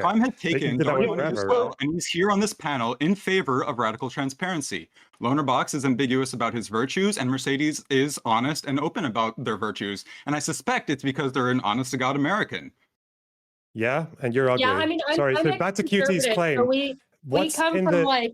Time had They can taken do that dark way money as forever. well, and he's here on this panel in favor of radical transparency. LonerBox is ambiguous about his virtues, and Mercedes is honest and open about their virtues. And I suspect it's because they're an honest-to-God American. Yeah, and you're ugly. Yeah, I mean, Sorry, I'm so back to QT's claim. So we come from like,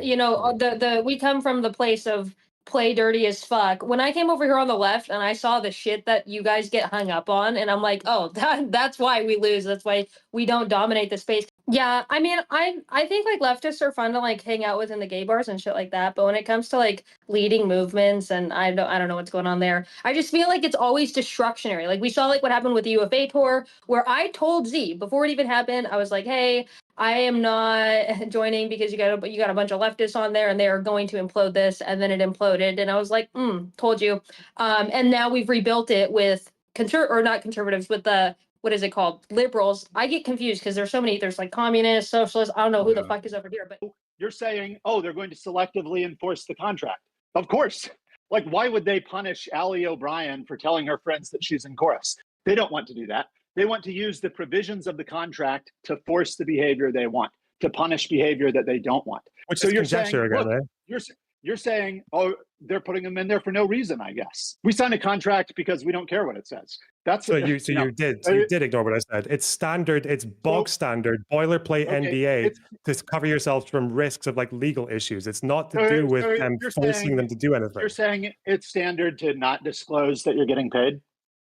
you know, we come from the place of play dirty as fuck. When I came over here on the left and I saw the shit that you guys get hung up on, and I'm like, oh, that's why we lose. That's why we don't dominate the space. Yeah, I mean, I think like leftists are fun to like hang out with in the gay bars and shit like that. But when it comes to like leading movements, and I don't know what's going on there. I just feel like it's always destructionary. Like we saw like what happened with the UFA tour, where I told Z before it even happened, I was like, hey, I am not joining because you got a bunch of leftists on there and they are going to implode this, and then it imploded, and I was like, told you. And now we've rebuilt it with not conservatives, with the what is it called, liberals. I get confused because there's so many. There's like communists, socialists. I don't know who the fuck is over here, but you're saying, oh, they're going to selectively enforce the contract. Of course. Like, why would they punish Allie O'Brien for telling her friends that she's in chorus? They don't want to do that. They want to use the provisions of the contract to force the behavior they want, to punish behavior that they don't want. Which so is you're conjecture saying, again, look, you're saying, oh, they're putting them in there for no reason, I guess. We signed a contract because we don't care what it says. That's so you did ignore what I said. It's standard, it's bog standard boilerplate NDA to cover yourselves from risks of like legal issues. It's not to do with them forcing them to do anything. You're saying it's standard to not disclose that you're getting paid?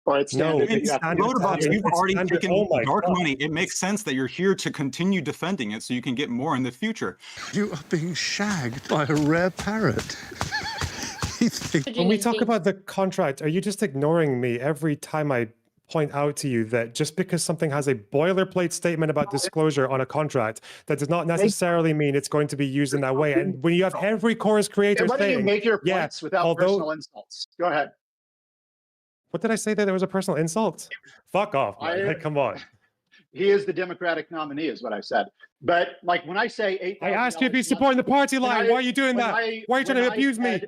Or it's standard you've already taken dark money. It makes sense that you're here to continue defending it so you can get more in the future. You are being shagged by a rare parrot. When we talk about the contract, are you just ignoring me every time I point out to you that just because something has a boilerplate statement about disclosure on a contract, that does not necessarily mean it's going to be used in that way? And when you have every chorus creator why don't you saying, make your points without personal insults? Go ahead. What did I say that there was a personal insult? Fuck off, man. Hey, come on. He is the Democratic nominee, is what I said. But like when I say $8,000, I asked you if he's supporting the party line. Why are you doing that? Why are you trying to abuse me?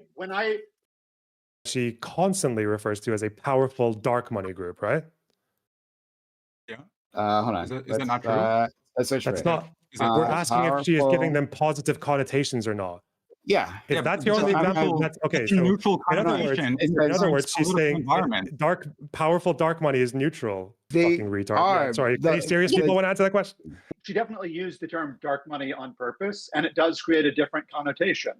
She constantly refers to as a powerful dark money group, right? Yeah. Hold on. Is that not true? That's not. We're asking if she is giving them positive connotations or not. Yeah. If that's your only example, that's okay. So neutral in other words, she's saying powerful dark money is neutral. Fucking retard. Yeah, sorry. Any serious people want to answer that question? She definitely used the term dark money on purpose, and it does create a different connotation.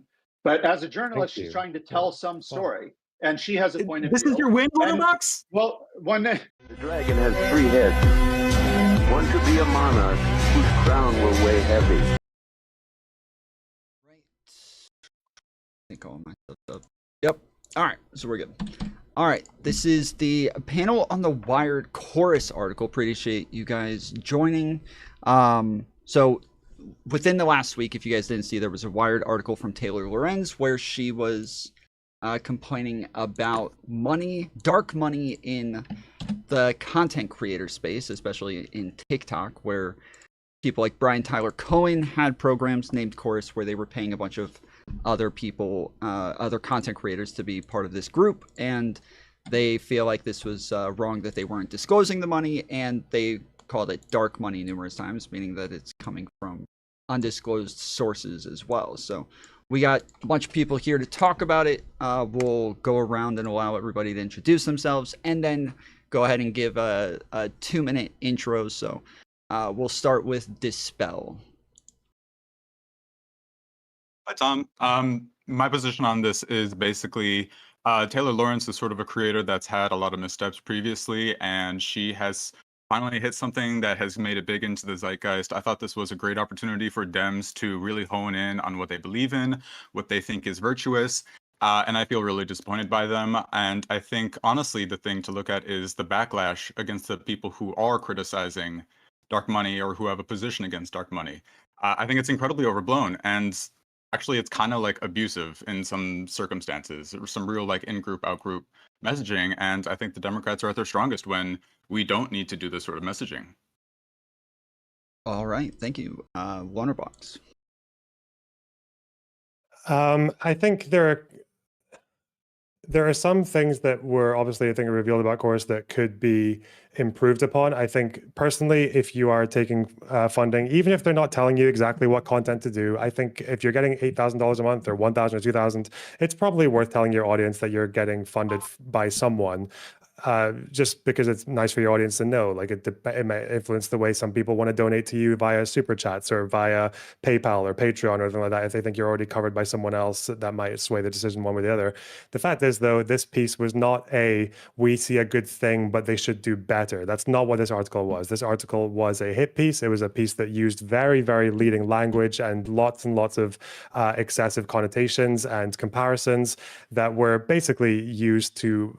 But as a journalist, she's trying to tell some story, and she has a point of view. This is your win, LonerBox? Well, the dragon has 3 heads. One to be a monarch whose crown will weigh heavy. Yep. All right. So we're good. All right. This is the panel on the Wired chorus article. Appreciate you guys joining. So within the last week, if you guys didn't see, there was a Wired article from Taylor Lorenz where she was complaining about money, dark money in the content creator space, especially in TikTok, where people like Brian Tyler Cohen had programs named Chorus where they were paying a bunch of other people, other content creators to be part of this group, and they feel like this was wrong, that they weren't disclosing the money, and they called it dark money numerous times, meaning that it's coming from undisclosed sources as well. So we got a bunch of people here to talk about it. We'll go around and allow everybody to introduce themselves, and then go ahead and give a 2-minute intro. So we'll start with Dispel. Hi, Tom. My position on this is basically Taylor Lorenz is sort of a creator that's had a lot of missteps previously, and she has finally hit something that has made it big into the zeitgeist. I thought this was a great opportunity for Dems to really hone in on what they believe in, what they think is virtuous, and I feel really disappointed by them. And I think, honestly, the thing to look at is the backlash against the people who are criticizing dark money or who have a position against dark money. I think it's incredibly overblown, and actually it's kind of like abusive in some circumstances. There was some real like in-group, out-group messaging, and I think the Democrats are at their strongest when we don't need to do this sort of messaging. All right, thank you. LonerBox. I think there are some things that were obviously, I think, revealed about Chorus that could be improved upon. I think personally, if you are taking funding, even if they're not telling you exactly what content to do, I think if you're getting $8,000 a month or 1,000 or 2,000, it's probably worth telling your audience that you're getting funded by someone. Just because it's nice for your audience to know. Like it might influence the way some people want to donate to you via super chats or via PayPal or Patreon or anything like that. If they think you're already covered by someone else, that might sway the decision one way or the other. The fact is, though, this piece was not we see a good thing, but they should do better. That's not what this article was. This article was a hit piece. It was a piece that used very, very leading language and lots of excessive connotations and comparisons that were basically used to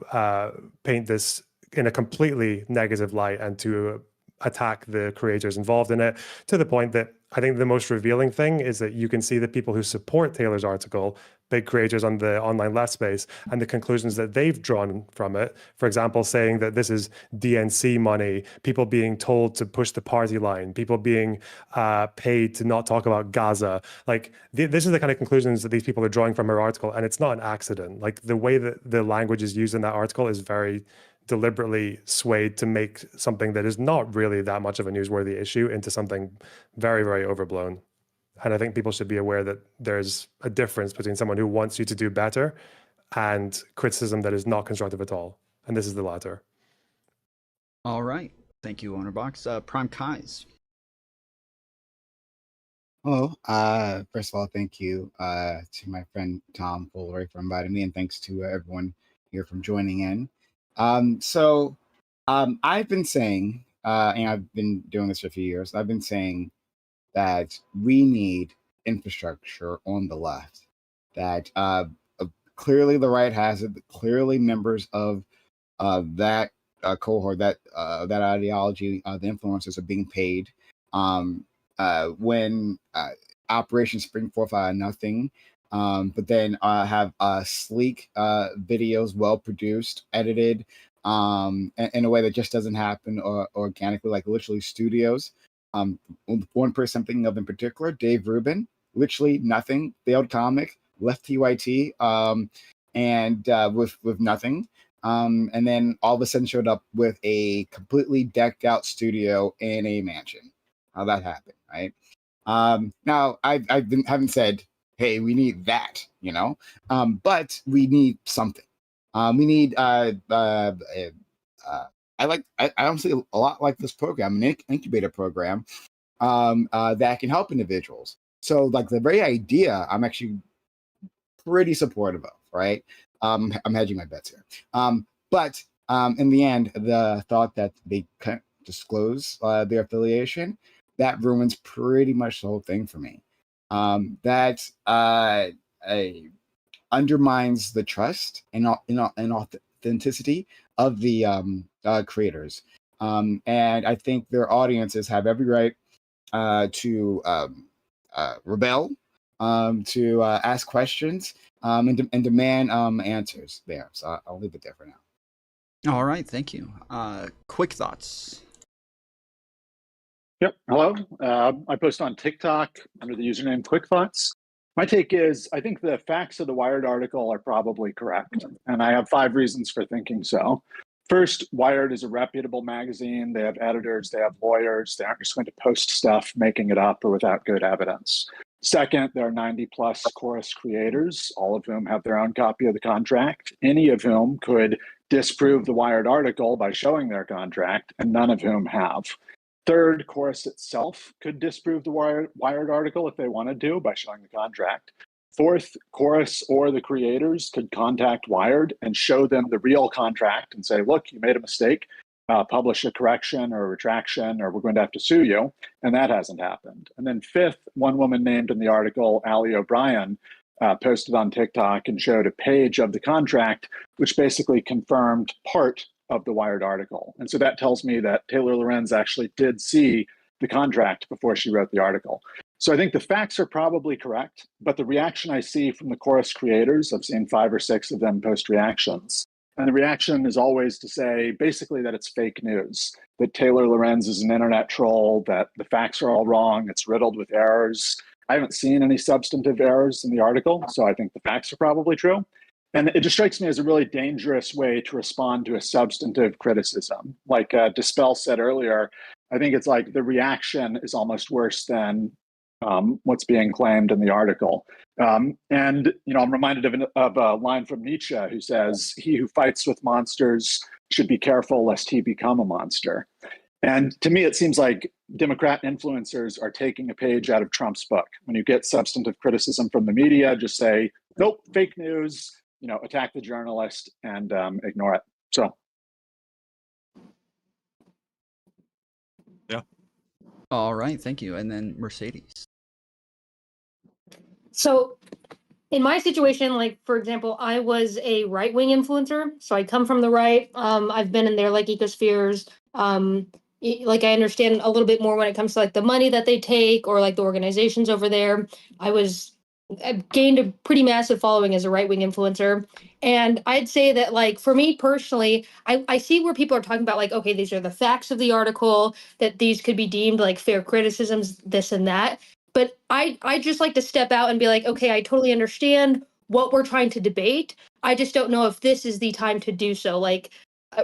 paint this in a completely negative light and to attack the creators involved in it, to the point that I think the most revealing thing is that you can see the people who support Taylor's article, big creators on the online left space, and the conclusions that they've drawn from it. For example, saying that this is DNC money, people being told to push the party line, people being paid to not talk about Gaza. Like this is the kind of conclusions that these people are drawing from her article, and it's not an accident. Like the way that the language is used in that article is very deliberately swayed to make something that is not really that much of a newsworthy issue into something very, very overblown. And I think people should be aware that there's a difference between someone who wants you to do better and criticism that is not constructive at all. And this is the latter. All right. Thank you, LonerBox. Prime Kais. Hello. First of all, thank you to my friend Tom Fuller for inviting me, and thanks to everyone here from joining in. I've been saying, and I've been doing this for a few years, I've been saying that we need infrastructure on the left, that clearly the right has it, clearly members of that cohort, that ideology, the influencers are being paid. When Operation Spring Forth out of nothing, but then have sleek videos, well produced, edited, in a way that just doesn't happen organically, like literally studios. One person I'm thinking of in particular, Dave Rubin, literally nothing, failed comic, left TYT, and with nothing. And then all of a sudden showed up with a completely decked out studio in a mansion. How that happened, right? Now haven't said, hey, we need that, but we need something. We need I honestly a lot like this program, an incubator program that can help individuals. So like the very idea, I'm actually pretty supportive of, right? I'm hedging my bets here. But in the end, the thought that they can't disclose their affiliation, that ruins pretty much the whole thing for me. That undermines the trust and authenticity of the creators. And I think their audiences have every right to rebel, to ask questions, and demand answers there. So I'll leave it there for now. All right, thank you. Quick thoughts. Yep. Hello. I post on TikTok under the username Quick Thoughts. My take is I think the facts of the Wired article are probably correct, and I have 5 reasons for thinking so. First, Wired is a reputable magazine. They have editors, they have lawyers. They aren't just going to post stuff, making it up or without good evidence. Second, there are 90 plus Chorus creators, all of whom have their own copy of the contract, any of whom could disprove the Wired article by showing their contract, and none of whom have. Third, Chorus itself could disprove the Wired article if they wanted to by showing the contract. Fourth, Chorus or the creators could contact Wired and show them the real contract and say, look, you made a mistake, publish a correction or a retraction, or we're going to have to sue you. And that hasn't happened. And then fifth, one woman named in the article, Ali O'Brien, posted on TikTok and showed a page of the contract, which basically confirmed part of the Wired article. And so that tells me that Taylor Lorenz actually did see the contract before she wrote the article. So I think the facts are probably correct, but the reaction I see from the Chorus creators, I've seen 5 or 6 of them post reactions. And the reaction is always to say basically that it's fake news, that Taylor Lorenz is an internet troll, that the facts are all wrong, it's riddled with errors. I haven't seen any substantive errors in the article, so I think the facts are probably true. And it just strikes me as a really dangerous way to respond to a substantive criticism. Like Dispel said earlier, I think it's like the reaction is almost worse than what's being claimed in the article. And I'm reminded of a line from Nietzsche who says, "He who fights with monsters should be careful lest he become a monster." And to me, it seems like Democrat influencers are taking a page out of Trump's book. When you get substantive criticism from the media, just say, "Nope, fake news." Attack the journalist and ignore it. So, yeah. All right, thank you. And then Mercedes. So, in my situation, like for example, I was a right-wing influencer, so I come from the right. I've been in their like ecospheres. Like I understand a little bit more when it comes to like the money that they take or like the organizations over there. I've gained a pretty massive following as a right-wing influencer. And I'd say that like for me personally, I see where people are talking about like, okay, these are the facts of the article, that these could be deemed like fair criticisms, this and that. But I just like to step out and be like, okay, I totally understand what we're trying to debate. I just don't know if this is the time to do so. Like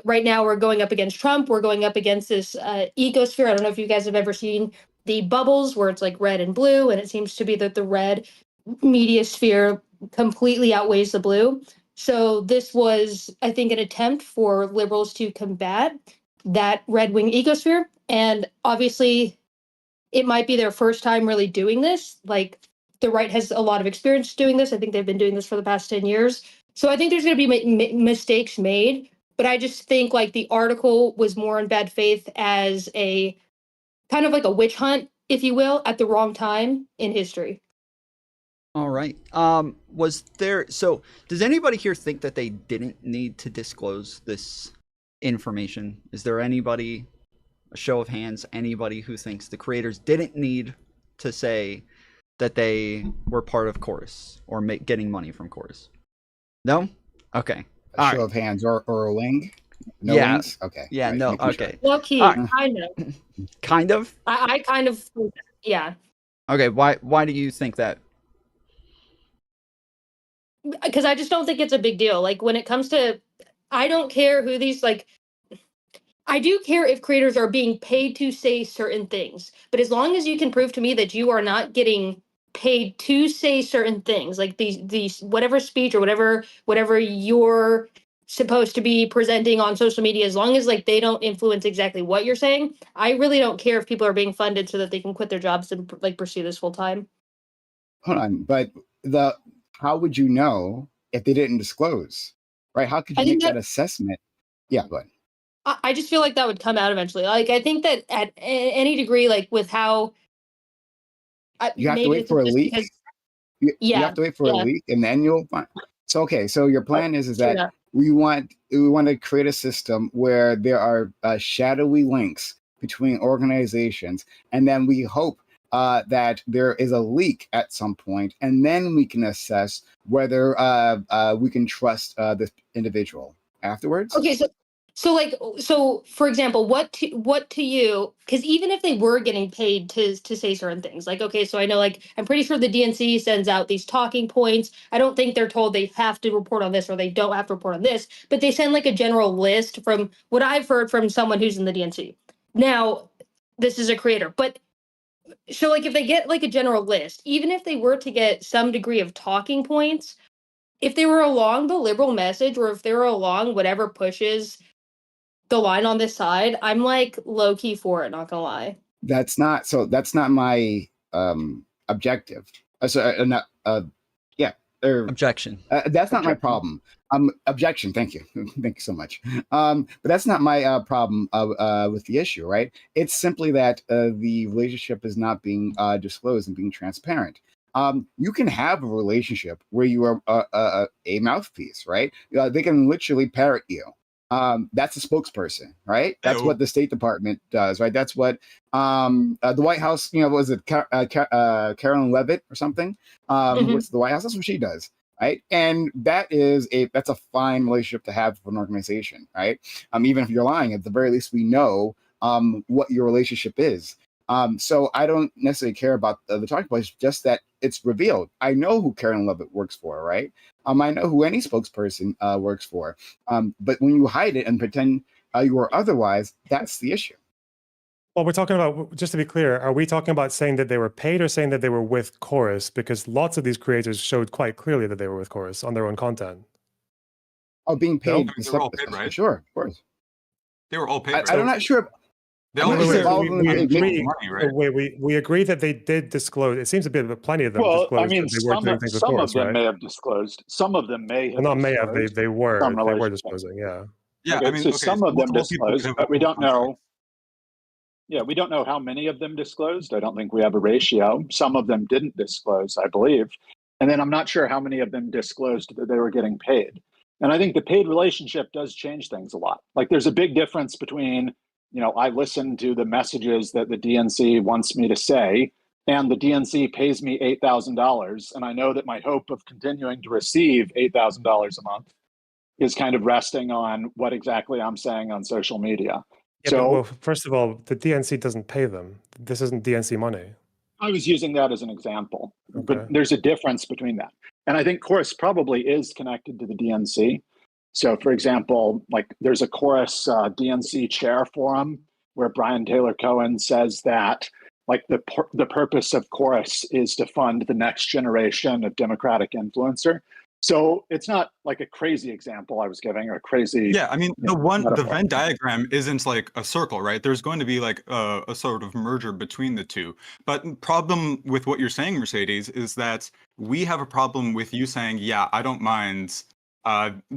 right now we're going up against Trump. We're going up against this ecosphere. I don't know if you guys have ever seen the bubbles where it's like red and blue, and it seems to be that the red media sphere completely outweighs the blue. So this was, I think, an attempt for liberals to combat that red wing ecosphere. And obviously, it might be their first time really doing this. Like the right has a lot of experience doing this. I think they've been doing this for the past 10 years. So I think there's going to be mistakes made. But I just think like the article was more in bad faith as a kind of like a witch hunt, if you will, at the wrong time in history. All right. So does anybody here think that they didn't need to disclose this information? Is there anybody, a show of hands, anybody who thinks the creators didn't need to say that they were part of Chorus or getting money from Chorus? No? Okay. A show of hands or a wing? No yeah. wings? Okay. Yeah, right, no, okay. Sure. Low key, kind of. Kind of? I kind of, yeah. Okay, why do you think that? Because I just don't think it's a big deal. Like when it comes to, I don't care who these like. I do care if creators are being paid to say certain things, but as long as you can prove to me that you are not getting paid to say certain things, like these whatever speech or whatever you're supposed to be presenting on social media, as long as like they don't influence exactly what you're saying, I really don't care if people are being funded so that they can quit their jobs and like pursue this full time. Hold on, but how would you know if they didn't disclose, right? How could you make that assessment? Yeah, go ahead. I just feel like that would come out eventually. Like I think that at any degree, like with how you have to wait for a leak. You have to wait for a leak, and then you'll find. So okay, so your plan is that we want to create a system where there are shadowy links between organizations, and then we hope that there is a leak at some point, and then we can assess whether we can trust this individual afterwards. Okay, so for example, what to you, because even if they were getting paid to say certain things, like okay, so I know like I'm pretty sure the DNC sends out these talking points. I don't think they're told they have to report on this or they don't have to report on this, but they send like a general list from what I've heard from someone who's in the DNC. Now, this is a creator, but so like if they get like a general list, even if they were to get some degree of talking points, if they were along the liberal message or if they were along whatever pushes the line on this side, I'm like low key for it, not gonna lie. That's not my objective. Objection. That's not my problem. Objection. Thank you. Thank you so much. But that's not my problem with the issue, right? It's simply that the relationship is not being disclosed and being transparent. You can have a relationship where you are a mouthpiece, right? They can literally parrot you. That's a spokesperson, right? That's what the State Department does, right? That's what the White House, was it Carolyn Levitt or something? What's the White House? That's what she does, right? And that's a fine relationship to have for an organization, right? Even if you're lying, at the very least, we know what your relationship is. So I don't necessarily care about the talking points, just that it's revealed. I know who Karen Lovett works for, right? I know who any spokesperson works for. But when you hide it and pretend you are otherwise, that's the issue. Well, we're talking about, just to be clear, are we talking about saying that they were paid or saying that they were with Chorus? Because lots of these creators showed quite clearly that they were with Chorus on their own content. Oh, being paid. I mean, they were all paid, right? Sure, of course. They were all paid. Right? I'm not sure. They all we right? we agree that they did disclose. It seems to be that plenty of them disclosed I mean, that they were doing things with some Chorus, of them right? may have disclosed. Some of them may have. Well, not may have. They were relationship. disclosing. Yeah. Yeah. Okay, I mean, so some of them disclosed, but we don't know. Yeah, we don't know how many of them disclosed. I don't think we have a ratio. Some of them didn't disclose, I believe. And then I'm not sure how many of them disclosed that they were getting paid. And I think the paid relationship does change things a lot. Like there's a big difference between, I listen to the messages that the DNC wants me to say, and the DNC pays me $8,000. And I know that my hope of continuing to receive $8,000 a month is kind of resting on what exactly I'm saying on social media. Yeah, so, well, first of all, the DNC doesn't pay them. This isn't DNC money. I was using that as an example, Okay. but there's a difference between that. And I think Chorus probably is connected to the DNC. So, for example, like there's a Chorus DNC chair forum where Brian Taylor Cohen says that like the purpose of Chorus is to fund the next generation of Democratic influencer. So it's not like a crazy example I was giving or a crazy. Yeah, I mean, metaphor. the Venn diagram isn't like a circle, right? There's going to be like a sort of merger between the two. But problem with what you're saying, Mercedes, is that we have a problem with you saying, yeah, I don't mind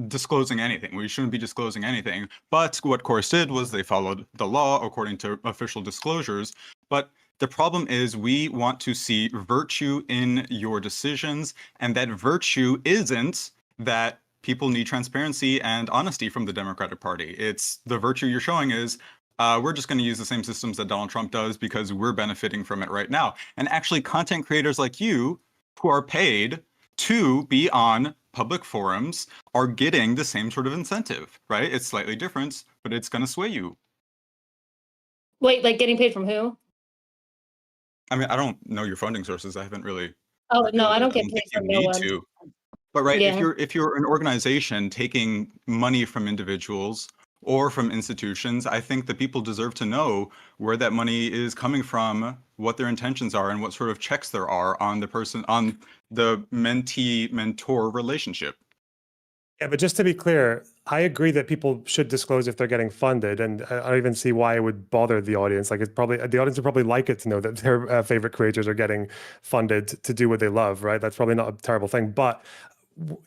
disclosing anything. We shouldn't be disclosing anything. But what Chorus did was they followed the law according to official disclosures. But the problem is we want to see virtue in your decisions, and that virtue isn't that people need transparency and honesty from the Democratic Party. It's the virtue you're showing is we're just going to use the same systems that Donald Trump does because we're benefiting from it right now. And actually, content creators like you who are paid to be on public forums are getting the same sort of incentive, right? It's slightly different, but it's going to sway you. Wait, like getting paid from who? I mean, I don't know your funding sources. I haven't really. Oh no, I don't get paid from no one. But right, Yeah. if you're an organization taking money from individuals or from institutions, I think that people deserve to know where that money is coming from, what their intentions are, and what sort of checks there are on the person, on the mentee-mentor relationship. Yeah, but just to be clear, I agree that people should disclose if they're getting funded, and I don't even see why it would bother the audience. Like, it's probably the audience would probably like it to know that their favorite creators are getting funded to do what they love, right? That's probably not a terrible thing. But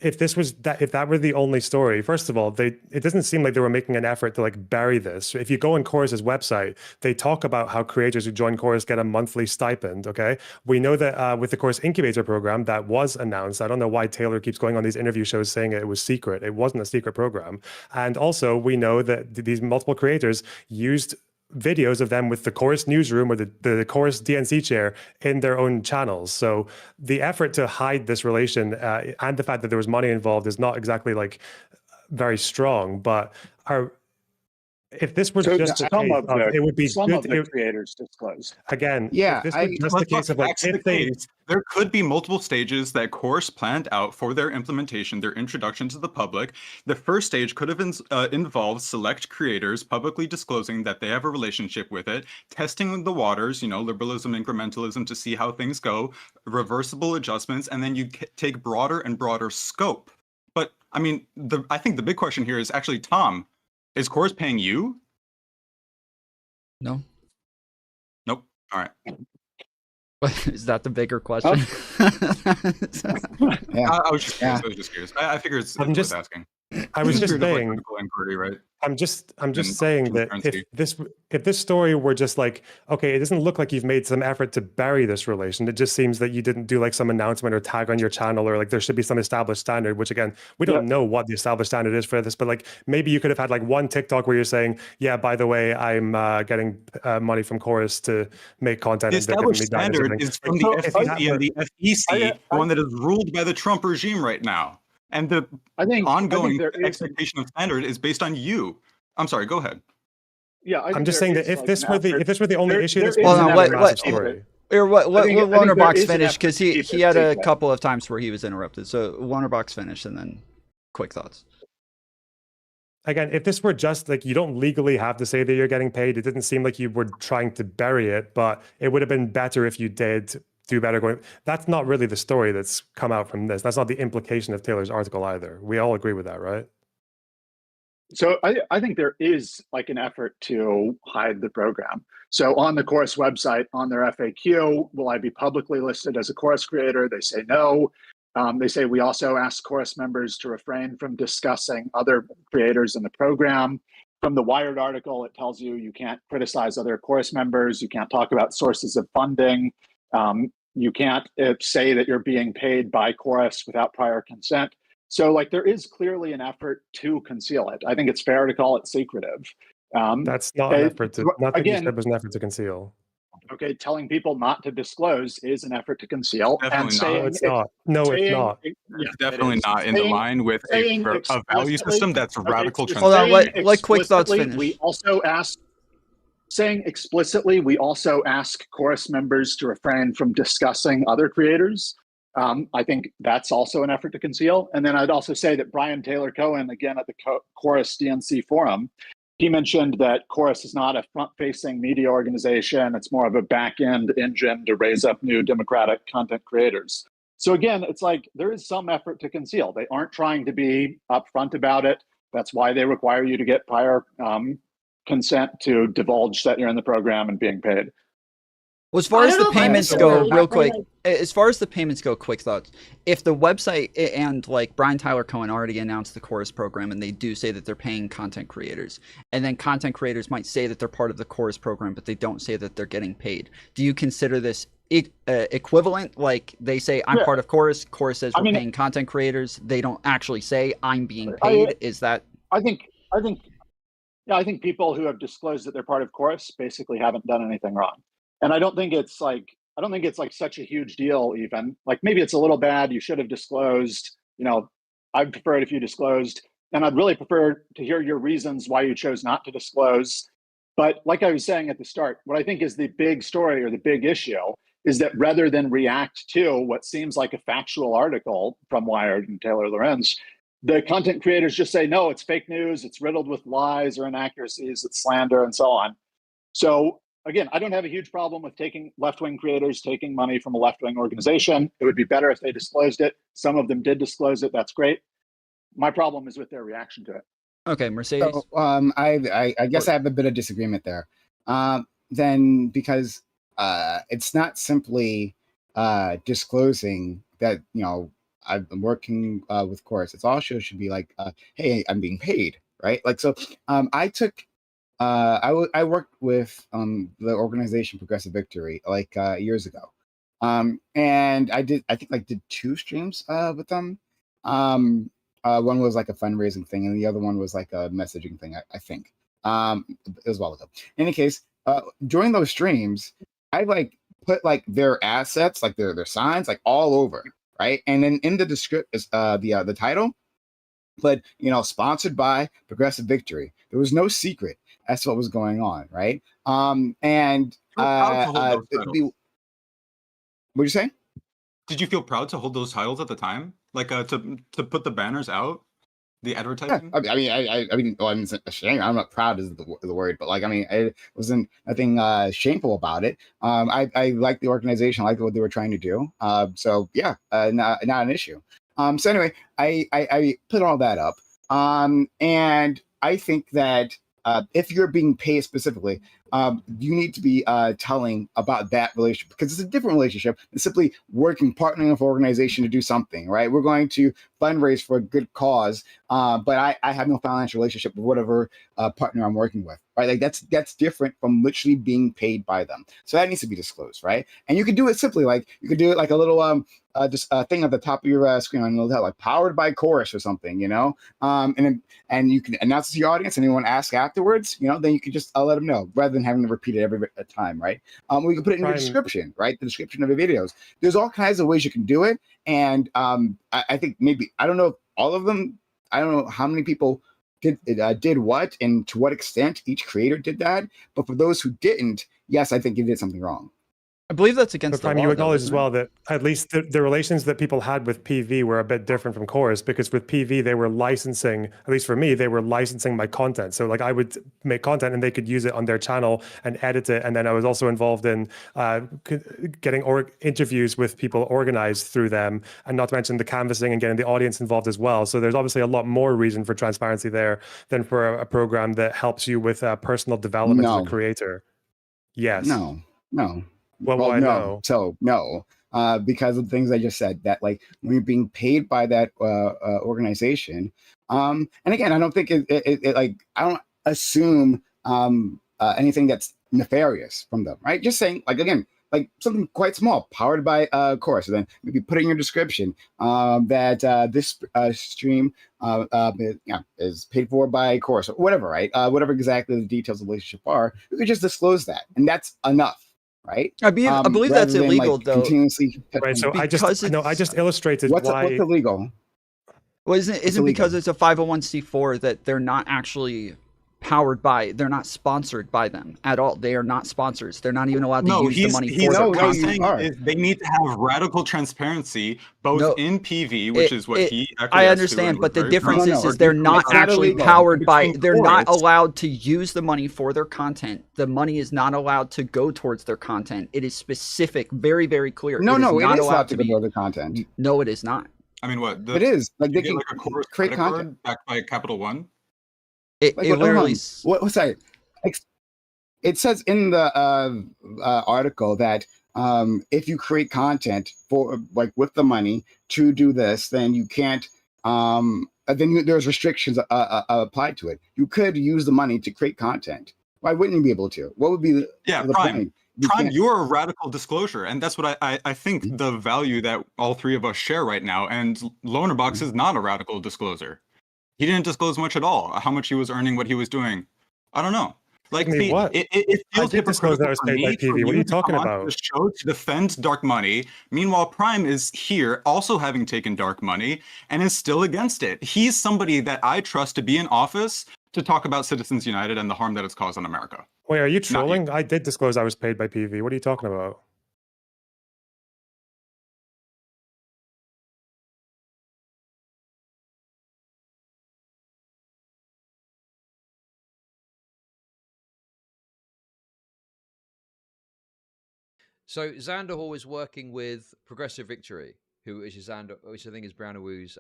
if that were the only story, first of all, it doesn't seem like they were making an effort to like bury this. If you go on Chorus's website, they talk about how creators who join Chorus get a monthly stipend. Okay, we know that with the Chorus Incubator program that was announced. I don't know why Taylor keeps going on these interview shows saying it was secret. It wasn't a secret program. And also, we know that these multiple creators used videos of them with the Chorus newsroom or the Chorus DNC chair in their own channels. So the effort to hide this relation and the fact that there was money involved is not exactly like very strong. But if this was just a case of, it would be some good, of the creators disclosed. Again, Yeah, if this was just a case of like, if they, there could be multiple stages that Chorus planned out for their implementation, their introduction to the public. The first stage could have involved select creators publicly disclosing that they have a relationship with it, testing the waters, liberalism, incrementalism to see how things go, reversible adjustments, and then you take broader and broader scope. But I mean, I think the big question here is actually, Tom, is Chorus paying you? No. Nope. All right. Is that the bigger question? Yeah. I was just curious. I figure it's worth asking. I was just saying. Political inquiry, right? I'm just saying that if this story were just like, okay, it doesn't look like you've made some effort to bury this relation. It just seems that you didn't do like some announcement or tag on your channel, or like there should be some established standard, which again, we don't know what the established standard is for this, but like maybe you could have had like one TikTok where you're saying, yeah, by the way, I'm getting money from Chorus to make content. The established standard is from the FCC and the FEC, the one that is ruled by the Trump regime right now. And the ongoing expectation of standard is based on you. I'm sorry, go ahead. Yeah, I'm just saying that if this were the only issue, this Hold would on, have a massive story. What LonerBox finish, because he he had a couple of times where he was interrupted. So LonerBox finish, and then quick thoughts. Again, if this were just like, you don't legally have to say that you're getting paid, it didn't seem like you were trying to bury it, but it would have been better if you did do better going. That's not really the story that's come out from this. That's not the implication of Taylor's article either. We all agree with that, right? So I think there is like an effort to hide the program. So on the Chorus website, on their FAQ, will I be publicly listed as a Chorus creator? They say no. They say we also ask Chorus members to refrain from discussing other creators in the program. From the Wired article, it tells you you can't criticize other Chorus members. You can't talk about sources of funding. You can't say that you're being paid by Chorus without prior consent. So like there is clearly an effort to conceal it. I think it's fair to call it secretive. That's not an effort to, nothing again, you said was an effort to conceal. Okay, telling people not to disclose is an effort to conceal. Definitely not. No, it's not. No, it's not. It's definitely not in line with a value system that's radical. Hold on, let quick thoughts finish. We also ask, saying explicitly, we also ask Chorus members to refrain from discussing other creators. I think that's also an effort to conceal. And then I'd also say that Brian Taylor Cohen, again at the Chorus DNC forum, he mentioned that Chorus is not a front-facing media organization. It's more of a back-end engine to raise up new democratic content creators. So again, it's like there is some effort to conceal. They aren't trying to be upfront about it. That's why they require you to get prior consent to divulge that you're in the program and being paid. Well, as far as the payments go, real quick, as far as the payments go, quick thoughts. If the website and like Brian Tyler Cohen already announced the Chorus program and they do say that they're paying content creators, and then content creators might say that they're part of the Chorus program, but they don't say that they're getting paid. Do you consider this equivalent? Like they say, I'm part of Chorus. Chorus says we're paying content creators. They don't actually say I'm being paid. Is that? I think people who have disclosed that they're part of Chorus basically haven't done anything wrong. And I don't think it's like such a huge deal even. Like maybe it's a little bad, you should have disclosed, I'd prefer it if you disclosed, and I'd really prefer to hear your reasons why you chose not to disclose. But like I was saying at the start, what I think is the big story or the big issue is that rather than react to what seems like a factual article from Wired and Taylor Lorenz, the content creators just say, no, it's fake news, it's riddled with lies or inaccuracies, it's slander and so on. So again, I don't have a huge problem with left-wing creators taking money from a left-wing organization. It would be better if they disclosed it. Some of them did disclose it. That's great. My problem is with their reaction to it. Okay, Mercedes. So, I guess I have a bit of disagreement there. Then because it's not simply disclosing that I've been working with Chorus. It's also should be like, hey, I'm being paid, right? Like so. I worked with the organization Progressive Victory like years ago, and I did 2 streams with them. One was like a fundraising thing, and the other one was like a messaging thing. I think it was a while ago. In any case, during those streams, I like put like their assets, like their signs, like all over, right? And then in the description is the title, but sponsored by Progressive Victory. There was no secret. That's what was going on, right? And what'd you say? Did you feel proud to hold those titles at the time, like to put the banners out, the advertising? Yeah, I'm ashamed. I'm not proud is the word, but like it wasn't nothing shameful about it. I liked the organization, I liked what they were trying to do. So yeah, not an issue. So anyway, I put all that up, and I think that. If you're being paid specifically, you need to be telling about that relationship because it's a different relationship than simply partnering with an organization to do something, right? We're going to fundraise for a good cause, but I have no financial relationship with whatever partner I'm working with, right? Like that's different from literally being paid by them. So that needs to be disclosed, right? And you can do it simply, like you could do it like a little just a thing at the top of your screen on the left, like powered by Chorus or something, and you can announce it to your audience, and anyone ask afterwards, then you can just let them know rather than having to repeat it every time, right? We can put it in your description, right? The description of your videos. There's all kinds of ways you can do it, and I think maybe I don't know if all of them. I don't know how many people did what and to what extent each creator did that. But for those who didn't, yes, I think you did something wrong. I believe that's against But the Prime, law. you acknowledge though, as well that at least the relations that people had with PV were a bit different from Chorus, because with PV they were licensing, at least for me, they were licensing my content. So like I would make content and they could use it on their channel and edit it. And then I was also involved in getting interviews with people organized through them, and not to mention the canvassing and getting the audience involved as well. So there's obviously a lot more reason for transparency there than for a program that helps you with personal development as a creator. Yes. No. Well, why no. no? So no, because of the things I just said. That like when you're being paid by that organization, and again, I don't think it like I don't assume anything that's nefarious from them, right? Just saying, like again, like something quite small, powered by Chorus. And then maybe put in your description that this stream is paid for by Chorus or whatever, right? Whatever exactly the details of the relationship are, you could just disclose that, and that's enough. Right. I believe that's illegal, though. Continuously. Right. So I just illustrated what's why. What's illegal? Well, isn't because it's a 501c4 that they're not actually powered by, they're not sponsored by them at all. They are not sponsors. They're not even allowed to use the money for their content. They need to have radical transparency, both in PV, which is what he. I understand, but the difference is they're not actually powered by. They're not allowed to use the money for their content. The money is not allowed to go towards their content. It is specific, very, very clear. No, it is allowed to go towards the content. No, it is not. I mean, what? It is. Like they can like a Chorus create content backed by Capital One. It literally. What's that? It says in the article that if you create content for like with the money to do this, then you can't. Then there's restrictions applied to it. You could use the money to create content. Why wouldn't you be able to? What would be the point? Prime, you're a radical disclosure, and that's what I think the value that all three of us share right now. And LonerBox is not a radical disclosure. He didn't disclose much at all. How much he was earning, what he was doing. I don't know. Like, it feels hypocritical that I was paid by PV. What are you talking about? The show to defend dark money. Meanwhile, Prime is here, also having taken dark money, and is still against it. He's somebody that I trust to be in office to talk about Citizens United and the harm that it's caused on America. Wait, are you trolling? I did disclose I was paid by PV. What are you talking about? So Xander Hall is working with Progressive Victory, which I think is Browner Woo's.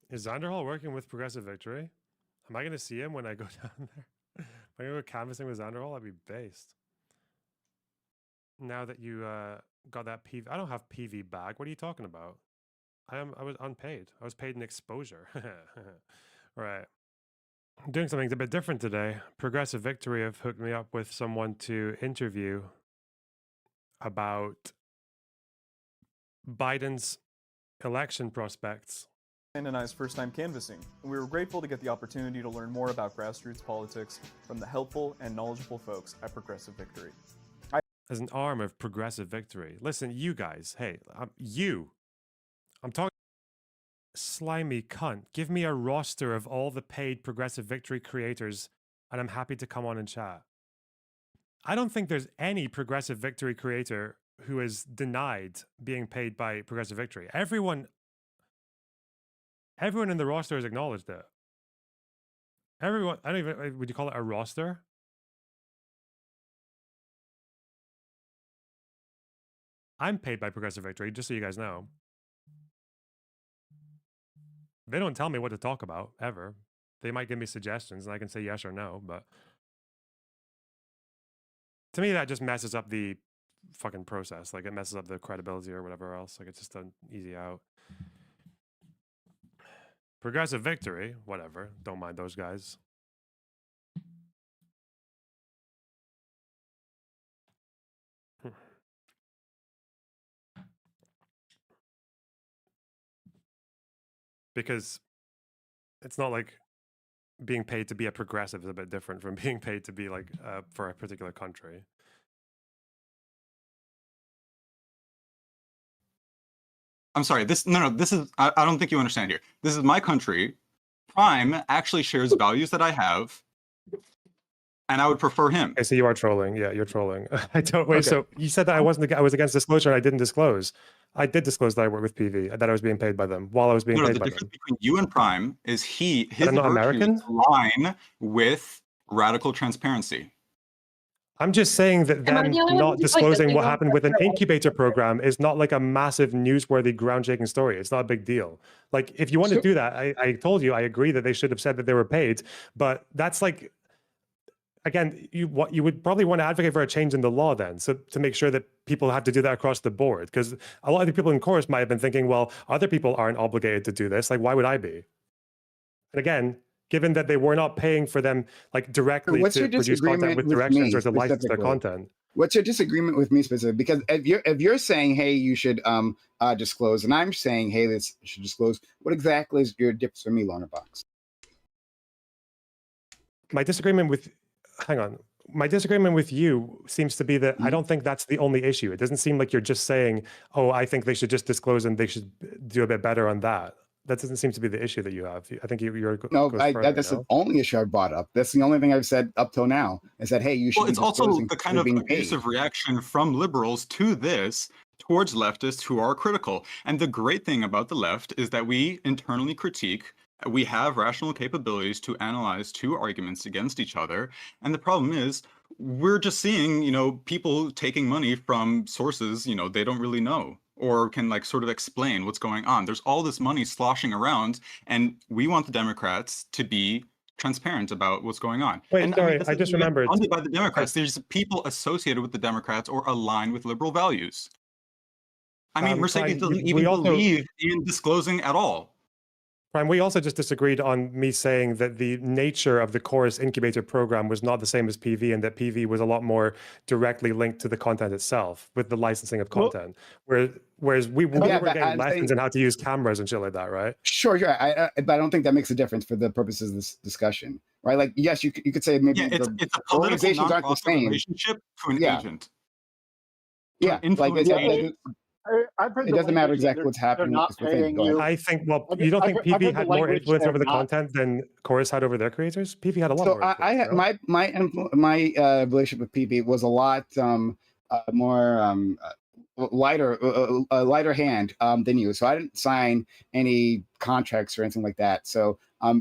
Is Xander Hall working with Progressive Victory? Am I going to see him when I go down there? Am I going to go canvassing with Xander Hall? I'd be based. Now that you got that PV, I don't have PV back. What are you talking about? I was unpaid. I was paid in exposure. Right. I'm doing something a bit different today. Progressive Victory have hooked me up with someone to interview about Biden's election prospects. And I's first time canvassing, and we were grateful to get the opportunity to learn more about grassroots politics from the helpful and knowledgeable folks at Progressive Victory. As an arm of Progressive Victory. Listen, you guys, hey, I'm talking slimy cunt. Give me a roster of all the paid Progressive Victory creators, and I'm happy to come on and chat. I don't think there's any Progressive Victory creator who is denied being paid by Progressive Victory. Everyone in the roster has acknowledged it. Everyone, I don't even, would you call it a roster? I'm paid by Progressive Victory, just so you guys know. They don't tell me what to talk about, ever. They might give me suggestions, and I can say yes or no, but to me, that just messes up the fucking process. Like, it messes up the credibility or whatever else. Like, it's just an easy out. Progressive Victory, whatever. Don't mind those guys. Because it's not like being paid to be a progressive is a bit different from being paid to be like for a particular country. I'm sorry. This is. I don't think you understand here. This is my country, Prime actually shares values that I have, and I would prefer him. Okay, so you are trolling. Yeah, you're trolling. I don't wait. Okay. So you said that I was against disclosure, and I didn't disclose. I did disclose that I work with PV, that I was being paid by them while I was being No, paid the by difference them. between you and Prime is his I'm not virtues American? align with radical transparency. I'm just saying that Am I them the only one not who just, like, disclosing doesn't what go happened with an incubator program is not like a massive newsworthy ground-shaking story. It's not a big deal. Like, if you want to do that, I told you, I agree that they should have said that they were paid, but that's like, again, you would probably want to advocate for a change in the law then, so to make sure that people have to do that across the board. Because a lot of the people in chorus might have been thinking, well, other people aren't obligated to do this. Like, why would I be? And again, given that they were not paying for them like directly to produce content with directions or to license their content. What's your disagreement with me specifically? Because if you're saying, hey, you should disclose, and I'm saying, hey, this should disclose, what exactly is your difference for me, LonerBox? My disagreement with, hang on, my disagreement with you seems to be that I don't think that's the only issue. It doesn't seem like you're just saying, oh, I think they should just disclose and they should do a bit better on that. That doesn't seem to be the issue that you have. I think you're no. That's the only issue I brought up. That's the only thing I've said up till now. Is that hey, you should. Well, it's also the kind of being abusive reaction from liberals to this towards leftists who are critical. And the great thing about the left is that we internally critique. We have rational capabilities to analyze two arguments against each other. And the problem is we're just seeing, people taking money from sources, they don't really know or can like sort of explain what's going on. There's all this money sloshing around, and we want the Democrats to be transparent about what's going on. Wait, and sorry, I just remembered. Funded by the Democrats, there's people associated with the Democrats or aligned with liberal values. I mean, Mercedes doesn't even believe in disclosing at all. Prime, we also just disagreed on me saying that the nature of the Chorus incubator program was not the same as PV, and that PV was a lot more directly linked to the content itself with the licensing of content. Whereas we were getting lessons on how to use cameras and shit like that, right? Sure, but I don't think that makes a difference for the purposes of this discussion, right? Like, yes, you could say maybe it's a organizations aren't the same relationship to an agent. Yeah, like I've heard it doesn't matter exactly what's happening. I think, well, you don't think PV had more influence over the content than Chorus had over their creators? PV had a lot more influence. My relationship with PV was a lot more lighter hand than you. So I didn't sign any contracts or anything like that. So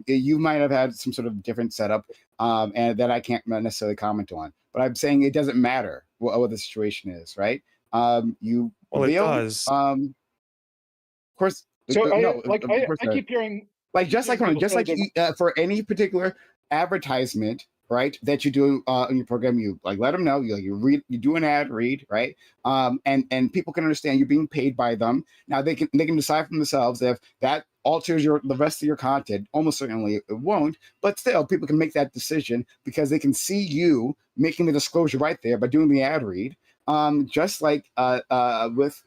you might have had some sort of different setup and that I can't necessarily comment on. But I'm saying it doesn't matter what the situation is, right? Well, it does. Of course. So I keep hearing, just like for any particular advertisement, right, that you do in your program, you let them know, you do an ad read, right, and people can understand you're being paid by them. Now they can decide for themselves if that alters the rest of your content. Almost certainly it won't, but still people can make that decision because they can see you making the disclosure right there by doing the ad read. Just like with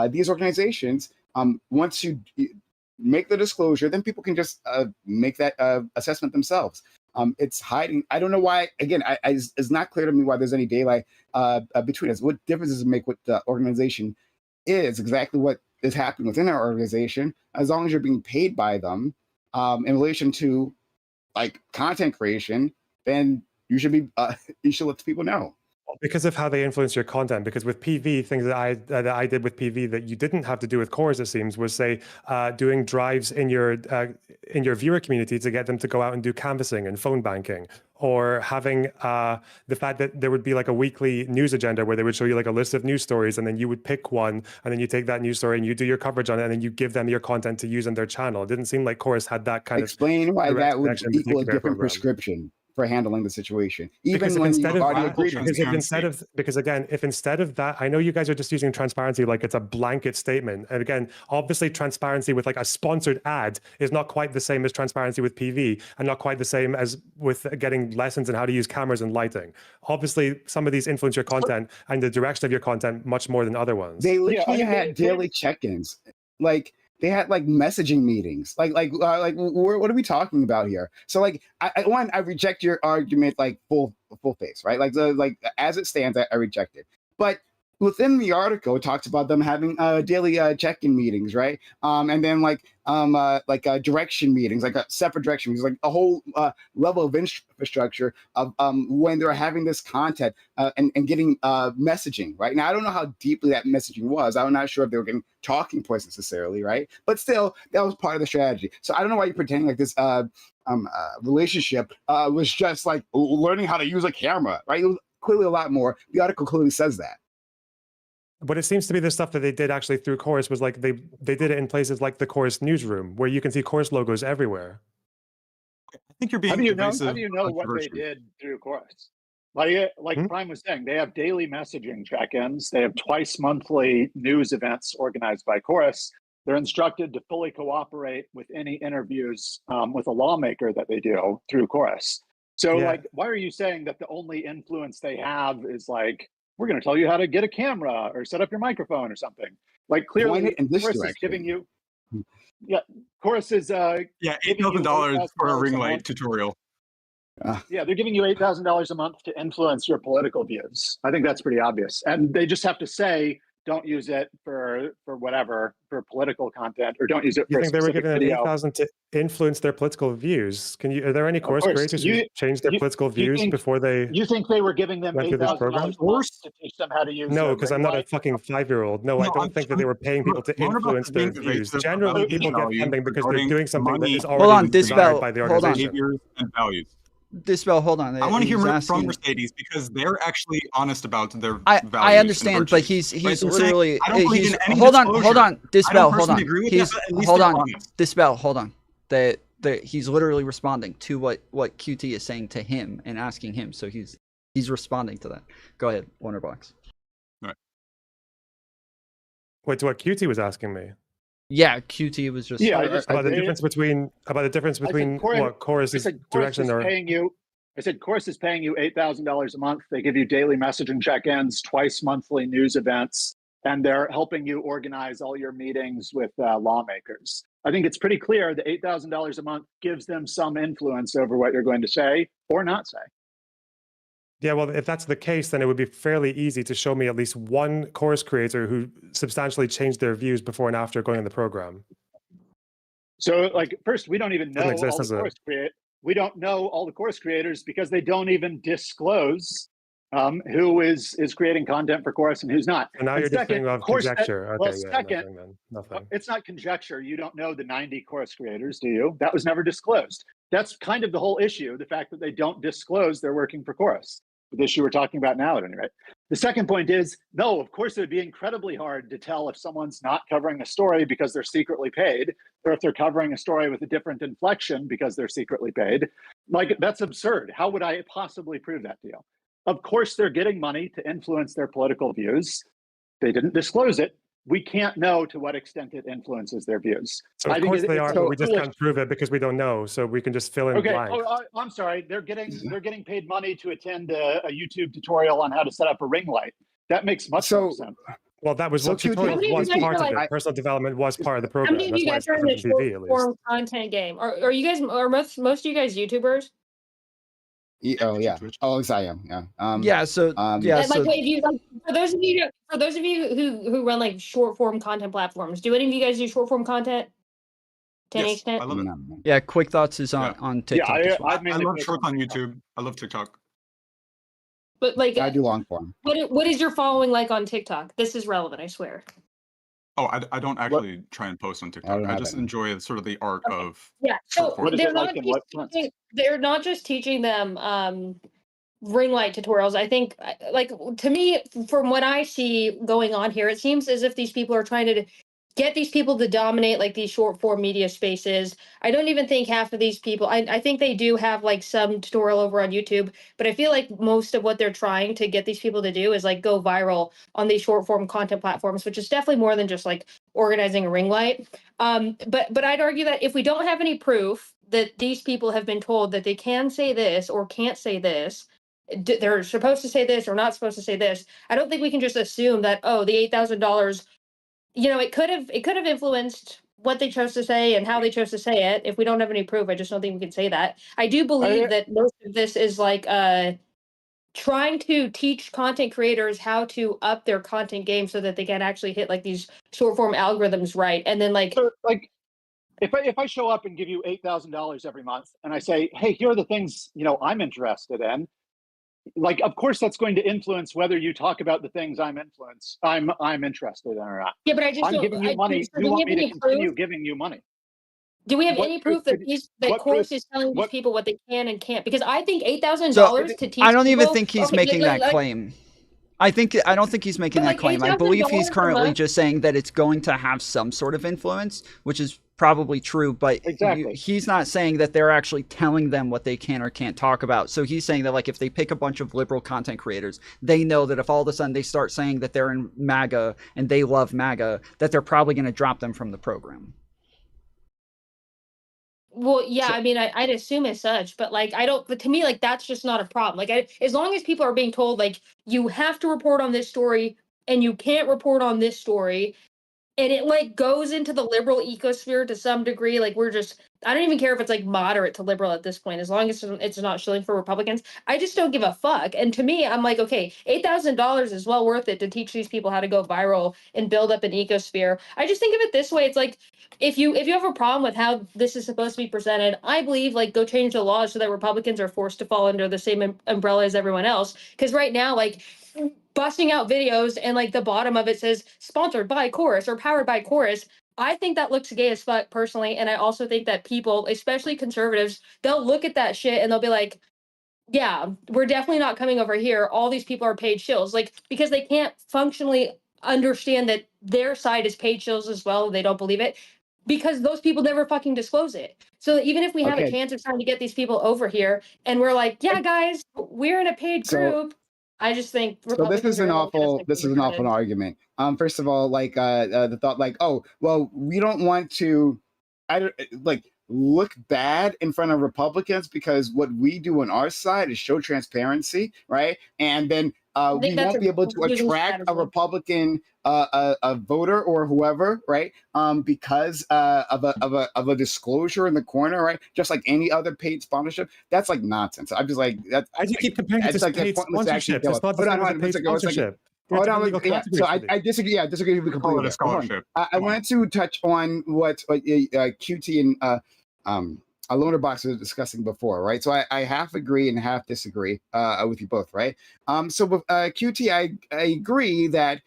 these organizations, once you make the disclosure, then people can just make that assessment themselves. It's hiding. I don't know why. Again, it's not clear to me why there's any daylight between us. What difference does it make what the organization is? Exactly what is happening within our organization, as long as you're being paid by them in relation to like content creation, then you should be you should let the people know. Because of how they influence your content. Because with PV, things that I did with PV that you didn't have to do with Chorus, it seems, was say doing drives in your viewer community to get them to go out and do canvassing and phone banking, or having the fact that there would be like a weekly news agenda where they would show you like a list of news stories, and then you would pick one, and then you take that news story and you do your coverage on it, and then you give them your content to use on their channel. It didn't seem like Chorus had that kind of explain why that would equal a different prescription for handling the situation, because instead of that, I know you guys are just using transparency like it's a blanket statement. And again, obviously transparency with like a sponsored ad is not quite the same as transparency with PV, and not quite the same as with getting lessons on how to use cameras and lighting. Obviously, some of these influence your content and the direction of your content much more than other ones. They literally had daily check-ins. They had like messaging meetings. What are we talking about here? So I reject your argument like full face, right? Like as it stands, I reject it. But within the article, it talks about them having daily check-in meetings, right? And then direction meetings, like a separate direction meetings, like a whole level of infrastructure of when they're having this content and getting messaging, right? Now, I don't know how deeply that messaging was. I'm not sure if they were getting talking points necessarily, right? But still, that was part of the strategy. So I don't know why you're pretending like this relationship was just like learning how to use a camera, right? It was clearly a lot more. The article clearly says that. But it seems to be the stuff that they did actually through Chorus was like they did it in places like the Chorus newsroom, where you can see Chorus logos everywhere. I think you're being How do you know? evasive. How do you know what they did through Chorus? Like Prime was saying, they have daily messaging check-ins. They have twice monthly news events organized by Chorus. They're instructed to fully cooperate with any interviews with a lawmaker that they do through Chorus. So, why are you saying that the only influence they have is like, we're going to tell you how to get a camera or set up your microphone or something? Like, clearly, Chorus is giving you. Chorus is $8,000 for a ring light tutorial. Yeah, they're giving you $8,000 a month to influence your political views. I think that's pretty obvious, and they just have to say, don't use it for whatever, for political content, or don't use it for a specific video. You think they were giving them $8,000 to influence their political views? Are there any Chorus creators who changed their political views before they? You think they were giving them $8,000 a month to teach them how to use? No, because I'm not a fucking 5-year-old. No, I don't think that they were paying people to influence their views. Generally, people get funding because they're doing something that is already desired by the organization. And values. Dispel, hold on. I want to hear from Mercedes because they're actually honest about their values. I understand, but he's literally. Hold on. Dispel, hold on. Dispel, hold on. He's literally responding to what QT is saying to him and asking him. So he's responding to that. Go ahead, LonerBox. All right. Wait, to what QT was asking me? Yeah, QT was just about the difference between what Chorus's direction or. I said Chorus is paying you $8,000 a month. They give you daily messaging check-ins, twice monthly news events, and they're helping you organize all your meetings with lawmakers. I think it's pretty clear that $8,000 a month gives them some influence over what you're going to say or not say. Yeah, well, if that's the case, then it would be fairly easy to show me at least one Chorus creator who substantially changed their views before and after going on the program. So, first, we don't even know we don't know all the Chorus creators because they don't even disclose who is creating content for Chorus and who's not. And now you're just saying conjecture. Nothing. It's not conjecture. You don't know the 90 Chorus creators, do you? That was never disclosed. That's kind of the whole issue, the fact that they don't disclose they're working for Chorus. The issue we're talking about now, at any rate. The second point is, no, of course, it would be incredibly hard to tell if someone's not covering a story because they're secretly paid, or if they're covering a story with a different inflection because they're secretly paid. That's absurd. How would I possibly prove that to you? Of course, they're getting money to influence their political views. They didn't disclose it. We can't know to what extent it influences their views. So of course they are, but we just can't prove it because we don't know. So we can just fill in blanks. I'm sorry. They're getting paid money to attend a YouTube tutorial on how to set up a ring light. That makes much more sense. Well, that was what tutorial was part of it. Personal development was part of the program. How many of you guys are in the short form content game? Are you guys? Are most of you guys YouTubers? Oh yeah. Oh, yes, I am. Yeah. Yeah. So yeah. So for those of you who run short form content platforms, do any of you guys do short form content to any extent? I love it. Yeah. Quick Thoughts is on TikTok. Yeah, I love short on YouTube. I love TikTok. But I do long form. What is your following like on TikTok? This is relevant, I swear. Oh, I don't actually try and post on TikTok. I just enjoy sort of the art of. Yeah, so they're not just teaching them ring light tutorials. I think, to me, from what I see going on here, it seems as if these people are trying to get these people to dominate these short form media spaces. I don't even think half of these people, I think they do have some tutorial over on YouTube, but I feel like most of what they're trying to get these people to do is go viral on these short form content platforms, which is definitely more than just organizing a ring light. But I'd argue that if we don't have any proof that these people have been told that they can say this or can't say this, they're supposed to say this or not supposed to say this, I don't think we can just assume that, oh, the $8,000, it could have influenced what they chose to say and how they chose to say it. If we don't have any proof, I just don't think we can say that. I do believe that most of this is trying to teach content creators how to up their content game so that they can actually hit like these short form algorithms right. And then like if I show up and give you $8,000 every month and I say, hey, here are the things, you know, I'm interested in, like, of course that's going to influence whether you talk about the things I'm interested in or not. Yeah, but I just I'm giving you money. You want me to continue giving you money. Do we have any proof that Chorus is telling these people what they can and can't? Because I think $8,000 to teach I don't even people, think he's making that claim. I don't think he's making that claim. I believe he's currently just saying that it's going to have some sort of influence, which is probably true, but he's not saying that they're actually telling them what they can or can't talk about. So he's saying that like if they pick a bunch of liberal content creators, they know that if all of a sudden they start saying that they're in MAGA and they love MAGA, that they're probably going to drop them from the program. Well, yeah, I mean, I'd assume as such, but like, but to me, like, that's just not a problem. Like, as long as people are being told, like, you have to report on this story and you can't report on this story, and it like goes into the liberal ecosphere to some degree, like, I don't even care if it's like moderate to liberal at this point, as long as it's not shilling for Republicans. I just don't give a fuck. And to me, I'm like, okay, $8,000 is well worth it to teach these people how to go viral and build up an ecosphere. I just think of it this way. It's like, if you have a problem with how this is supposed to be presented, I believe like go change the laws so that Republicans are forced to fall under the same umbrella as everyone else. Because right now, like, busting out videos and like the bottom of it says sponsored by Chorus or powered by Chorus, I think that looks gay as fuck personally. And I also think that people, especially conservatives, they'll look at that shit and they'll be like, yeah, we're definitely not coming over here. All these people are paid shills, like, because they can't functionally understand that their side is paid shills as well. They don't believe it because those people never fucking disclose it. So even if we have a chance of trying to get these people over here and we're like, yeah, guys, we're in a paid group. I just think Republicans this is an awful argument. First of all, like the thought, like, oh, well, we don't want to, look bad in front of Republicans because what we do on our side is show transparency, right? And then we won't be able to attract a Republican a voter or whoever, right? Because of a disclosure in the corner, right? Just like any other paid sponsorship. That's like nonsense. I'm just like that. I just keep comparing it to paid sponsorship. That's not the same as a paid sponsorship. Hold on, so I disagree. I disagree with completely. I wanted to touch on what QT and LonerBox was discussing before, right? So I half agree and half disagree with you both, right? So with QT, I agree that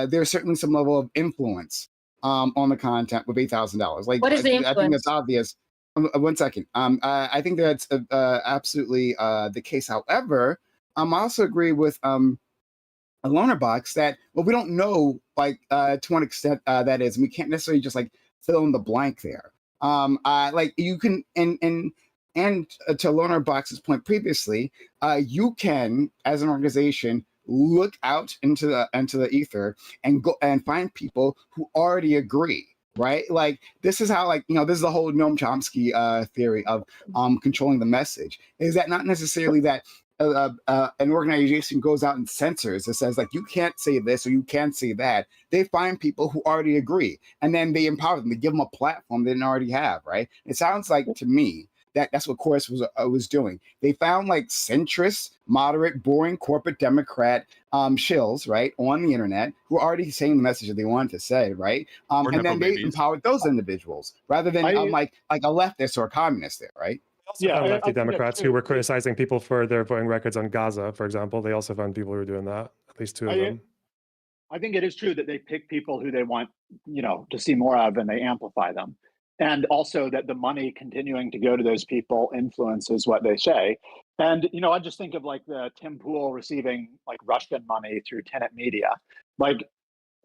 there's certainly some level of influence on the content with $8,000. Like, what is the influence? I think that's obvious. 1 second. I think that's absolutely the case. However, I also agree with a LonerBox that, well, we don't know like to what extent that is, and we can't necessarily just like fill in the blank there. Like you can and to LonerBox's point previously, you can as an organization look out into the ether and go and find people who already agree, right? Like this is how, like, you know, this is the whole Noam Chomsky theory of controlling the message. Is that not necessarily that an organization goes out and censors. It says like you can't say this or you can't say that. They find people who already agree, and then they empower them. They give them a platform they didn't already have. Right? It sounds like to me that's what Chorus was doing. They found like centrist, moderate, boring corporate Democrat shills, right, on the internet who are already saying the message that they wanted to say, right? And then they empowered those individuals rather than like a leftist or a communist there, right? Also found lefty Democrats who were criticizing people for their voting records on Gaza, for example. They also found people who were doing that, at least two of them. I think it is true that they pick people who they want, you know, to see more of, and they amplify them. And also that the money continuing to go to those people influences what they say. And, you know, I just think of like the Tim Pool receiving like Russian money through Tenet Media. Like,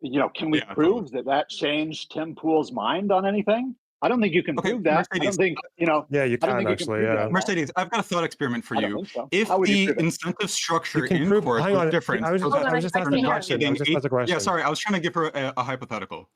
you know, can we prove that changed Tim Pool's mind on anything? I don't think you can prove that. Mercedes, I don't think, you know. Yeah, you can actually. Yeah. Mercedes, I've got a thought experiment for you. So. If the incentive structure in Chorus was different, I was just asking a question. Yeah, sorry, I was trying to give her a hypothetical.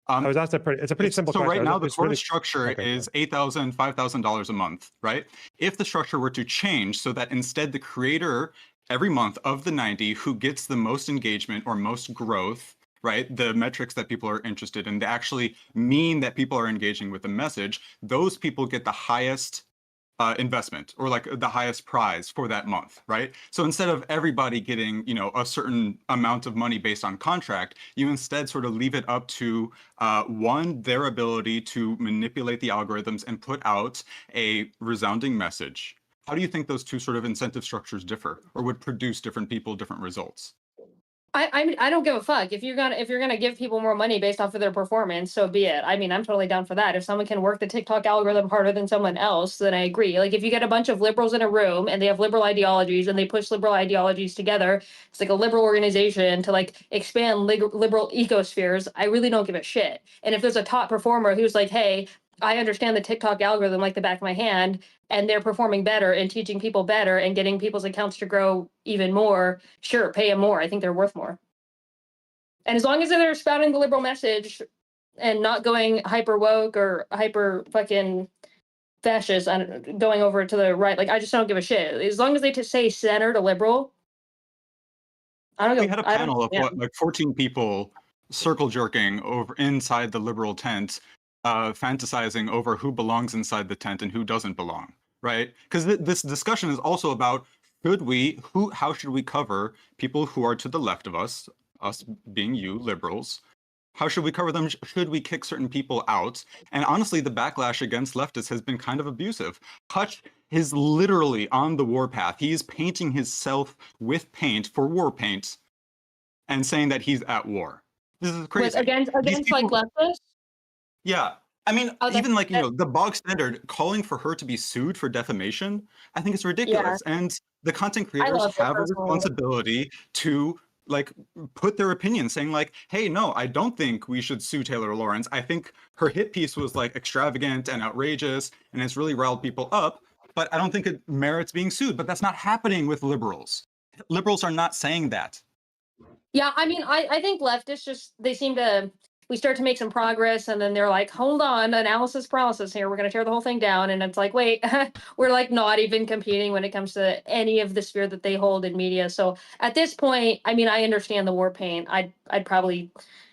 I was asked it's a pretty simple question. So right now the Chorus structure is $8,000, $5,000 a month, right? If the structure were to change so that instead the creator every month of the 90 who gets the most engagement or most growth, right, the metrics that people are interested in, they actually mean that people are engaging with the message, those people get the highest investment or like the highest prize for that month, right? So instead of everybody getting, a certain amount of money based on contract, you instead sort of leave it up to their ability to manipulate the algorithms and put out a resounding message. How do you think those two sort of incentive structures differ or would produce different people, different results? I don't give a fuck if you're gonna give people more money based off of their performance, so be it. I mean, I'm totally down for that. If someone can work the TikTok algorithm harder than someone else, then I agree. Like if you get a bunch of liberals in a room and they have liberal ideologies and they push liberal ideologies together, it's like a liberal organization to like expand liberal ecospheres. I really don't give a shit. And if there's a top performer who's like, hey, I understand the TikTok algorithm like the back of my hand, and they're performing better and teaching people better and getting people's accounts to grow even more, sure, pay them more. I think they're worth more. And as long as they're spouting the liberal message and not going hyper woke or hyper fucking fascist and going over to the right, like I just don't give a shit. As long as they say center to liberal, I don't. We had a panel of what, like 14 people circle jerking over inside the liberal tent, fantasizing over who belongs inside the tent and who doesn't belong, right? Because this discussion is also about how should we cover people who are to the left of us being you liberals? How should we cover them? Should we kick certain people out? And honestly, the backlash against leftists has been kind of abusive. Hutch is literally on the warpath. He is painting himself with paint for war paint and saying that he's at war. This is crazy. Against like leftists? Yeah. I mean, even like, the bog standard calling for her to be sued for defamation, I think it's ridiculous. Yeah. And the content creators have a responsibility to like put their opinion saying like, hey, no, I don't think we should sue Taylor Lawrence. I think her hit piece was like extravagant and outrageous and it's really riled people up, but I don't think it merits being sued. But that's not happening with liberals. Liberals are not saying that. Yeah, I mean, I think leftists we start to make some progress and then they're like, hold on, analysis paralysis here. We're going to tear the whole thing down. And it's like, wait, we're like not even competing when it comes to any of the sphere that they hold in media. So at this point, I mean, I understand the war paint. I'd probably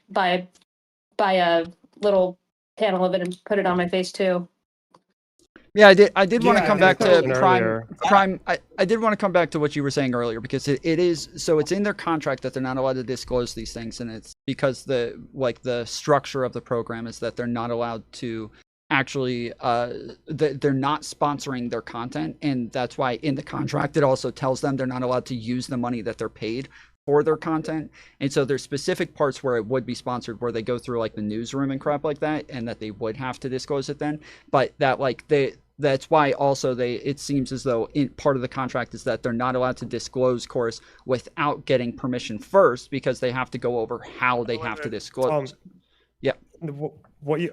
buy a little panel of it and put it on my face too. Yeah, I did want to come back to Prime. I did want to come back to what you were saying earlier because it is so it's in their contract that they're not allowed to disclose these things, and it's because the structure of the program is that they're not allowed to actually they're not sponsoring their content, and that's why in the contract it also tells them they're not allowed to use the money that they're paid for their content. And so there's specific parts where it would be sponsored where they go through like the newsroom and crap like that, and that they would have to disclose it then, but that that's why also it seems as though part of the contract is that they're not allowed to disclose course without getting permission first, because they have to go over how they have to disclose. Yeah. What you're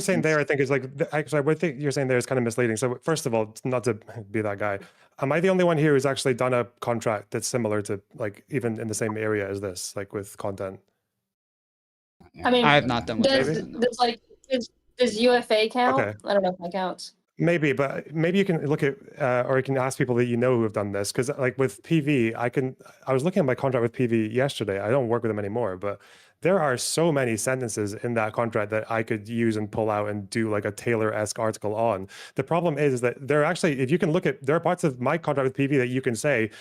saying there, I think is like, actually, what I think you're saying there is kind of misleading. So first of all, not to be that guy, am I the only one here who's actually done a contract that's similar to like even in the same area as this, like with content? I mean, I have not done with does UFA count? Okay. I don't know if that counts. Maybe, but maybe you can look at, or you can ask people that you know who have done this. Because like with PV, I was looking at my contract with PV yesterday. I don't work with them anymore, but there are so many sentences in that contract that I could use and pull out and do like a Taylor-esque article on. The problem is that there actually, if you can look at, there are parts of my contract with PV that you can say,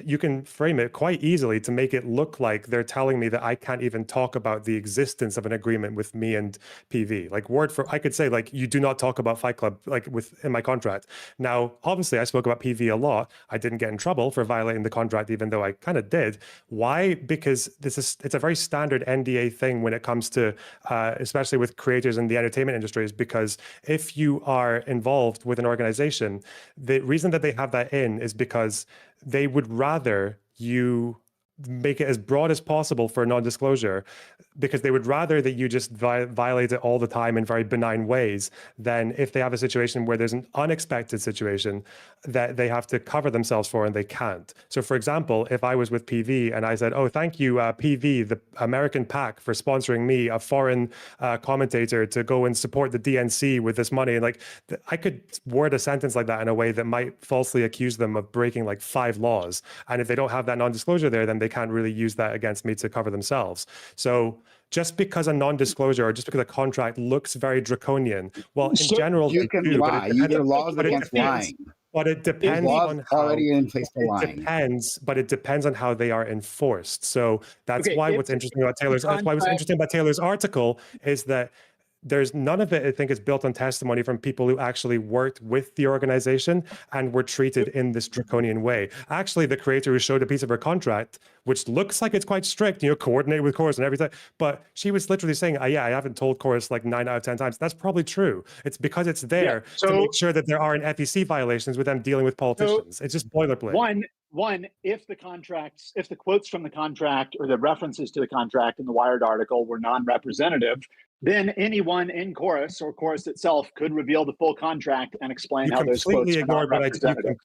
you can frame it quite easily to make it look like they're telling me that I can't even talk about the existence of an agreement with me and PV. Like I could say like, you do not talk about Fight Club like in my contract. Now, obviously I spoke about PV a lot. I didn't get in trouble for violating the contract, even though I kind of did. Why? Because it's a very standard NDA thing when it comes to, especially with creators in the entertainment industries, because if you are involved with an organization, the reason that they have that in is because they would rather you make it as broad as possible for non-disclosure, because they would rather that you just violate it all the time in very benign ways than if they have a situation where there's an unexpected situation that they have to cover themselves for and they can't. So for example, if I was with PV and I said, oh, thank you, PV, the American PAC, for sponsoring me, a foreign commentator, to go and support the DNC with this money. And like, I could word a sentence like that in a way that might falsely accuse them of breaking like 5 laws. And if they don't have that non-disclosure there, then they can't really use that against me to cover themselves. So just because a non-disclosure or just because a contract looks very draconian, well, in general, you they can do, lie. There are laws against lying. But it depends laws on how already in place for lying. It depends on how they are enforced. So that's why what's interesting about Taylor's article is that there's none of it, I think, is built on testimony from people who actually worked with the organization and were treated in this draconian way. Actually, the creator who showed a piece of her contract, which looks like it's quite strict, coordinated with Chorus and everything, but she was literally saying, yeah, I haven't told Chorus like 9 out of 10 times. That's probably true. It's because it's there to make sure that there aren't FEC violations with them dealing with politicians. It's just boilerplate. One, if the quotes from the contract or the references to the contract in the Wired article were non-representative, then anyone in Chorus or Chorus itself could reveal the full contract and explain how those quotes are non-representative.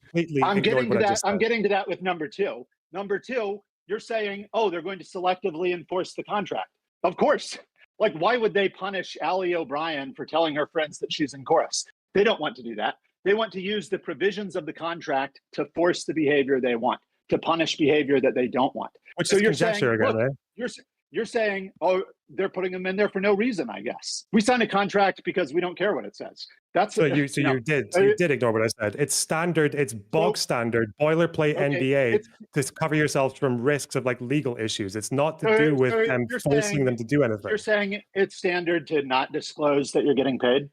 I'm getting to that with number two. Number two, you're saying, oh, they're going to selectively enforce the contract. Of course. Like, why would they punish Allie O'Brien for telling her friends that she's in Chorus? They don't want to do that. They want to use the provisions of the contract to force the behavior they want, to punish behavior that they don't want. Which so is you're saying, again, look, you're saying, oh, they're putting them in there for no reason, I guess. We signed a contract because we don't care what it says. That's you did ignore what I said. It's standard, it's bog standard, boilerplate NDA to cover yourselves from risks of like legal issues. It's not to do with them forcing them to do anything. You're saying it's standard to not disclose that you're getting paid?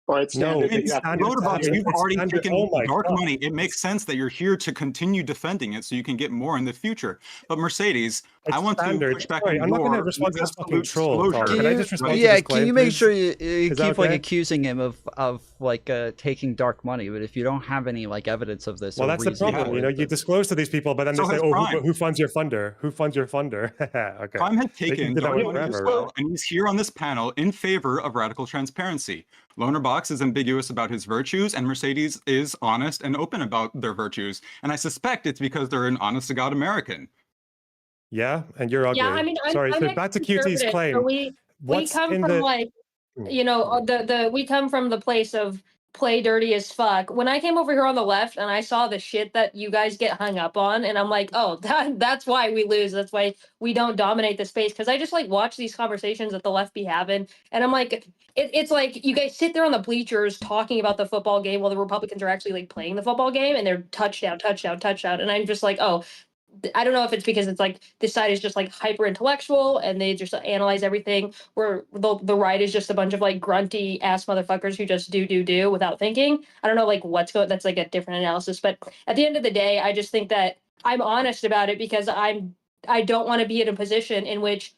Or it's standard LonerBox, you've already taken dark money. It makes sense that you're here to continue defending it so you can get more in the future. But Mercedes, I want to push back on I'm not going to respond to this fucking troll. Can you make sure you keep like accusing him of like taking dark money? But if you don't have any like evidence of this, well, that's the problem. You disclose to these people, but then they say, "Oh, who funds your funder? Who funds your funder?" Okay. Prime had taken dark money as well, and he's here on this panel in favor of radical transparency. LonerBox is ambiguous about his virtues, and Mercedes is honest and open about their virtues. And I suspect it's because they're an honest-to-God American. Yeah, and you're ugly. Yeah, I mean, sorry. So back to QT's claim. So we come from like, we come from the place of play dirty as fuck. When I came over here on the left and I saw the shit that you guys get hung up on, and I'm like, oh, that's why we lose. That's why we don't dominate the space. Because I just like watch these conversations that the left be having, and I'm like, it's like you guys sit there on the bleachers talking about the football game while the Republicans are actually like playing the football game, and they're touchdown, and I'm just like, oh. I don't know if it's because it's like this side is just like hyper intellectual and they just analyze everything, where the right is just a bunch of like grunty ass motherfuckers who just do without thinking. I don't know like what's going. That's like a different analysis, but at the end of the day, I just think that I'm honest about it because I don't want to be in a position in which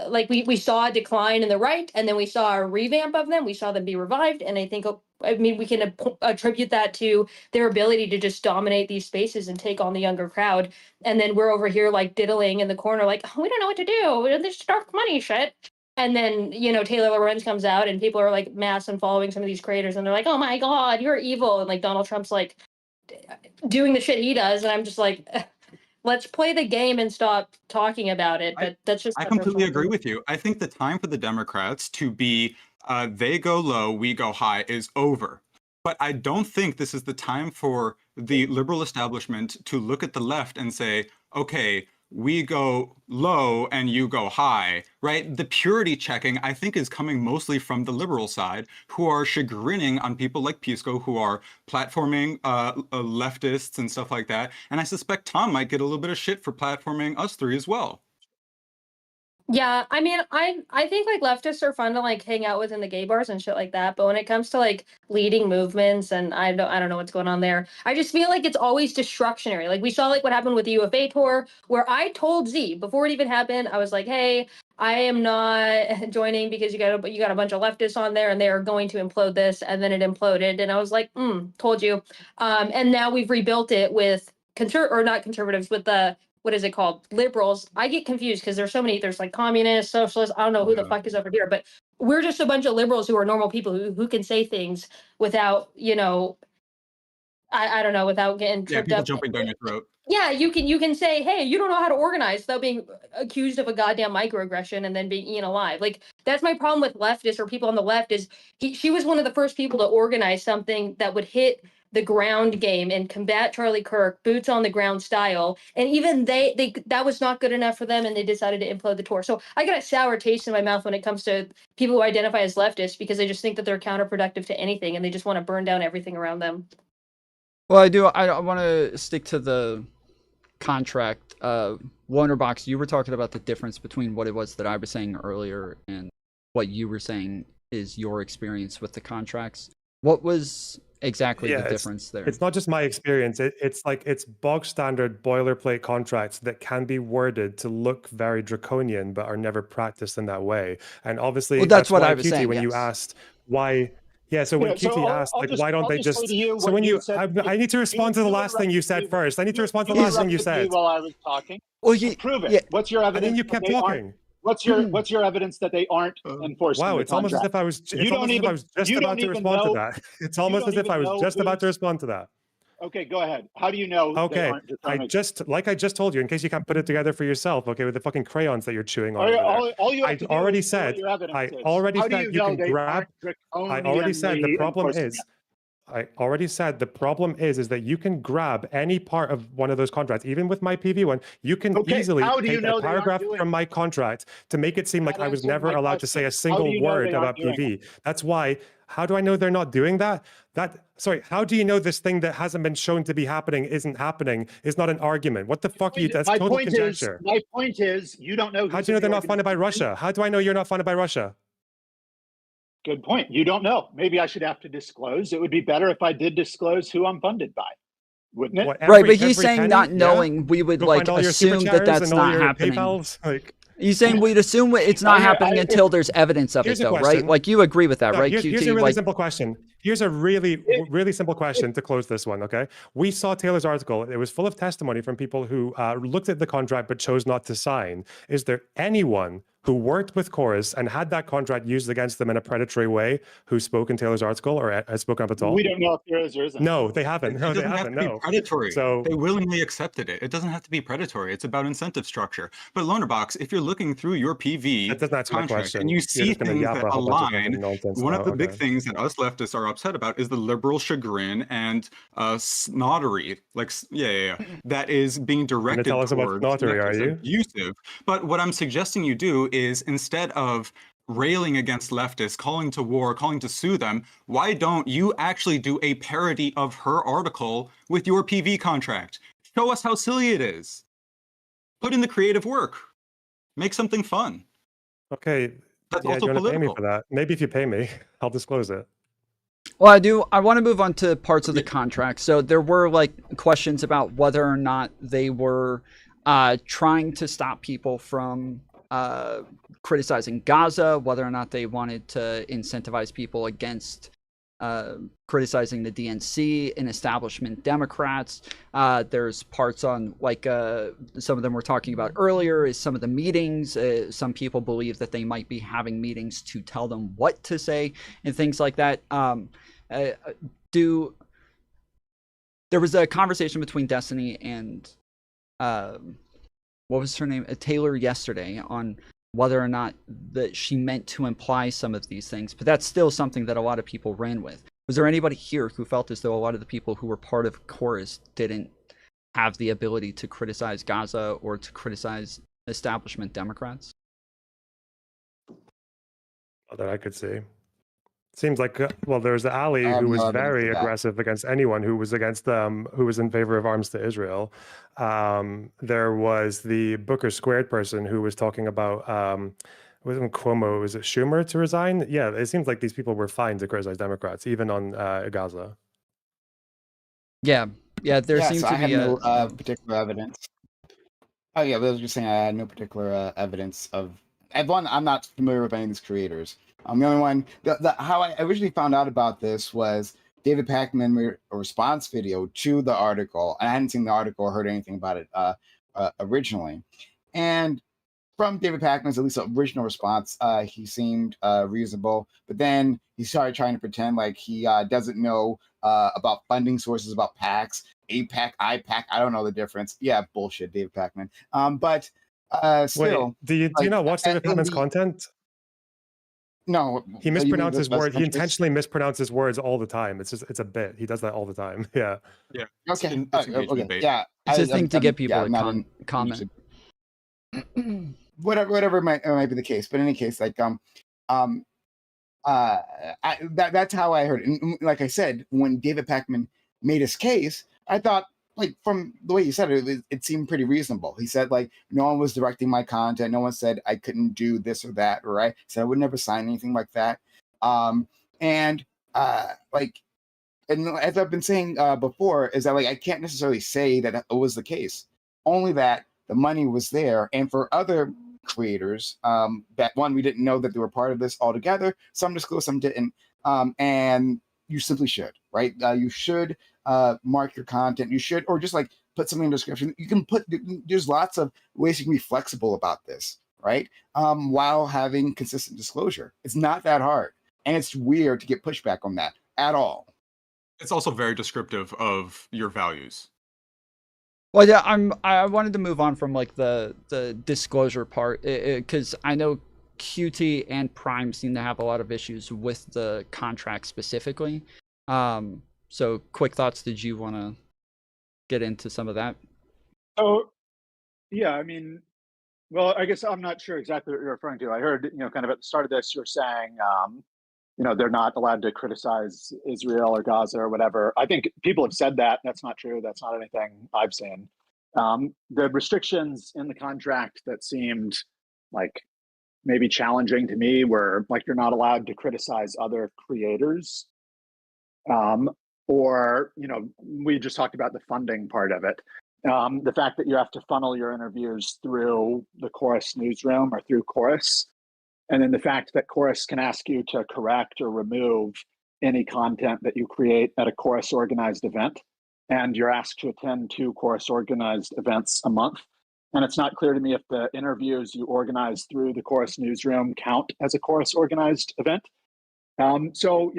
like we saw a decline in the right and then we saw a revamp of them. We saw them be revived, and I think we can attribute that to their ability to just dominate these spaces and take on the younger crowd. And then we're over here like diddling in the corner, like, oh, we don't know what to do. This dark money shit. And then, Taylor Lorenz comes out and people are like mass and following some of these creators and they're like, oh my God, you're evil. And like Donald Trump's like doing the shit he does. And I'm just like, let's play the game and stop talking about it. But that's just. I completely agree with you. I think the time for the Democrats to be they go low, we go high is over. But I don't think this is the time for the liberal establishment to look at the left and say, okay, we go low and you go high, right? The purity checking, I think, is coming mostly from the liberal side, who are chagrining on people like Pisco, who are platforming leftists and stuff like that. And I suspect Tom might get a little bit of shit for platforming us three as well. Yeah, I mean, I think like leftists are fun to like hang out with in the gay bars and shit like that. But when it comes to like leading movements, and I don't know what's going on there. I just feel like it's always destructionary. Like we saw like what happened with the UFA tour, where I told Z before it even happened, I was like, hey, I am not joining because you got a bunch of leftists on there and they are going to implode this, and then it imploded, and I was like, told you. And now we've rebuilt it with not conservatives, with the. What is it called? Liberals. I get confused because there's so many. There's like communists, socialists. I don't know who the fuck is over here, but we're just a bunch of liberals who are normal people who can say things without, I don't know, without getting tripped up. Jumping down your throat. Yeah, you can say, hey, you don't know how to organize without being accused of a goddamn microaggression and then being eaten alive. Like that's my problem with leftists or people on the left is she was one of the first people to organize something that would hit the ground game and combat Charlie Kirk, boots on the ground style. And even they that was not good enough for them, and they decided to implode the tour. So I got a sour taste in my mouth when it comes to people who identify as leftists, because they just think that they're counterproductive to anything, and they just want to burn down everything around them. Well, I want to stick to the contract. LonerBox, you were talking about the difference between what it was that I was saying earlier and what you were saying is your experience with the contracts. What was exactly the difference there? It's not just my experience. It's bog standard boilerplate contracts that can be worded to look very draconian, but are never practiced in that way. And obviously, well, that's what why I was saying. When yes. you asked why. Yeah, so when QT asked, like, why don't they just? So when you, I need to respond to the last thing you said first. I need to respond to the last thing you said. While I was talking. Well, prove it. Yeah. What's your evidence? And then you kept talking. What's your evidence that they aren't enforcing? Wow, it's almost as if I was. It's almost as if I was just about to respond to that. It's almost as if I was just about to respond to that. Okay, go ahead. How do you know? Okay, I just told you, in case you can't put it together for yourself. Okay, with the fucking crayons that you're chewing on. All you have to do already is said. your evidence I is. already How do said you you know can they grab. aren't I already said the problem enforcing is. I already said the problem is that you can grab any part of one of those contracts, even with my PV one. You can easily take a paragraph from my contract to make it seem like I was never allowed to say a single word about PV. That's why. How do I know they're not doing that? Sorry, how do you know this thing that hasn't been shown to be happening isn't happening is not an argument? What the fuck are you? That's total conjecture. My point is, you don't know. How do you know they're not funded by Russia? How do I know you're not funded by Russia? Good point. You don't know. Maybe I should have to disclose. It would be better if I did disclose who I'm funded by, wouldn't it? Right, but he's saying not knowing, we would like assume that that's not happening. He's saying we'd assume it's not happening until there's evidence of it, though, right? Like you agree with that, right, QT? Here's a really simple question. Here's a really simple question to close this one, okay? We saw Taylor's article. It was full of testimony from people who looked at the contract but chose not to sign. Is there anyone who worked with Chorus and had that contract used against them in a predatory way who spoke in Taylor's article or has spoken up at all? We don't know if there is or isn't. No, they haven't. No, they haven't. No, predatory. So they willingly accepted it. It doesn't have to be predatory. It's about incentive structure. But LonerBox, if you're looking through your PV that doesn't answer my question, and you see things that align, one of the big things that us leftists are upset about is the liberal chagrin and snottery, like that is being directed tell us towards about snottery, are you? Abusive. But what I'm suggesting you do is instead of railing against leftists, calling to war, calling to sue them, why don't you actually do a parody of her article with your PV contract? Show us how silly it is. Put in the creative work. Make something fun. Okay. That's also political. Pay me for that. Maybe if you pay me, I'll disclose it. Well, I want to move on to parts of the contract. So there were like questions about whether or not they were trying to stop people from criticizing Gaza, whether or not they wanted to incentivize people against criticizing the DNC and establishment Democrats. There's parts on like some of them were talking about earlier is some of the meetings. Some people believe that they might be having meetings to tell them what to say and things like that. There was a conversation between Destiny and what was her name? Taylor yesterday on whether or not that she meant to imply some of these things, but that's still something that a lot of people ran with. Was there anybody here who felt as though a lot of the people who were part of Chorus didn't have the ability to criticize Gaza or to criticize establishment Democrats? Not that I could see. Seems like there's Ali who was very aggressive against anyone who was against who was in favor of arms to Israel. There was the Booker Squared person who was talking about wasn't Cuomo, was it Schumer to resign? Yeah, it seems like these people were fine to criticize Democrats, even on Gaza. Yeah, there seems to be no particular evidence. Oh yeah, I was just saying I had no particular evidence of. I'm not familiar with any of these creators. The only one, how I originally found out about this was David Pakman made a response video to the article, and I hadn't seen the article or heard anything about it originally. And from David Pakman's at least original response, he seemed reasonable, but then he started trying to pretend like he doesn't know about funding sources, about PACs, APAC, IPAC. I don't know the difference. Yeah, bullshit, David Pakman. But still, wait, do you not watch David Pakman's content? No, He you mean mispronounces the words. He centrist? intentionally mispronounces words all the time. It's a bit. He does that all the time. Yeah. Yeah. Okay. It's engagement Okay. bait. Yeah. It's a thing to get people yeah, I'm not to comment. Whatever might be the case, but in any case, like that's how I heard it. And like I said, when David Pakman made his case, I thought, like, from the way he said it, it seemed pretty reasonable. He said, like, no one was directing my content. No one said I couldn't do this or that, right? He said I would never sign anything like that. And as I've been saying before, is that, like, I can't necessarily say that it was the case. Only that the money was there, and for other creators, that one, we didn't know that they were part of this altogether. Some disclosed, some didn't, and you simply should, right? You should mark your content. You should, or just like put something in the description. You can put. There's lots of ways you can be flexible about this, right? While having consistent disclosure, it's not that hard, and it's weird to get pushback on that at all. It's also very descriptive of your values. Well, yeah, I wanted to move on from like the disclosure part, because I know QT and Prime seem to have a lot of issues with the contract specifically. So quick thoughts. Did you want to get into some of that? Oh, yeah. I mean, well, I guess I'm not sure exactly what you're referring to. I heard, kind of at the start of this, you're saying, they're not allowed to criticize Israel or Gaza or whatever. I think people have said that. That's not true. That's not anything I've seen. The restrictions in the contract that seemed like maybe challenging to me were like, you're not allowed to criticize other creators. Or, we just talked about the funding part of it. The fact that you have to funnel your interviews through the Chorus newsroom or through Chorus. And then the fact that Chorus can ask you to correct or remove any content that you create at a Chorus organized event. And you're asked to attend 2 Chorus organized events a month. And it's not clear to me if the interviews you organize through the Chorus newsroom count as a Chorus organized event. So,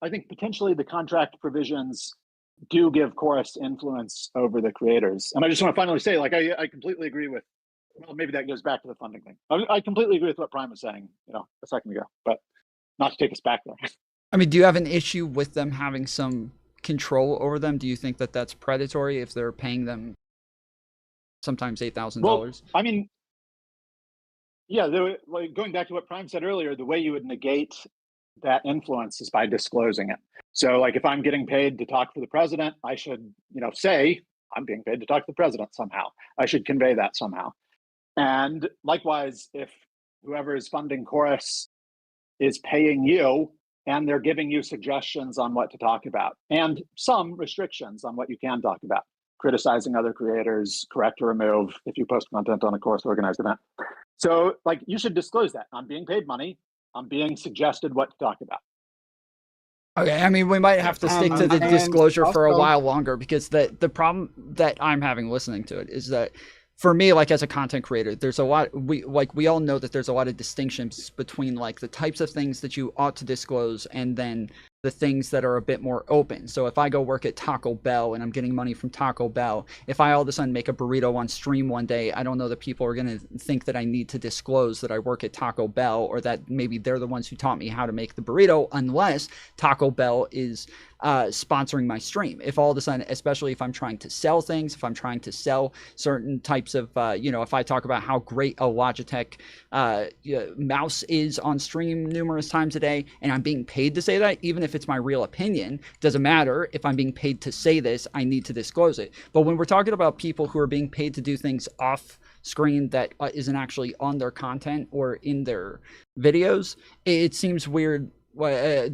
I think potentially the contract provisions do give Chorus influence over the creators. And I just want to finally say, like, I completely agree with, well, maybe that goes back to the funding thing. I completely agree with what Prime was saying, a second ago, but not to take us back there. I mean, do you have an issue with them having some control over them? Do you think that that's predatory if they're paying them sometimes $8,000? Well, I mean, yeah, like going back to what Prime said earlier, the way you would negate that influence is by disclosing it. So, like, if I'm getting paid to talk for the president, I should, say I'm being paid to talk to the president somehow. I should convey that somehow. And likewise, if whoever is funding Chorus is paying you and they're giving you suggestions on what to talk about and some restrictions on what you can talk about, criticizing other creators, correct or remove if you post content on a Chorus organized event. So, like, you should disclose that. I'm being paid money. I'm being suggested what to talk about. Okay, I mean, we might have to stick to the disclosure for a while longer, because the problem that I'm having listening to it is that, for me, like, as a content creator, there's a lot, we all know that there's a lot of distinctions between, like, the types of things that you ought to disclose and then the things that are a bit more open. So if I go work at Taco Bell and I'm getting money from Taco Bell, if I all of a sudden make a burrito on stream one day, I don't know that people are going to think that I need to disclose that I work at Taco Bell, or that maybe they're the ones who taught me how to make the burrito, unless Taco Bell is sponsoring my stream. If all of a sudden, especially if I'm trying to sell things, if I'm trying to sell certain types of, if I talk about how great a Logitech mouse is on stream numerous times a day, and I'm being paid to say that, even if it's my real opinion, doesn't matter. If I'm being paid to say this, I need to disclose it. But when we're talking about people who are being paid to do things off screen that isn't actually on their content or in their videos, it seems weird. I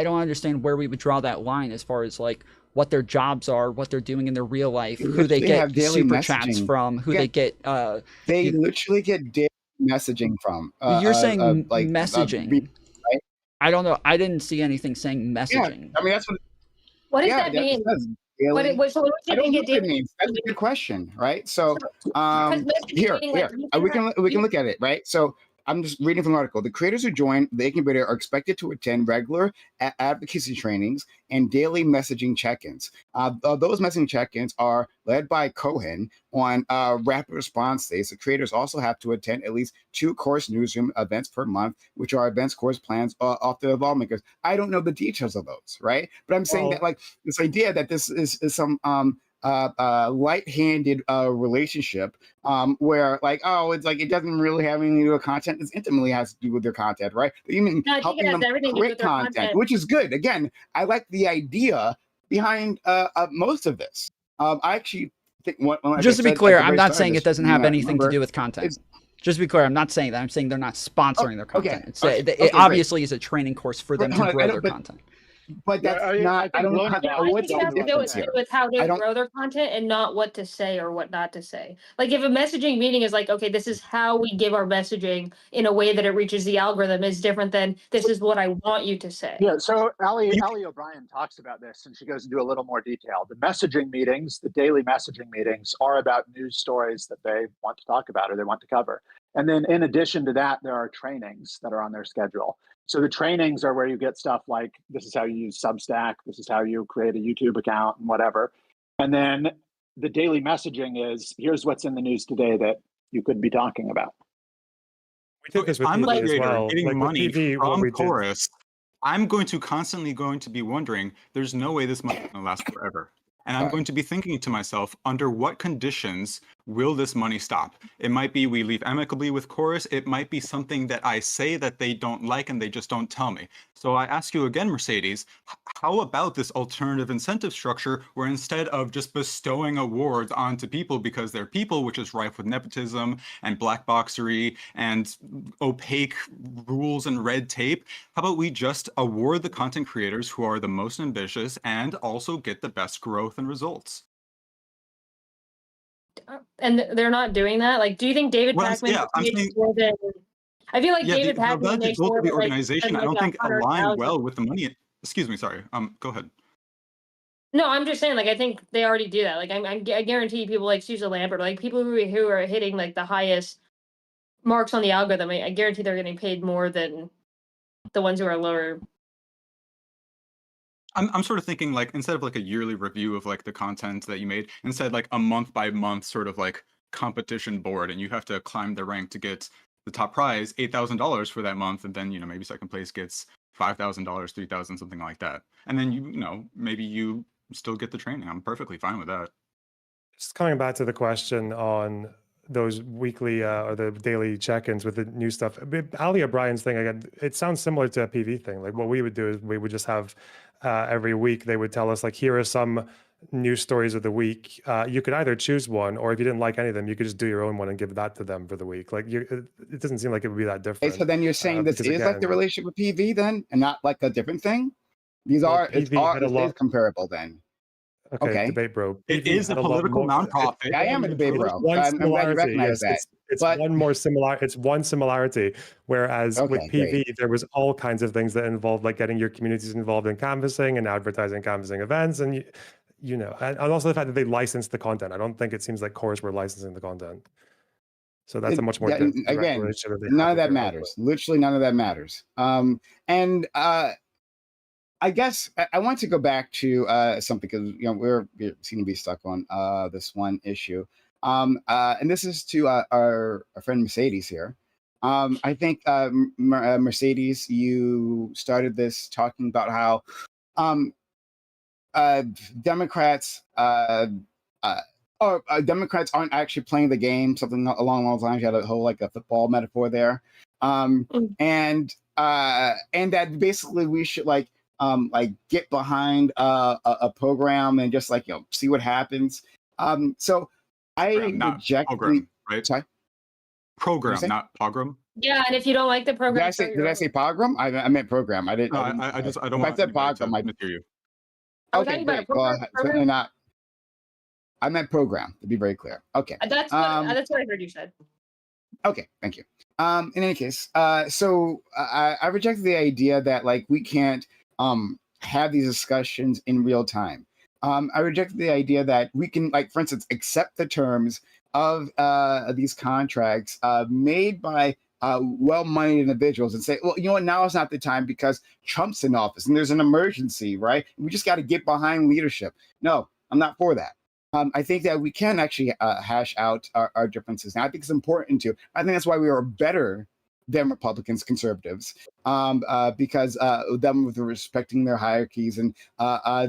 don't understand where we would draw that line as far as, like, what their jobs are, what they're doing in their real life, who they get super chats from, who they get. They literally get daily messaging from. You're saying like messaging, right? I don't know. I didn't see anything saying messaging. Yeah, I mean, that's what. What does that mean? What I don't know what it means. That's a good question, right? So, here we can look at it, right? So, I'm just reading from the article. The creators who join the incubator are expected to attend regular advocacy trainings and daily messaging check-ins. Those messaging check-ins are led by Cohen on rapid response days. The creators also have to attend at least 2 course newsroom events per month, which are events course plans off the evolve makers. I don't know the details of those, right? But I'm saying that like this idea that this is some light-handed relationship where like, oh, it's like it doesn't really have anything to do with content. It intimately has to do with their content, right? But you mean helping them create content, which is good. Again, I like the idea behind most of this. I actually think just to be clear, I'm not saying it doesn't have anything to do with content. Just to be clear, I'm not saying that. I'm saying they're not sponsoring their content. It obviously is a training course for them to grow their content. But that's not. I don't know. I think it has to do with how to grow their content and not what to say or what not to say. Like if a messaging meeting is like, okay, this is how we give our messaging in a way that it reaches the algorithm is different than this is what I want you to say. Yeah. So Ali O'Brien talks about this, and she goes into a little more detail. The messaging meetings, the daily messaging meetings, are about news stories that they want to talk about or they want to cover. And then in addition to that, there are trainings that are on their schedule. So the trainings are where you get stuff like, this is how you use Substack, this is how you create a YouTube account and whatever. And then the daily messaging is, here's what's in the news today that you could be talking about. We did this with I'm a PV as creator well. getting Like with money PV, what from we did. Chorus. I'm going to constantly be wondering, there's no way this money is going to last forever. And I'm going to be thinking to myself, under what conditions will this money stop? It might be we leave amicably with Chorus. It might be something that I say that they don't like and they just don't tell me. So I ask you again, Mercedes, how about this alternative incentive structure where instead of just bestowing awards onto people because they're people, which is rife with nepotism and black boxery and opaque rules and red tape, how about we just award the content creators who are the most ambitious and also get the best growth and results? And they're not doing that. Like, do you think David Pakman? Yeah, I'm saying, I feel like David the Pakman makes goals more of the like, organization, I like don't think align 100,000. well with the money. Excuse me, sorry. Go ahead. No, I'm just saying, like, I think they already do that. Like, I guarantee people like Susan Lambert, like people who are hitting like the highest marks on the algorithm, I guarantee they're getting paid more than the ones who are lower. I'm sort of thinking like instead of like a yearly review of like the content that you made, instead like a month by month sort of like competition board, and you have to climb the rank to get the top prize, $8,000 for that month, and then maybe second place gets $5,000, $3,000, something like that, and then maybe you still get the training. I'm perfectly fine with that. Just coming back to the question on those weekly or the daily check-ins with the new stuff. Ali O'Brien's thing, again, it sounds similar to a PV thing. Like what we would do is we would just have every week they would tell us like, here are some news stories of the week. You could either choose one, or if you didn't like any of them, you could just do your own one and give that to them for the week. Like it doesn't seem like it would be that different. So then you're saying this is like the relationship with PV then, and not like a different thing? These it is comparable then. Okay, debate bro. It is a political nonprofit. I am a debate bro. I'm glad you recognize that. It's one more similar. It's one similarity. Whereas with PV, there was all kinds of things that involved like getting your communities involved in canvassing and advertising canvassing events, and and also the fact that they licensed the content. I don't think it seems like Chorus were licensing the content. So that's a much more direct relationship. None of that matters. Literally, none of that matters. I guess I want to go back to something because we seem to be stuck on this one issue, and this is to our friend Mercedes here. I think Mercedes, you started this talking about how Democrats Democrats aren't actually playing the game, something along those lines. You had a whole like a football metaphor there, and that basically we should like get behind a program and just like see what happens. So I reject program, right? Sorry, program, not pogrom. Yeah, and if you don't like the program, did I say pogrom? I meant program. I didn't. No, I don't. If I said pogrom, I hear you. Okay, great. Well, certainly not. I meant program, to be very clear. Okay. That's what I heard you said. Okay, thank you. In any case, so I reject the idea that like we can't have these discussions in real time. I reject the idea that we can, like, for instance, accept the terms of these contracts made by well-moneyed individuals and say, well, you know what, now is not the time because Trump's in office and there's an emergency, right? We just got to get behind leadership. No, I'm not for that. I think that we can actually hash out our differences. And I think it's important to. I think that's why we are better than Republicans, conservatives, because them with respecting their hierarchies and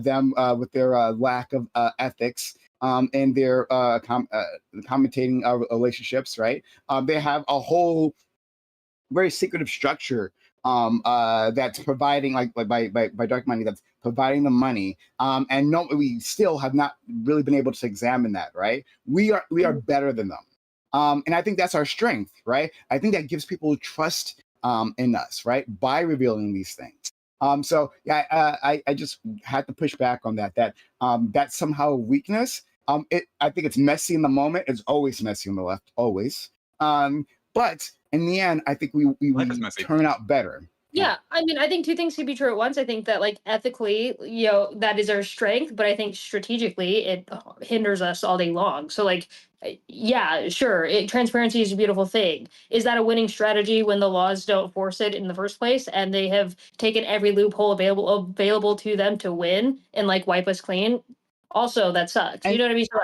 them with their lack of ethics and their commentating relationships, right? They have a whole very secretive structure that's providing like by dark money that's providing the money, and no, we still have not really been able to examine that, right? We are better than them, and I think that's our strength, right? I think that gives people trust in us, right, by revealing these things. So yeah, I just had to push back on that that's somehow a weakness. I think it's messy in the moment. It's always messy on the left, always. But in the end, I think we turn out better. Yeah, I mean, I think two things can be true at once. I think that, like, ethically, that is our strength, but I think strategically it hinders us all day long. So, like, yeah, sure, transparency is a beautiful thing. Is that a winning strategy when the laws don't force it in the first place, and they have taken every loophole available to them to win and like wipe us clean? Also, that sucks. You know what I mean? So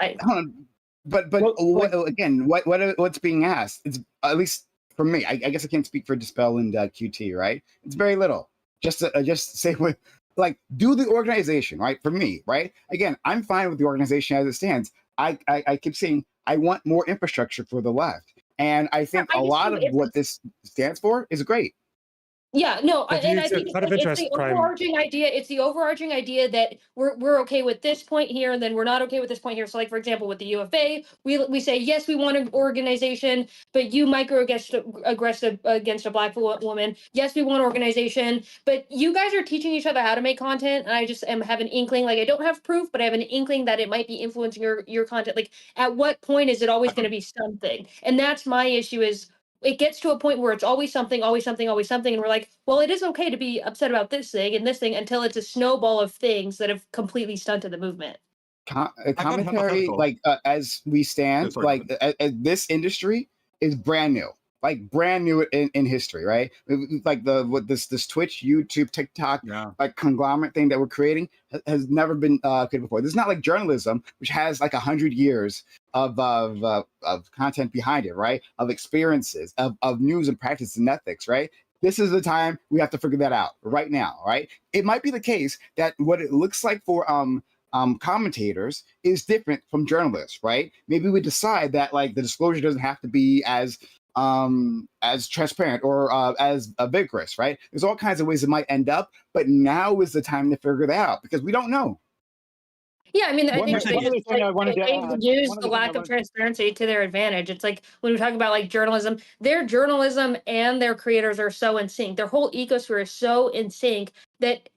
Again, what's being asked? It's, at least for me, I guess I can't speak for Dispel and QT, right? It's very little. Just say with, like, do the organization, right? For me, right? Again, I'm fine with the organization as it stands. I keep saying I want more infrastructure for the left, and I think a lot of what this stands for is great. Yeah, no, and I think it's the overarching idea. It's the overarching idea that we're okay with this point here, and then we're not okay with this point here. So, like, for example, with the UFA, we say yes, we want an organization, but you aggressive against a black woman. Yes, we want organization, but you guys are teaching each other how to make content, and I just have an inkling. Like, I don't have proof, but I have an inkling that it might be influencing your content. Like, at what point is it always going to be something? And that's my issue. Is it gets to a point where it's always something, always something, always something. And we're like, well, it is okay to be upset about this thing and this thing until it's a snowball of things that have completely stunted the movement. Commentary, like, as we stand, like, this industry is brand new. Like, brand new in history, right? Like this Twitch, YouTube, TikTok, like, conglomerate thing that we're creating has never been created before. This is not like journalism, which has like 100 years of content behind it, right? Of experiences, of news and practice and ethics, right? This is the time we have to figure that out right now, right? It might be the case that what it looks like for commentators is different from journalists, right? Maybe we decide that, like, the disclosure doesn't have to be as transparent or as vigorous, right? There's all kinds of ways it might end up, but now is the time to figure that out because we don't know. Yeah, I mean, I think they use the lack of transparency to their advantage. It's like when we talk about, like, journalism, their journalism and their creators are so in sync. Their whole ecosphere is so in sync that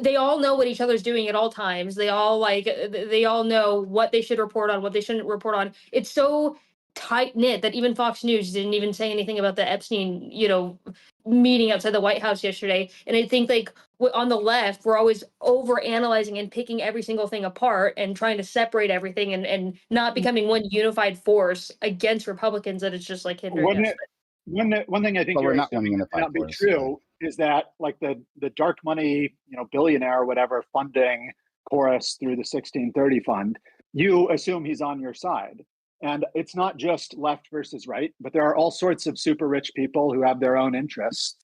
they all know what each other's doing at all times. They all know what they should report on, what they shouldn't report on. It's so tight knit that even Fox News didn't even say anything about the Epstein, meeting outside the White House yesterday. And I think, like, on the left, we're always over analyzing and picking every single thing apart and trying to separate everything and not becoming one unified force against Republicans. That it's just like hindering us. One thing I think you're assuming may not be true is that, like, the dark money, billionaire or whatever funding Chorus through the 1630 fund, you assume he's on your side. And it's not just left versus right, but there are all sorts of super rich people who have their own interests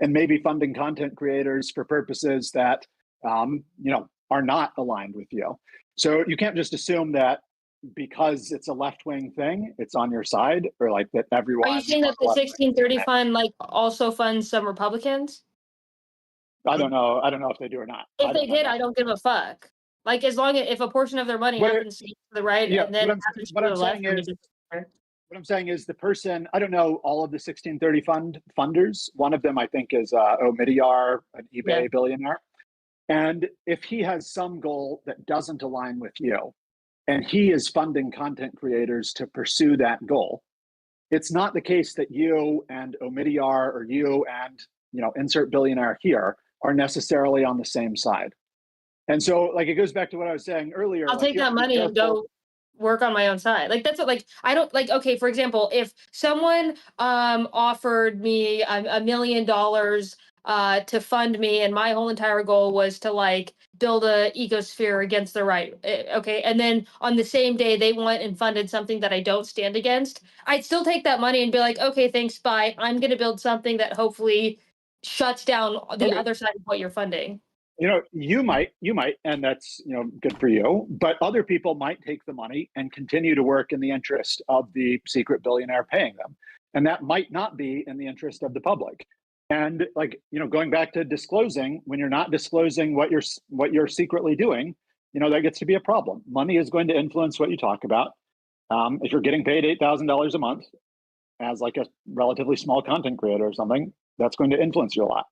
and maybe funding content creators for purposes that, are not aligned with you. So you can't just assume that because it's a left-wing thing, it's on your side, or like that everyone. Are you saying that the 1630 fund, like, also funds some Republicans? I don't know if they do or not. If they did, I don't give a fuck. Like, as long as if a portion of their money happens to the right, and then happens to the left. What I'm saying is the person, I don't know all of the 1630 funders. One of them, I think, is Omidyar, an eBay billionaire. And if he has some goal that doesn't align with you, and he is funding content creators to pursue that goal, it's not the case that you and Omidyar or you and, insert billionaire here are necessarily on the same side. And so, like, it goes back to what I was saying earlier. I'll take that money and go work on my own side. Like that's what, like I don't like, okay, for example, if someone offered me $1 million to fund me, and my whole entire goal was to like build a ecosphere against the right, okay, and then on the same day they went and funded something that I don't stand against, I'd still take that money and be like, okay, thanks, bye. I'm going to build something that hopefully shuts down the other side of what you're funding. You might, and that's, good for you. But other people might take the money and continue to work in the interest of the secret billionaire paying them. And that might not be in the interest of the public. And going back to disclosing, when you're not disclosing what you're secretly doing, that gets to be a problem. Money is going to influence what you talk about. If you're getting paid $8,000 a month as like a relatively small content creator or something, that's going to influence you a lot.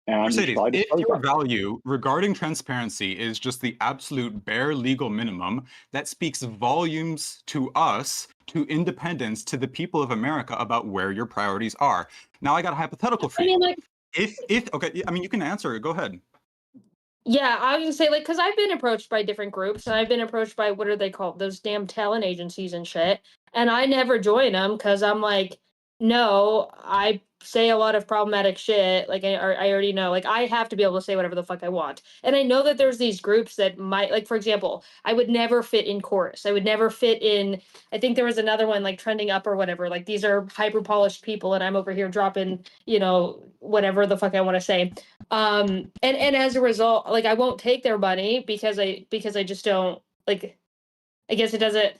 Mercedes, if your value regarding transparency is just the absolute bare legal minimum, that speaks volumes to us, to independents, to the people of America about where your priorities are. Now, I got a hypothetical for you. Okay, I mean, you can answer it. Go ahead. Yeah, I was gonna say, like, because I've been approached by different groups, and I've been approached by, what are they called? Those damn talent agencies and shit. And I never join them because I'm like, no, I say a lot of problematic shit. Like, I already know. Like, I have to be able to say whatever the fuck I want. And I know that there's these groups that might, like, for example, I would never fit in chorus. I would never fit in. I think there was another one like Trending Up or whatever. Like, these are hyper polished people, and I'm over here dropping, whatever the fuck I want to say. And as a result, like, I won't take their money because I just don't, like, I guess it doesn't.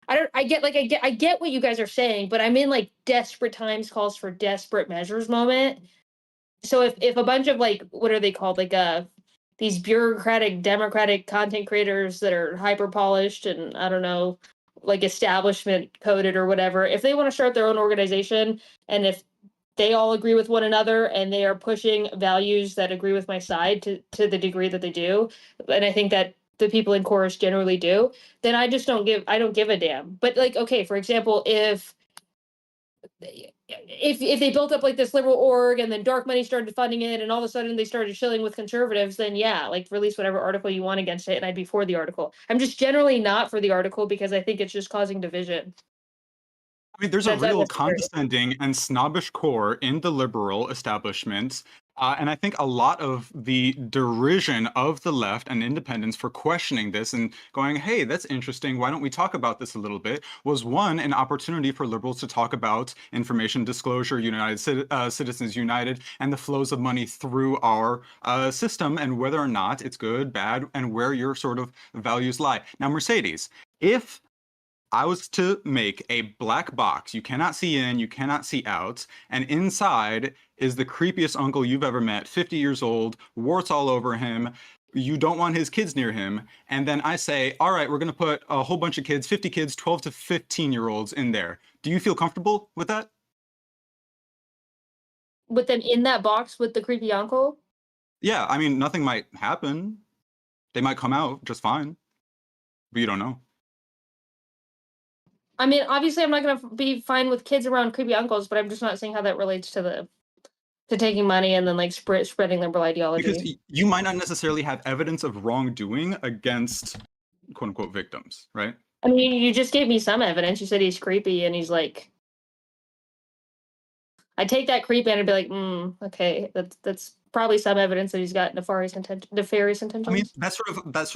I get what you guys are saying, but I'm in like desperate times calls for desperate measures moment. So if a bunch of, like, what are they called, like these bureaucratic democratic content creators that are hyper polished and, I don't know, like establishment coded or whatever, if they want to start their own organization, and if they all agree with one another and they are pushing values that agree with my side to the degree that they do, and I think that the people in chorus generally do, then I don't give a damn. But, like, okay, for example, if they built up like this liberal org and then dark money started funding it and all of a sudden they started shilling with conservatives, then yeah, like, release whatever article you want against it and I'd be for the article. I'm just generally not for the article because I think it's just causing division. I mean, there's a real condescending and snobbish core in the liberal establishment. And I think a lot of the derision of the left and independents for questioning this and going, hey, that's interesting, why don't we talk about this a little bit, was one, an opportunity for liberals to talk about information disclosure, Citizens United, and the flows of money through our system and whether or not it's good, bad, and where your sort of values lie. Now, Mercedes, if I was to make a black box, you cannot see in, you cannot see out, and inside is the creepiest uncle you've ever met, 50 years old, warts all over him, you don't want his kids near him, and then I say, all right, we're going to put a whole bunch of kids, 50 kids, 12 to 15-year-olds in there. Do you feel comfortable with that? With them in that box with the creepy uncle? Yeah, I mean, nothing might happen. They might come out just fine, but you don't know. I mean, obviously, I'm not going to be fine with kids around creepy uncles, but I'm just not seeing how that relates to taking money and then, like, spreading liberal ideology. Because you might not necessarily have evidence of wrongdoing against quote unquote victims, right? I mean, you just gave me some evidence. You said he's creepy and he's like, I take that creep in and be like, okay, that's probably some evidence that he's got nefarious intentions. I mean, that sort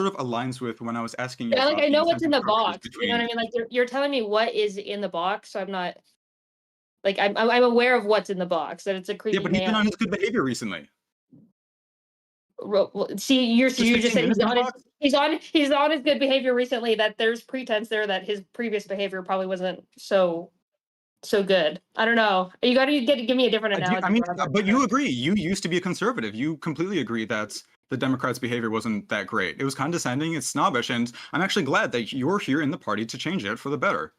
of aligns with when I was asking you. Yeah, like, I know what's in the box. You know what I mean? Like, you're telling me what is in the box, so I'm not, like, I'm aware of what's in the box, that it's a creepy. Yeah, but he's been on his good behavior recently. See, you're just saying he's on his good behavior recently. That there's pretense there that his previous behavior probably wasn't so good. I don't know. You got to give me a different analogy. I mean, but you agree. You used to be a conservative. You completely agree that the Democrats' behavior wasn't that great. It was condescending, it's snobbish, and I'm actually glad that you're here in the party to change it for the better.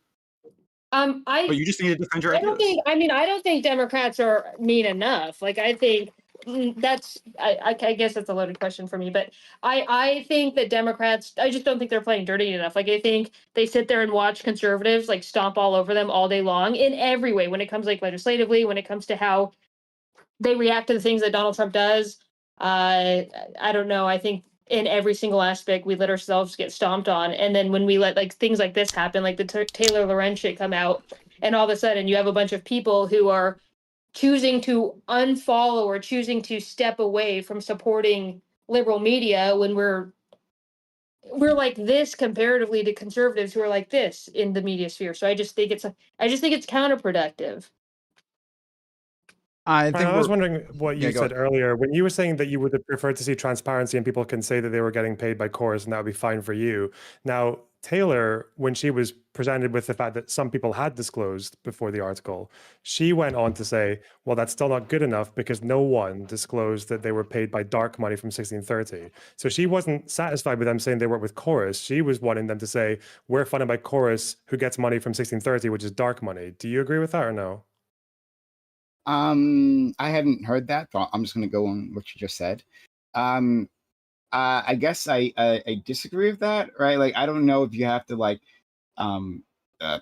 But you just need to defend your ideas. I don't think Democrats are mean enough. Like, I think I guess that's a loaded question for me, but I think that Democrats, I just don't think they're playing dirty enough. Like, I think they sit there and watch conservatives, like, stomp all over them all day long in every way, when it comes, like, legislatively, when it comes to how they react to the things that Donald Trump does. I don't know. I think in every single aspect. We let ourselves get stomped on, and then when we let like things like this happen, like the Taylor Lorenz shit come out, and all of a sudden you have a bunch of people who are choosing to unfollow or choosing to step away from supporting liberal media when we're like this comparatively to conservatives who are like this in the media sphere. So I just think it's counterproductive. I think I was wondering what you said ahead. earlier when you were saying that you would have preferred to see transparency and people can say that they were getting paid by Chorus and that would be fine for you. Now, Taylor, when she was presented with the fact that some people had disclosed before the article, she went on to say, well, that's still not good enough because no one disclosed that they were paid by dark money from 1630. So she wasn't satisfied with them saying they worked with Chorus. She was wanting them to say, we're funded by Chorus, who gets money from 1630, which is dark money. Do you agree with that or no? I hadn't heard that, but I'm just going to go on what you just said. I guess I disagree with that, right? Like, I don't know if you have to like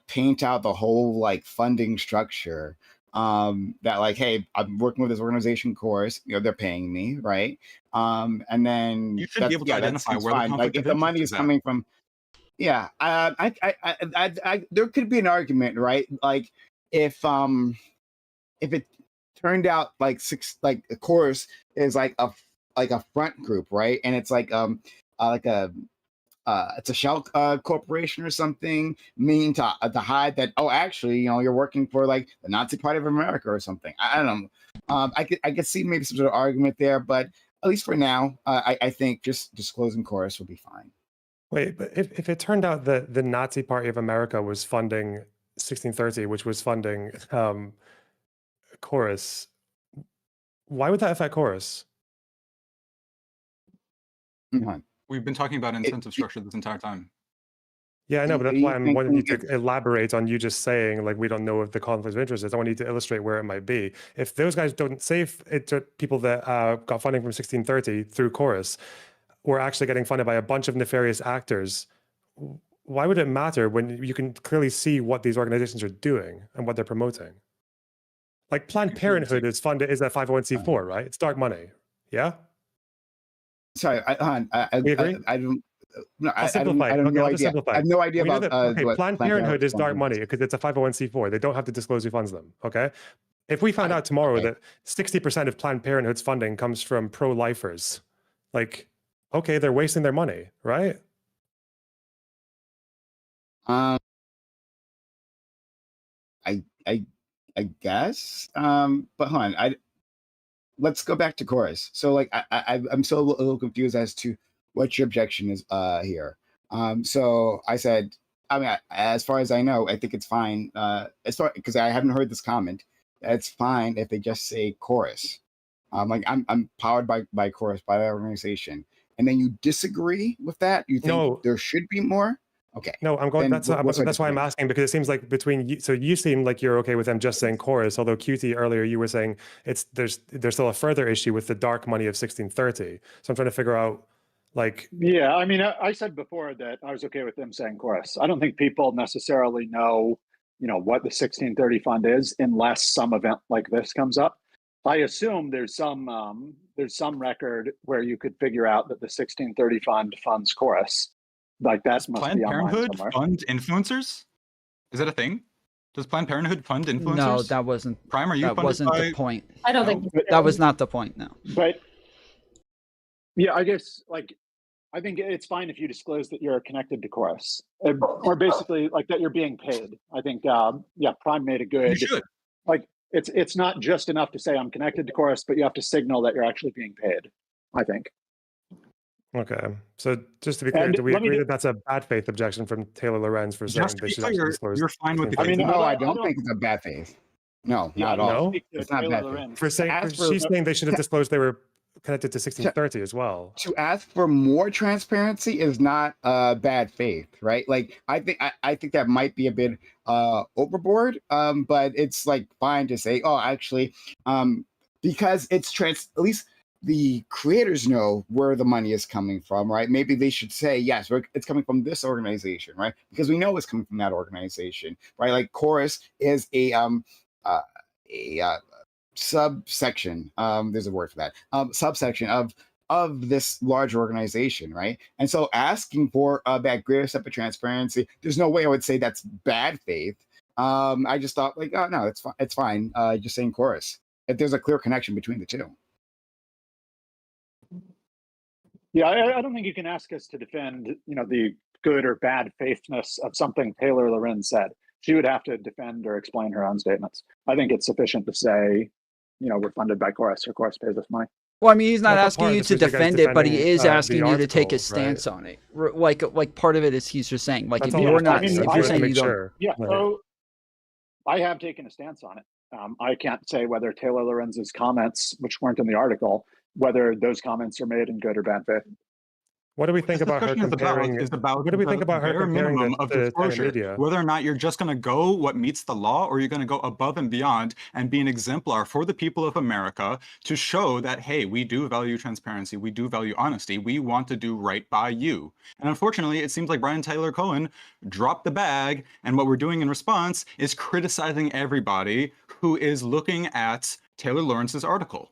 paint out the whole like funding structure. That like, hey, I'm working with this organization, Chorus, you know, they're paying me, right? And then you should be able to identify where the conflict like if the money is coming from, yeah, there could be an argument, right? Like if it turned out like a Chorus is like a front group, right? And it's like a it's a shell corporation or something, meaning to hide that, oh, actually, you know, you're working for like the Nazi Party of America or something. I don't know. I could see maybe some sort of argument there, but at least for now, I think just disclosing Chorus will be fine. Wait, but if it turned out that the Nazi Party of America was funding 1630, which was funding Chorus, why would that affect Chorus? We've been talking about incentive structure this entire time. Yeah, I know, but that's why I'm wanting you to elaborate on you just saying, like, we don't know if the conflict of interest is. I want you to illustrate where it might be. If those guys don't say it to people that got funding from 1630 through Chorus were actually getting funded by a bunch of nefarious actors, why would it matter when you can clearly see what these organizations are doing and what they're promoting? Like Planned Parenthood is a 501c4, right? It's dark money. Yeah? Sorry, I don't. No, I'll simplify. I don't know idea. I have no idea about okay, Planned Parenthood is dark money because it's a 501c4. They don't have to disclose who funds them. Okay. If we found out tomorrow that 60% of Planned Parenthood's funding comes from pro-lifers, like, okay, they're wasting their money, right? I guess. But hold on. Let's go back to Chorus. So like I'm still a little confused as to what your objection is here. So I said, I mean, as far as I know, I think it's fine. Because I haven't heard this comment. It's fine if they just say Chorus. Like I'm powered by Chorus, by that organization. And then you disagree with that? You think there should be more? Okay. No, I'm going. That's why I'm asking, because it seems like between you, so you seem like you're okay with them just saying Chorus, although QT earlier you were saying there's still a further issue with the dark money of 1630. So I'm trying to figure out, like. Yeah, I mean, I said before that I was okay with them saying Chorus. I don't think people necessarily know, what the 1630 fund is unless some event like this comes up. I assume there's some record where you could figure out that the 1630 fund funds Chorus. Like that must Planned be online Parenthood somewhere. fund influencers? Is that a thing? Does Planned Parenthood fund influencers? No, that wasn't. Prime, are you that wasn't the point. I don't think that was not the point. No. But yeah, I guess I think it's fine if you disclose that you're connected to Chorus, or basically like that you're being paid. I think Prime made a good. You should. Like it's not just enough to say I'm connected to Chorus, but you have to signal that you're actually being paid, I think. Okay, so just to be clear, do we agree that that's a bad faith objection from Taylor Lorenz for saying they should actually disclose? You're fine with the. I mean, no, I don't think it's a bad faith. No, not at all. No, it's not bad faith. She's saying they should have disclosed they were connected to 1630 as well. To ask for more transparency is not bad faith, right? Like I think that might be a bit overboard, but it's like fine to say, oh, actually, because it's at least the creators know where the money is coming from, right? Maybe they should say, yes, it's coming from this organization, right? Because we know it's coming from that organization, right? Like Chorus is a subsection. There's a word for that. Subsection of of this large organization, right? And so asking for that greater step of transparency, there's no way I would say that's bad faith. I just thought like, oh no, it's fine. It's fine. Just saying chorus. If there's a clear connection between the two. Yeah, I don't think you can ask us to defend, the good or bad faithness of something Taylor Lorenz said. She would have to defend or explain her own statements. I think it's sufficient to say, we're funded by Chorus, or Chorus pays us money. Well, I mean, he's not asking you to defend it, but he is asking you to take a stance on it. Like part of it is he's just saying, like, if you're not, if you're saying you don't. Yeah, so I have taken a stance on it. I can't say whether Taylor Lorenz's comments, which weren't in the article, whether those comments are made in good or bad faith. What do we think about her comparing? What do we think about her comparing minimum this of to disclosure? media? Whether or not you're just going to go what meets the law, or you're going to go above and beyond and be an exemplar for the people of America to show that, hey, we do value transparency, we do value honesty, we want to do right by you. And unfortunately, it seems like Brian Tyler Cohen dropped the bag, and what we're doing in response is criticizing everybody who is looking at Taylor Lawrence's article.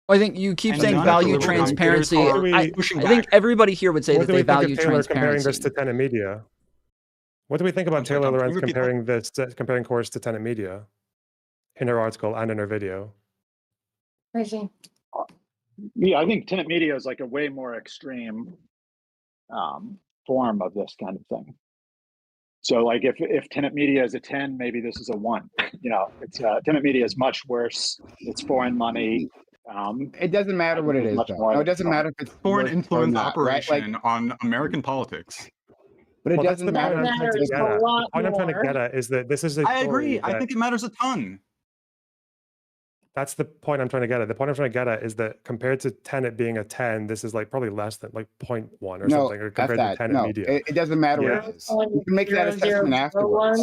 I think you keep saying value transparency. I think everybody here would say that they value transparency. Comparing this to Tenet Media. What do we think about Taylor Lorenz comparing Chorus to Tenet Media in her article and in her video? Crazy. Yeah, I think Tenet Media is like a way more extreme form of this kind of thing. So like if Tenet Media is a 10, maybe this is a 1. It's Tenet Media is much worse. It's foreign money. It doesn't matter what it is, though. No, it doesn't matter if it's foreign influence operation right? on American politics. But it doesn't matter. The point I'm trying to get at is that this is a I agree. I think it matters a ton. That's the point I'm trying to get at. The point I'm trying to get at is that compared to Tenet being a 10, this is like probably less than like 0.1 or something, or compared to Tenet Media. It doesn't matter what it is. You can make that assessment afterwards.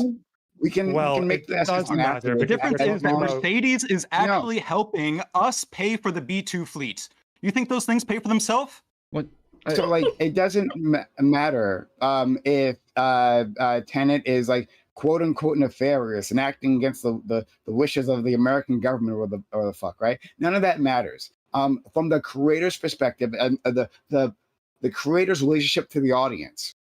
We can make the assessment after. The difference is that Mercedes is actually helping us pay for the B2 fleet. You think those things pay for themselves? What? So like, it doesn't matter if Tenet is like quote unquote nefarious and acting against the wishes of the American government or the fuck, right? None of that matters. From the creator's perspective and the creator's relationship to the audience,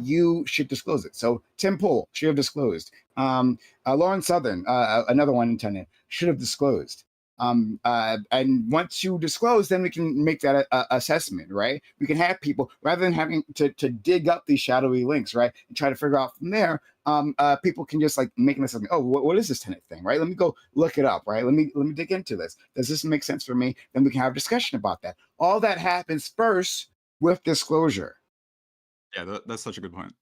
you should disclose it. So Tim Pool should have disclosed. Lauren Southern, another one in Tenet, should have disclosed. And once you disclose, then we can make that assessment, right? We can have people, rather than having to dig up these shadowy links, right, and try to figure out from there, people can just like make an assessment. Oh, what is this Tenet thing, right? Let me go look it up, right? Let me dig into this. Does this make sense for me? Then we can have a discussion about that. All that happens first with disclosure. Yeah, that's such a good point.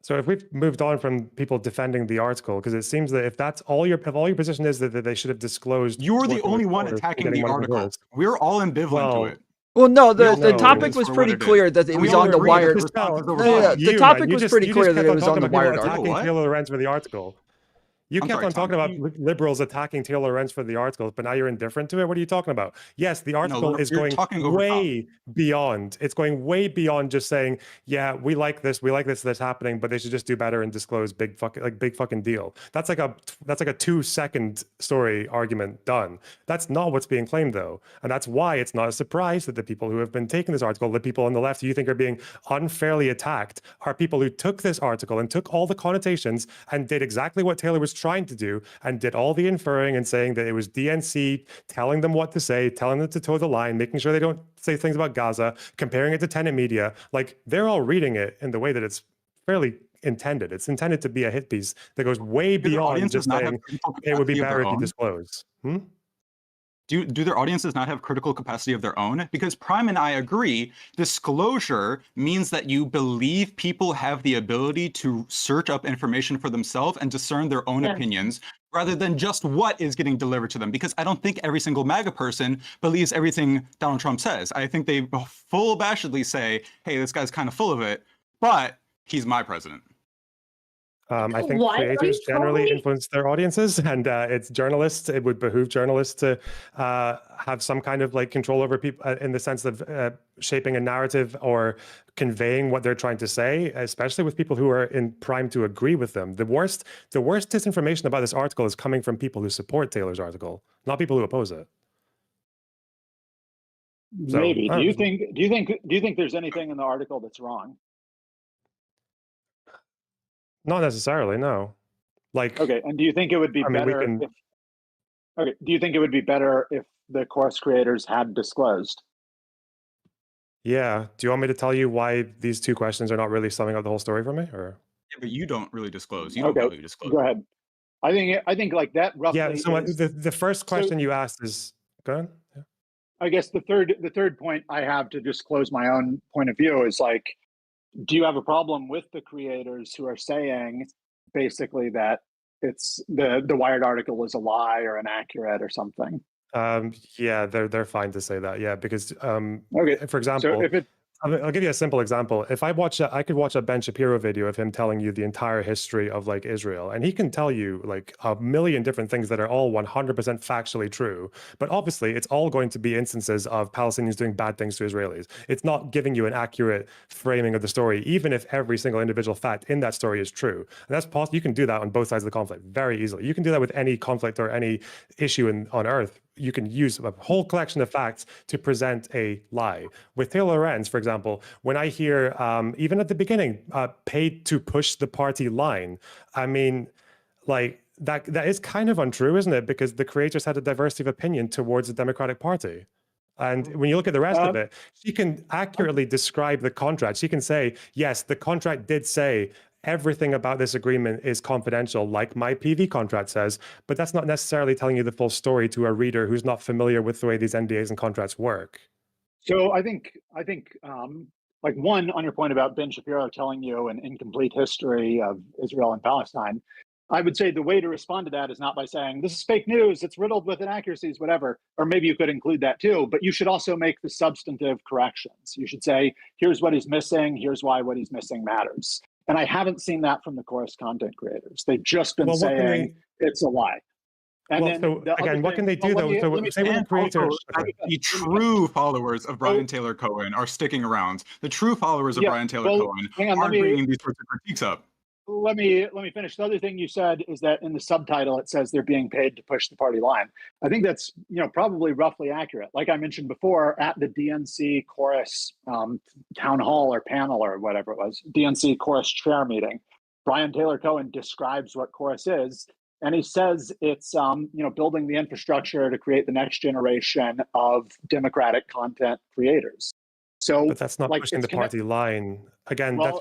So if we've moved on from people defending the article, because it seems that if your position is that they should have disclosed, you're the only one attacking the article. We're all ambivalent to it. Well, no, the topic was pretty clear that it was on the Wired. The topic was pretty clear that it was on the Wired article. Taylor Lorenz for the article. You kept on talking about liberals attacking Taylor Lorenz for the article, but now you're indifferent to it. What are you talking about? Yes, the article is going way beyond. It's going way beyond just saying, yeah, we like this that's happening, but they should just do better and disclose big fucking deal. That's like a 2-second story argument done. That's not what's being claimed though, and that's why it's not a surprise that the people who have been taking this article, the people on the left who you think are being unfairly attacked, are people who took this article and took all the connotations and did exactly what Taylor was trying to do and did all the inferring and saying that it was DNC telling them what to say, telling them to toe the line, making sure they don't say things about Gaza, comparing it to Tenet Media. Like, they're all reading it in the way that it's fairly intended. It's intended to be a hit piece that goes way beyond just saying it would be better if you disclose. Do their audiences not have critical capacity of their own? Because Prime and I agree, disclosure means that you believe people have the ability to search up information for themselves and discern their own opinions, rather than just what is getting delivered to them. Because I don't think every single MAGA person believes everything Donald Trump says. I think they full abashedly say, hey, this guy's kind of full of it, but he's my president. I think creators generally influence their audiences, and it's journalists. It would behoove journalists to have some kind of like control over people in the sense of shaping a narrative or conveying what they're trying to say, especially with people who are in prime to agree with them. The worst disinformation about this article is coming from people who support Taylor's article, not people who oppose it. So, maybe. Do you think there's anything in the article that's wrong? Not necessarily, no. Like, okay, and do you think it would be better if? Okay, do you think it would be better if the course creators had disclosed? Yeah. Do you want me to tell you why these two questions are not really summing up the whole story for me, or? Yeah, but you don't really disclose. You don't know you disclose. Go ahead. I think like that roughly. Yeah. So is, the first question you asked is, go ahead. Yeah. I guess the third point I have to just close my own point of view is like, do you have a problem with the creators who are saying basically that it's the Wired article is a lie or inaccurate or something? Yeah, they're fine to say that. Yeah, because okay. For example, so if it, I'll give you a simple example. If I could watch a Ben Shapiro video of him telling you the entire history of like Israel, and he can tell you like a million different things that are all 100% factually true. But obviously, it's all going to be instances of Palestinians doing bad things to Israelis. It's not giving you an accurate framing of the story, even if every single individual fact in that story is true. And that's possible. You can do that on both sides of the conflict very easily. You can do that with any conflict or any issue on Earth. You can use a whole collection of facts to present a lie. With Taylor Lorenz, for example, when I hear, even at the beginning, paid to push the party line, I mean, like, that is kind of untrue, isn't it? Because the creators had a diversity of opinion towards the Democratic Party. And when you look at the rest of it, she can accurately describe the contract. She can say, yes, the contract did say everything about this agreement is confidential, like my PV contract says, but that's not necessarily telling you the full story to a reader who's not familiar with the way these NDAs and contracts work. So I think like one, on your point about Ben Shapiro telling you an incomplete history of Israel and Palestine, I would say the way to respond to that is not by saying this is fake news, it's riddled with inaccuracies, whatever, or maybe you could include that too, but you should also make the substantive corrections. You should say, here's what he's missing, here's why what he's missing matters. And I haven't seen that from the Chorus content creators. They've just been saying it's a lie. And well, so again, what can they do though? So say when the creators, the true followers of Brian Taylor Cohen are sticking around. The true followers of Brian Taylor Cohen aren't bringing these sorts of critiques up. Let me finish. The other thing you said is that in the subtitle it says they're being paid to push the party line. I think that's probably roughly accurate. Like I mentioned before, at the DNC Chorus town hall or panel or whatever it was, DNC Chorus chair meeting, Brian Taylor Cohen describes what Chorus is, and he says it's building the infrastructure to create the next generation of democratic content creators. So, but that's not pushing the party line. Again, well,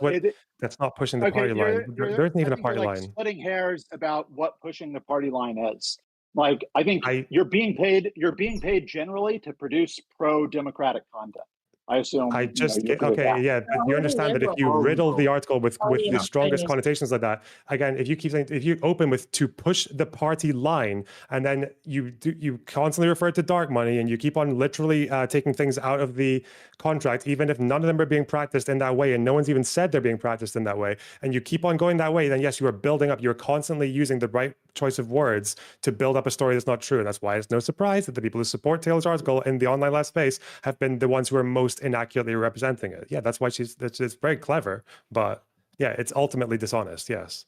that's not pushing the party line. There isn't even a party line. Splitting hairs about what pushing the party line is. Like, I think you're being paid generally to produce pro-democratic content. I assume. Yeah, but you understand that if you riddle the article with the strongest connotations like that, again, if you keep saying, if you open with to push the party line, and then you constantly refer to dark money, and you keep on literally taking things out of the contract, even if none of them are being practiced in that way, and no one's even said they're being practiced in that way, and you keep on going that way, then yes, you are building up, you're constantly using the right choice of words to build up a story that's not true. And that's why it's no surprise that the people who support Taylor's article in the online left space have been the ones who are most inaccurately representing it. Yeah, that's why it's very clever, but yeah, it's ultimately dishonest. Yes.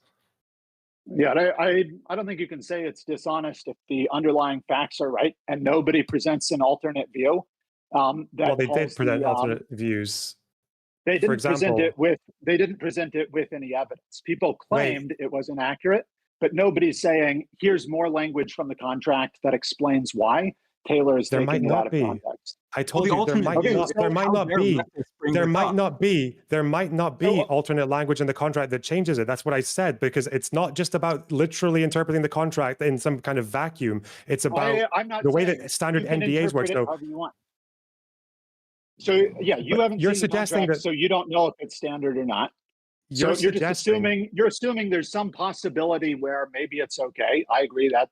Yeah, I don't think you can say it's dishonest if the underlying facts are right and nobody presents an alternate view. Well, they did present alternate views. They didn't present it with any evidence. People claimed it was inaccurate, but nobody's saying here's more language from the contract that explains why Taylor is taking it out of context. I told you there might not be alternate language in the contract that changes it. That's what I said, because it's not just about literally interpreting the contract in some kind of vacuum. It's about the way that standard NDAs work. So yeah, you haven't seen the contract, so you don't know if it's standard or not. So you're just assuming there's some possibility where maybe it's okay. I agree that,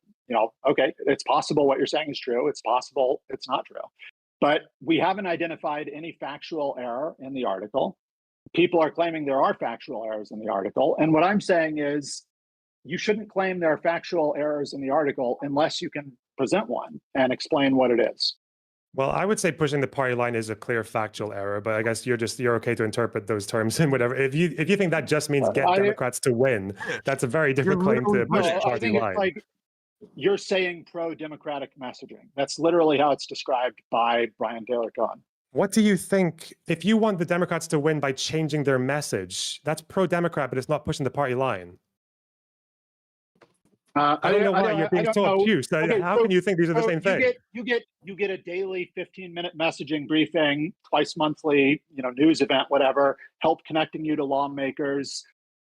okay, it's possible what you're saying is true. It's possible it's not true. But we haven't identified any factual error in the article. People are claiming there are factual errors in the article. And what I'm saying is you shouldn't claim there are factual errors in the article unless you can present one and explain what it is. Well, I would say pushing the party line is a clear factual error, but I guess you're okay to interpret those terms and whatever. If you think that just means get Democrats to win, that's a very different claim to push the party line. You're saying pro-democratic messaging. That's literally how it's described by Brian Taylor Cohen. What do you think, if you want the Democrats to win by changing their message, that's pro-Democrat, but it's not pushing the party line. I don't know why you're being so obtuse. Okay, how can you think these are the same thing? You get a daily 15-minute messaging briefing, twice monthly, news event, whatever, help connecting you to lawmakers.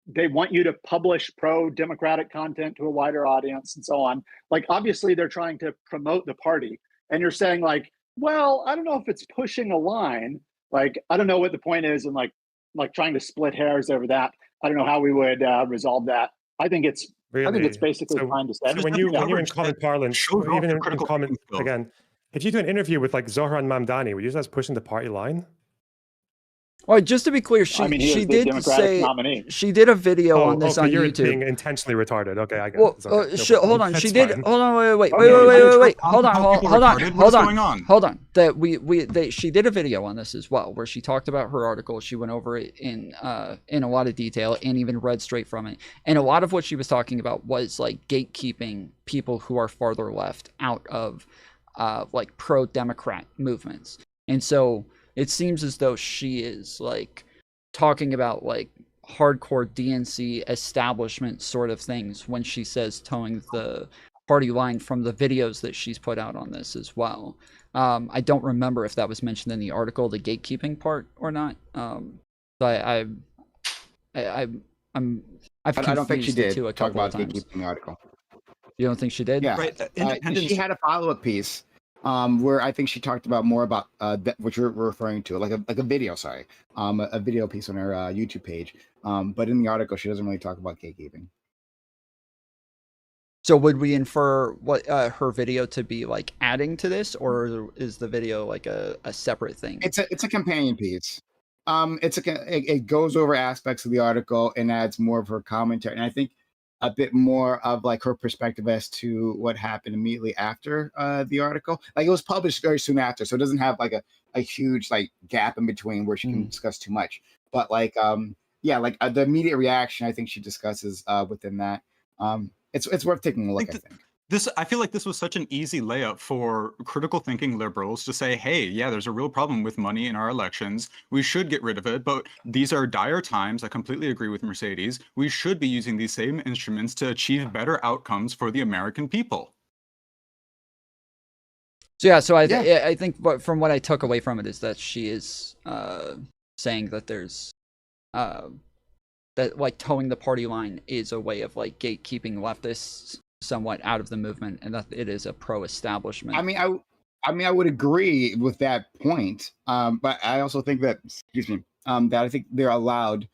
They want you to publish pro-democratic content to a wider audience and so on. Like, obviously they're trying to promote the party. And you're saying like, well, I don't know if it's pushing a line. Like, I don't know what the point is in like trying to split hairs over that. I don't know how we would resolve that. I think it's basically trying to say. So when you're in common parlance, even in common, again, if you do an interview with like Zohran Mamdani, would you say that's pushing the party line? Well, just to be clear, she did say nominee. She did a video on this on you're YouTube. Being intentionally retarded. Okay, I get it. Okay. Hold on. She did. Hold on. Wait. Hold on. She did a video on this as well, where she talked about her article. She went over it in a lot of detail and even read straight from it. And a lot of what she was talking about was like gatekeeping people who are farther left out of like pro-Democrat movements. And so it seems as though she is like talking about like hardcore DNC establishment sort of things when she says towing the party line from the videos that she's put out on this as well. I don't remember if that was mentioned in the article, the gatekeeping part or not. I don't think she did talk about gatekeeping the article. You don't think she did? Yeah. Right. She had a follow-up piece where I think she talked about more about what you're referring to, like a video, a video piece on her YouTube page. But in the article, she doesn't really talk about gatekeeping. So would we infer what her video to be like adding to this, or is the video like a separate thing? It's a companion piece. It goes over aspects of the article and adds more of her commentary, and I think a bit more of like her perspective as to what happened immediately after the article. Like, it was published very soon after, so it doesn't have like a huge like gap in between where she can discuss too much. But like the immediate reaction, I think she discusses within that. It's worth taking a look. I think. I feel like this was such an easy layup for critical thinking liberals to say, hey, yeah, there's a real problem with money in our elections. We should get rid of it, but these are dire times. I completely agree with Mercedes. We should be using these same instruments to achieve better outcomes for the American people. So I think from what I took away from it is that she is saying that there's that like towing the party line is a way of like gatekeeping leftists somewhat out of the movement, and that it is a pro-establishment. I would agree with that point, but I also think that that I think they're allowed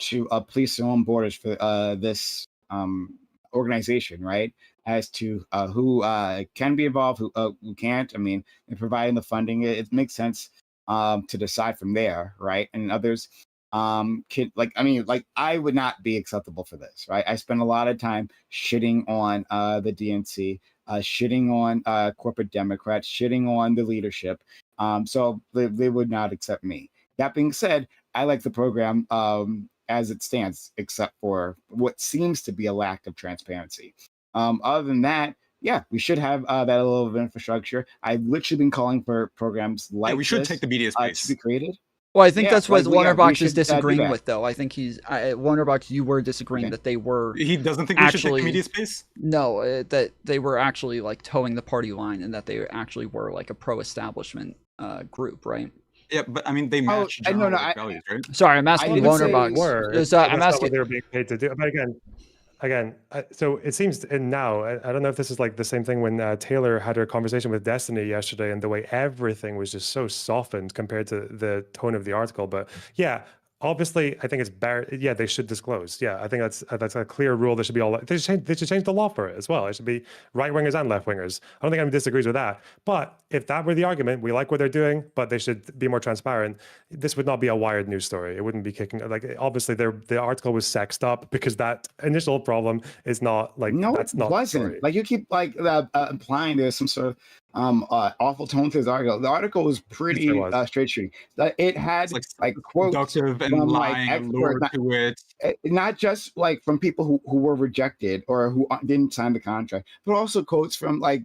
to police their own borders for this organization, right? As to who can be involved, who can't. I mean, in providing the funding, it makes sense to decide from there, right? And others I would not be acceptable for this, right? I spend a lot of time shitting on the DNC, shitting on corporate Democrats, shitting on the leadership. So they would not accept me. That being said, I like the program as it stands, except for what seems to be a lack of transparency. Other than that, yeah, we should have that level of infrastructure. I've literally been calling for programs like we should this, take the media space to be created. Well, I think that's what LonerBox is disagreeing with, though. I think LonerBox, you were disagreeing that they were. He doesn't think we should take the media space? No, that they were actually like towing the party line, and that they actually were like a pro-establishment group, right? Yeah, but I mean, they match values, right? Sorry, I'm asking LonerBox. I'm asking what they were being paid to do. But again, so it seems, and now I don't know if this is like the same thing when Taylor had her conversation with Destiny yesterday, and the way everything was just so softened compared to the tone of the article. But yeah, obviously, I think it's better. Yeah, they should disclose. Yeah, I think that's a clear rule. There should be they should change the law for it as well. It should be right wingers and left wingers. I don't think anyone disagrees with that. But if that were the argument, we like what they're doing, but they should be more transparent. This would not be a Wired news story. It wouldn't be kicking like obviously the article was sexed up because that initial problem is not like no, that's not wasn't like you keep like implying there's some sort of awful tone to his article. The article was pretty straight shooting. It had like quotes and from like lying experts, to it. Not just like from people who were rejected or who didn't sign the contract, but also quotes from like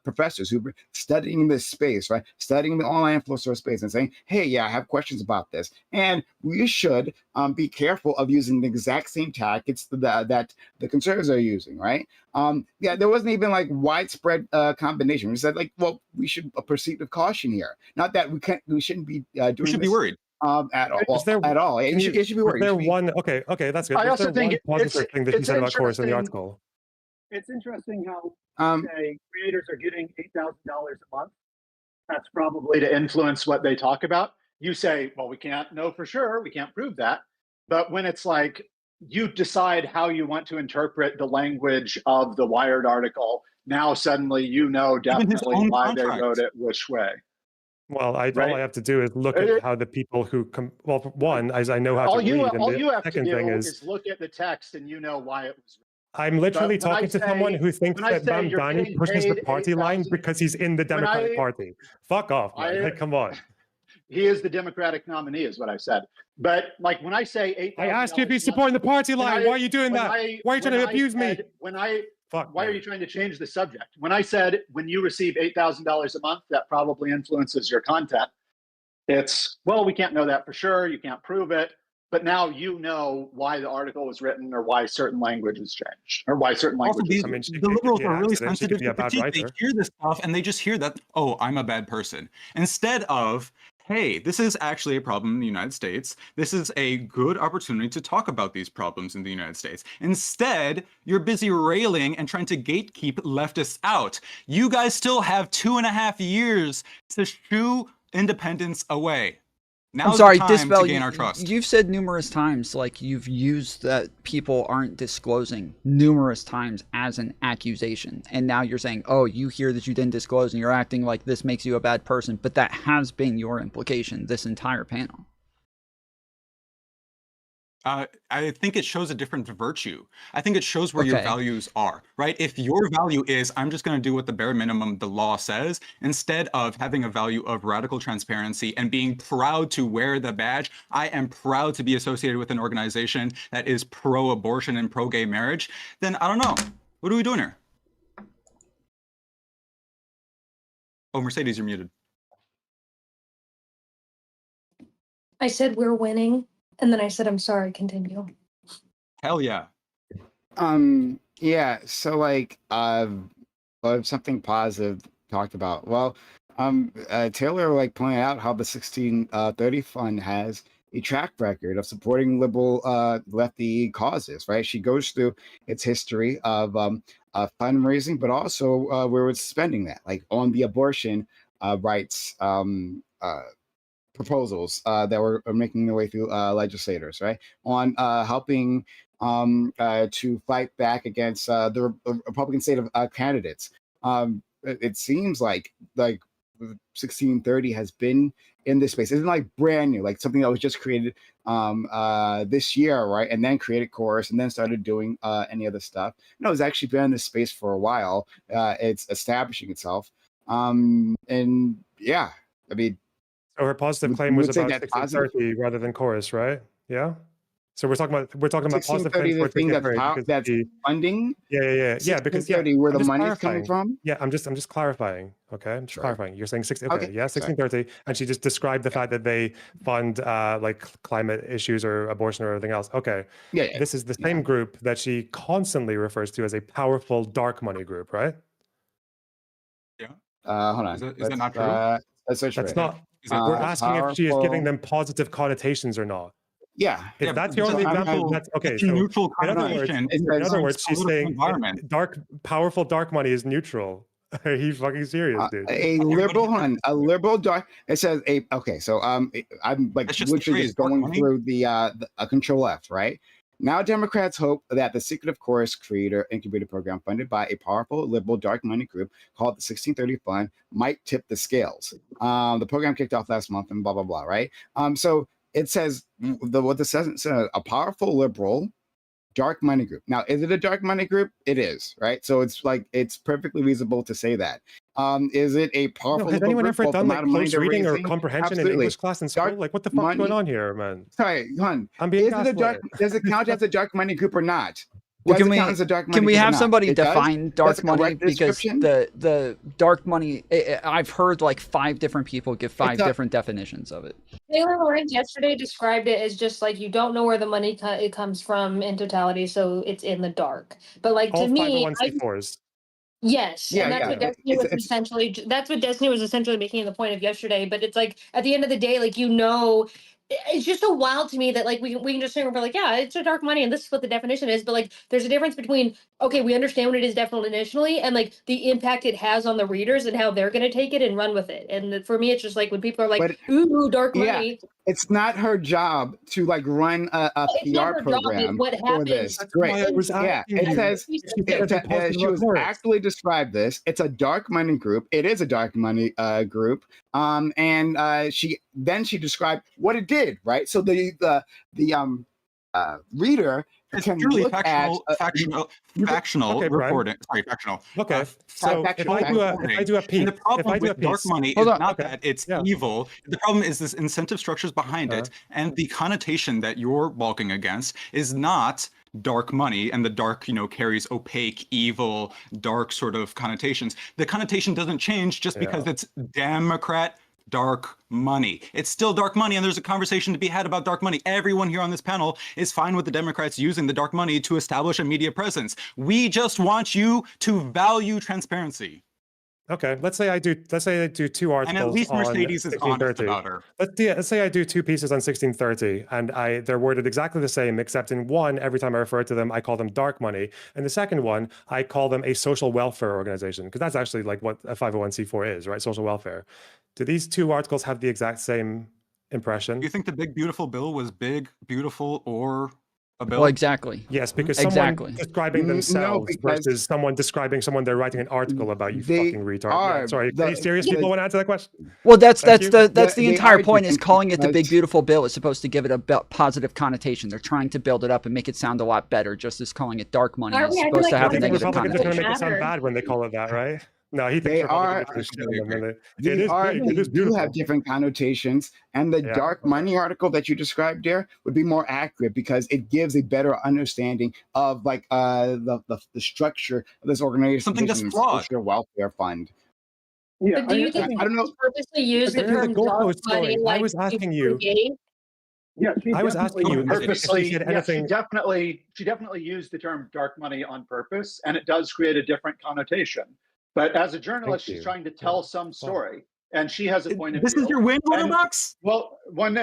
professors who were studying this space, right? Studying the online flow source space and saying, hey, yeah, I have questions about this. And we should be careful of using the exact same tactics that the conservatives are using, right? Yeah, there wasn't even like widespread combination. We said like, well, we should proceed with caution here. Not that we shouldn't be doing We should this, be worried. At all. It should be worried. There one okay, that's good. I also think positive thing that you said about Chorus in the article. It's interesting how say creators are getting $8,000 a month. That's probably to influence what they talk about. You say, well, we can't know for sure. We can't prove that. But when it's like you decide how you want to interpret the language of the Wired article, now suddenly you know definitely why they wrote it which way. Well, all I have to do is look at how the people who well, one, as I know how to read, and the second thing is look at the text and you know why it was. I'm literally talking to someone who thinks that Bamdani pushes the party line because he's in the Democratic Party. Fuck off, man. Come on. He is the Democratic nominee, is what I said. But like when I say $8,000, I asked you if he's supporting the party line. Why are you doing that? Why are you trying to abuse me? Why are you trying to change the subject? When I said when you receive $8,000 a month, that probably influences your content. It's, well, we can't know that for sure. You can't prove it. But now you know why the article was written or why certain language has changed or why certain language. The liberals are really sensitive to critique. They hear this stuff and they just hear that, oh, I'm a bad person. Instead of, hey, this is actually a problem in the United States. This is a good opportunity to talk about these problems in the United States. Instead, you're busy railing and trying to gatekeep leftists out. You guys still have 2.5 years to shoo independence away. Now I'm sorry, time Dispel, to gain our trust. You've said numerous times, like you've used that people aren't disclosing numerous times as an accusation. And now you're saying, oh, you hear that you didn't disclose and you're acting like this makes you a bad person. But that has been your implication this entire panel. I think it shows a different virtue. I think it shows where your values are, right? If your value is, I'm just going to do what the bare minimum the law says, instead of having a value of radical transparency and being proud to wear the badge, I am proud to be associated with an organization that is pro-abortion and pro-gay marriage, then I don't know. What are we doing here? Oh, Mercedes, you're muted. I said we're winning. And then I said, I'm sorry, continue. Hell yeah. Yeah, so like something positive talked about. Well, Taylor like pointed out how the 1630 fund has a track record of supporting liberal lefty causes, right? She goes through its history of fundraising, but also where it's spending that, like on the abortion rights proposals that were making their way through legislators, right? On helping to fight back against the Republican state of candidates. It seems like 1630 has been in this space. It's not like brand new, like something that was just created this year, right? And then created Chorus and then started doing any other stuff. No, it's actually been in this space for a while. It's establishing itself. And yeah, I mean, so her positive claim was about 1630 rather than Chorus, right? Yeah. So we're talking about positive claims for thing that's funding. Yeah. Because where the money's coming from. Yeah, I'm just clarifying. Okay, I'm just clarifying. You're saying 1630, and she just described the fact that they fund like climate issues or abortion or everything else. Okay. Yeah. This is the same group that she constantly refers to as a powerful dark money group, right? Yeah. Hold on. Is that not true? That's not. We're asking if she is giving them positive connotations or not. Yeah. If that's your only example, that's okay. So in other words, she's saying powerful dark money is neutral. Are you fucking serious, dude? A liberal dark. It says okay. So I'm like literally just going through the Control F, right? Now, Democrats hope that the Secretive Chorus Creator Incubator Program, funded by a powerful liberal dark money group called the 1630 Fund, might tip the scales. The program kicked off last month, and blah blah blah. Right. So it says what this says. A powerful liberal dark money group. Now, is it a dark money group? It is, right? So it's like it's perfectly reasonable to say that. Is it a powerful? Has anyone ever done like close reading or comprehension in English class in school? Like, what the fuck's going on here, man? Sorry, hon. I'm being Is it a dark? Does it count as a dark money group or not? Well, can we have somebody define dark money? Because the dark money, I've heard like 5 different people give 5 different definitions of it. Taylor Lorenz yesterday described it as just like you don't know where the money it comes from in totality, so it's in the dark. But like all to me, 501c4s. Yes, and that's what Destiny was essentially. That's what Destiny was essentially making the point of yesterday. But it's like at the end of the day, like it's just so wild to me that like we can just say we're like, yeah, it's a dark money, and this is what the definition is. But like, there's a difference between okay, we understand what it is definitionally, and like the impact it has on the readers and how they're going to take it and run with it. And for me, it's just like when people are like, ooh, dark money. It's not her job to like run a PR program for this. Great. It says she was actually described this. It's a dark money group. It is a dark money group. And she described what it did. Right. So the reader. It's purely factional reporting. Sorry, factional. Okay. So if I do a peek, the problem with dark money is not that it's evil. The problem is this incentive structures behind it, and the connotation that you're balking against is not dark money, and the dark, carries opaque, evil, dark sort of connotations. The connotation doesn't change just because it's Democrat dark money. It's still dark money, and there's a conversation to be had about dark money. Everyone here on this panel is fine with the Democrats using the dark money to establish a media presence. We just want you to value transparency. Okay, let's say I do 2 articles. And at least Mercedes is honest about her. Let's say I do 2 pieces on 1630, and they're worded exactly the same, except in one, every time I refer to them, I call them dark money, and the second one, I call them a social welfare organization, because that's actually like what a 501c4 is, right? Social welfare. Do these 2 articles have the exact same impression? Do you think the big beautiful bill was big, beautiful, or a bill? Well, exactly. Yes, because someone describing themselves versus someone describing someone they're writing an article about, you fucking retard. Sorry, any serious people want to answer that question? Well, that's the entire point, is calling it the big beautiful bill is supposed to give it a positive connotation. They're trying to build it up and make it sound a lot better, just as calling it dark money is supposed to have a negative connotation. Republicans are going to make it sound bad when they call it that, right? No, he thinks they do have different connotations, and the dark money article that you described there would be more accurate because it gives a better understanding of like the structure of this organization. Something that's flawed. Social welfare fund. Yeah, do you think I don't know. Purposely use the term dark money? I was asking you. Yeah, I was asking you purposely. She definitely used the term dark money on purpose, and it does create a different connotation. But as a journalist, she's trying to tell some story, and she has a point of view. This is your win, LonerBox? Well, one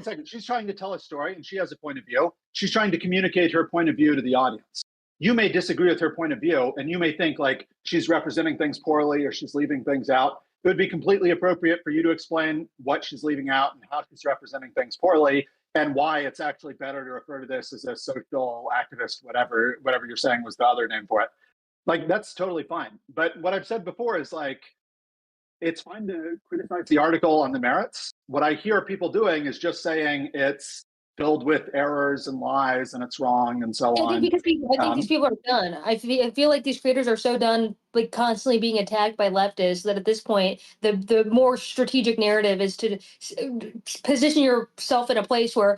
second. She's trying to tell a story, and she has a point of view. She's trying to communicate her point of view to the audience. You may disagree with her point of view, and you may think like she's representing things poorly or she's leaving things out. It would be completely appropriate for you to explain what she's leaving out and how she's representing things poorly, and why it's actually better to refer to this as a social activist, whatever you're saying was the other name for it. Like, that's totally fine. But what I've said before is like, it's fine to criticize the article on the merits. What I hear people doing is just saying it's filled with errors and lies and it's wrong and so on. I think these people are done. I feel like these creators are so done, like constantly being attacked by leftists, that at this point, the more strategic narrative is to position yourself in a place where,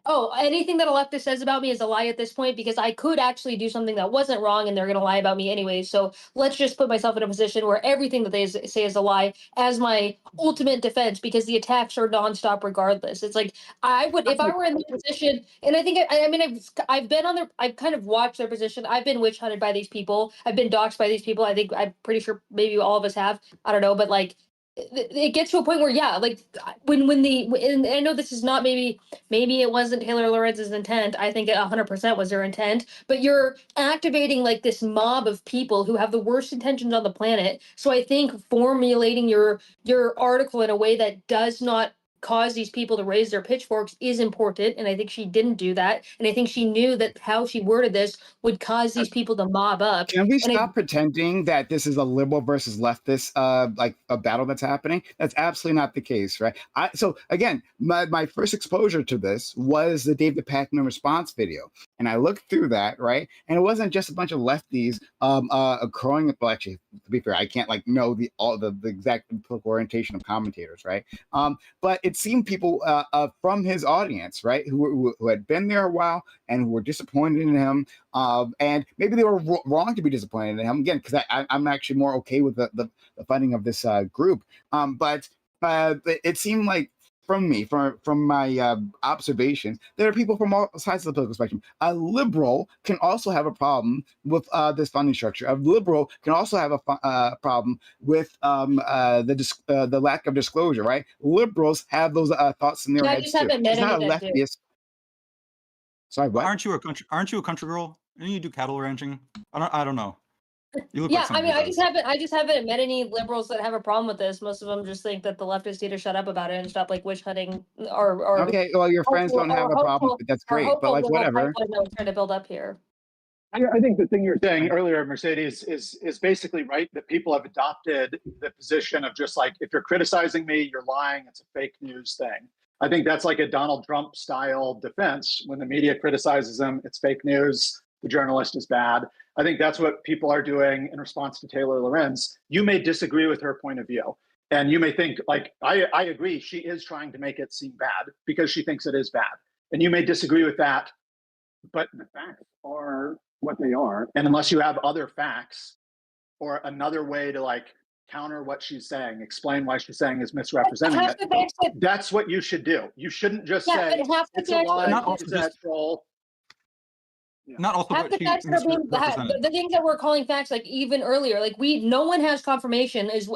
oh, anything that a leftist says about me is a lie at this point, because I could actually do something that wasn't wrong and they're going to lie about me anyway. So let's just put myself in a position where everything that they say is a lie as my ultimate defense, because the attacks are nonstop regardless. It's like, I would, if I were in the position, and I think, I've been on their, I've kind of watched their position. I've been witch hunted by these people. I've been doxxed by these people. I'm pretty sure maybe all of us have. I don't know, but like, it gets to a point where, yeah, like when and I know this is not maybe it wasn't Taylor Lorenz's intent. I think it 100% was their intent, but you're activating like this mob of people who have the worst intentions on the planet. So I think formulating your article in a way that does not cause these people to raise their pitchforks is important, and I think she didn't do that, and I think she knew that how she worded this would cause these people to mob up. Can we and stop pretending that this is a liberal versus leftist like a battle that's happening? That's absolutely not the case, right? So again, my first exposure to this was the David Pakman response video, and I looked through that, right? And it wasn't just a bunch of lefties crowing. Well, actually, to be fair, I can't like know the exact political orientation of commentators, right? But it seemed people from his audience, right, who had been there a while and who were disappointed in him, and maybe they were wrong to be disappointed in him again, because I'm actually more okay with the funding of this group. But it seemed like from my observations, there are people from all sides of the political spectrum. A liberal can also have a problem with this funding structure. A liberal can also have a problem with the lack of disclosure. Right? Liberals have those thoughts in their heads too. It's not a leftist. Sorry, what? Aren't you a country girl? Didn't you do cattle ranching? I don't know. You look yeah, like I mean, somebody does. I just haven't met any liberals that have a problem with this. Most of them just think that the leftists need to shut up about it and stop like witch hunting or okay. Well, your friends don't have a problem. That's great, but like whatever. Trying to build up here. I think the thing you're saying earlier, Mercedes, is basically right, that people have adopted the position of just like, if you're criticizing me, you're lying, it's a fake news thing. I think that's like a Donald Trump style defense. When the media criticizes him, it's fake news, the journalist is bad. I think that's what people are doing in response to Taylor Lorenz. You may disagree with her point of view, and you may think, like, I agree, she is trying to make it seem bad because she thinks it is bad. And you may disagree with that, but the facts are what they are. And unless you have other facts or another way to like counter what she's saying, explain why she's saying is misrepresenting it, that's what you should do. You shouldn't just say it's a lie, it's a troll. Yeah. Not also the things that we're calling facts, like even earlier, like no one has confirmation as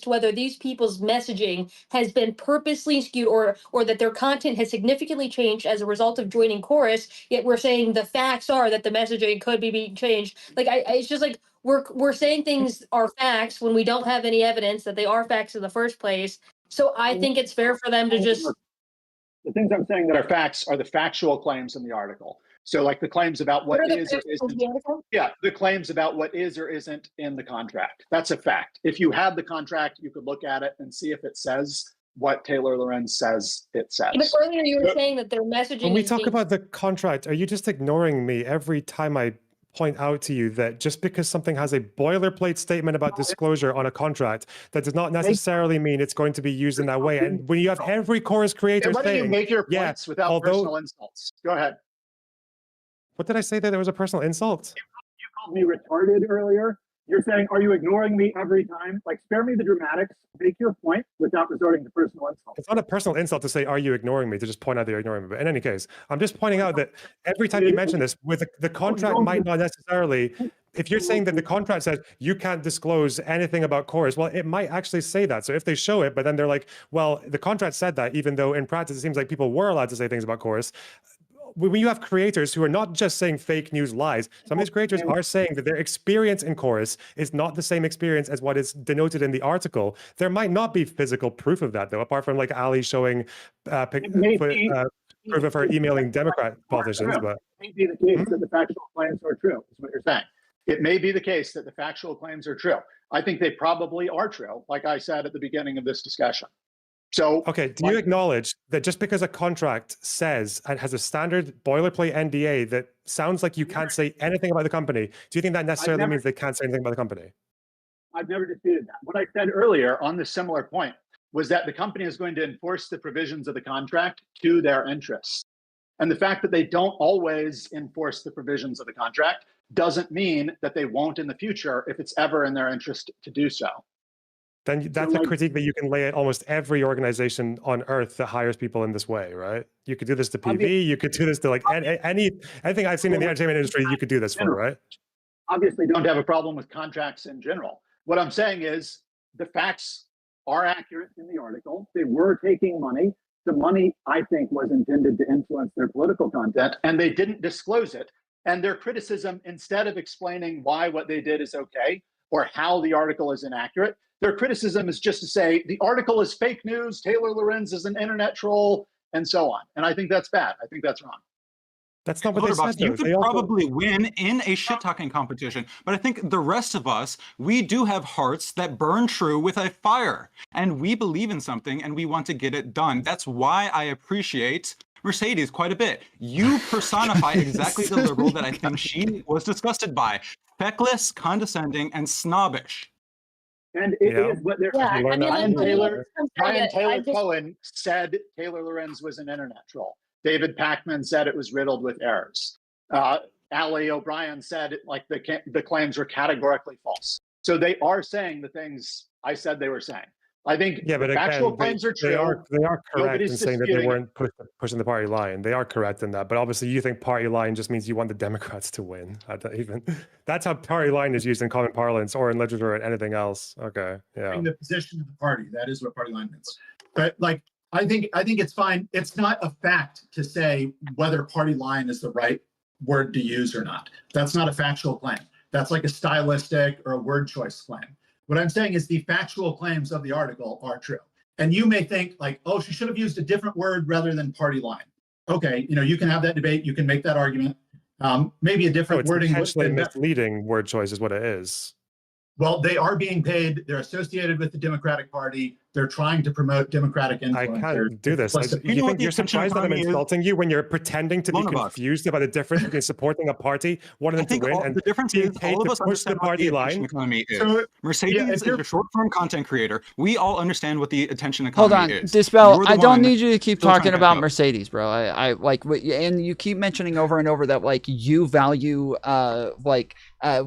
to whether these people's messaging has been purposely skewed or that their content has significantly changed as a result of joining chorus. Yet we're saying the facts are that the messaging could be being changed. Like it's just like we're saying things are facts when we don't have any evidence that they are facts in the first place. So I think it's fair for them to just. The things I'm saying that are facts are the factual claims in the article. So like the claims about what is or isn't. Yeah, the claims about what is or isn't in the contract. That's a fact. If you had the contract, you could look at it and see if it says what Taylor Lorenz says it says. But earlier you were saying that their messaging. When we talk about the contract, are you just ignoring me every time I point out to you that just because something has a boilerplate statement about disclosure on a contract, that does not necessarily mean it's going to be used in that way? And when you have every chorus creator saying, you make your points without personal insults. Go ahead. What did I say that there was a personal insult? You called me retarded earlier. You're saying, are you ignoring me every time? Like, spare me the dramatics. Make your point without resorting to personal insults. It's not a personal insult to say, are you ignoring me? To just point out that you're ignoring me. But in any case, I'm just pointing out that every time you mention this, with the contract might not necessarily, if you're saying that the contract says you can't disclose anything about chorus, well, it might actually say that. So if they show it, but then they're like, well, the contract said that, even though in practice it seems like people were allowed to say things about chorus. When you have creators who are not just saying fake news lies, some of these creators are saying that their experience in chorus is not the same experience as what is denoted in the article. There might not be physical proof of that, though, apart from like Ali showing proof of her emailing Democrat politicians. But it may be the case that the factual claims are true, is what you're saying. It may be the case that the factual claims are true. I think they probably are true, like I said at the beginning of this discussion. So, okay, do you acknowledge that just because a contract says and has a standard boilerplate NDA that sounds like you can't say anything about the company, do you think that necessarily means they can't say anything about the company? I've never disputed that. What I said earlier on this similar point was that the company is going to enforce the provisions of the contract to their interests. And the fact that they don't always enforce the provisions of the contract doesn't mean that they won't in the future if it's ever in their interest to do so. Then that's a critique that you can lay at almost every organization on earth that hires people in this way, right? You could do this to PV, you could do this to like anything I've seen in the entertainment industry, you could do this for, right? Obviously don't have a problem with contracts in general. What I'm saying is the facts are accurate in the article. They were taking money. The money, I think, was intended to influence their political content, and they didn't disclose it. And their criticism, instead of explaining why what they did is okay, or how the article is inaccurate. Their criticism is just to say the article is fake news, Taylor Lorenz is an internet troll, and so on. And I think that's bad. I think that's wrong. That's not what they said, though. You could probably win in a shit-talking competition, but I think the rest of us, we do have hearts that burn true with a fire, and we believe in something, and we want to get it done. That's why I appreciate Mercedes quite a bit. You personify exactly the liberal that I think she was disgusted by. Feckless, condescending, and snobbish. And it is what they're. Yeah, I mean, Brian Taylor Cohen said Taylor Lorenz was an internet troll. David Pacman said it was riddled with errors. Ali O'Brien said like the claims were categorically false. So they are saying the things I said they were saying. I think but factual again, claims are true. They are correct in saying that they weren't it. pushing the party line. They are correct in that. But obviously, you think party line just means you want the Democrats to win. That's how party line is used in common parlance or in literature and anything else. Okay, yeah. The position of the party, that is what party line means. But like, I think it's fine. It's not a fact to say whether party line is the right word to use or not. That's not a factual claim. That's like a stylistic or a word choice claim. What I'm saying is the factual claims of the article are true. And you may think like, oh, she should have used a different word rather than party line. Okay, you can have that debate. You can make that argument. Maybe a different wording. Potentially misleading word choice is what it is. Well, they are being paid. They're associated with the Democratic Party. They're trying to promote Democratic influence. I can't do this. You think you're surprised that I'm insulting you when you're pretending to be confused about the difference between supporting a party, wanting them to win, and the difference is all of us understand what the attention economy is. So, Mercedes is a short-form content creator. We all understand what the attention economy is. Dispel. I don't need you to keep talking about Mercedes, bro. I like, and you keep mentioning over and over that like you value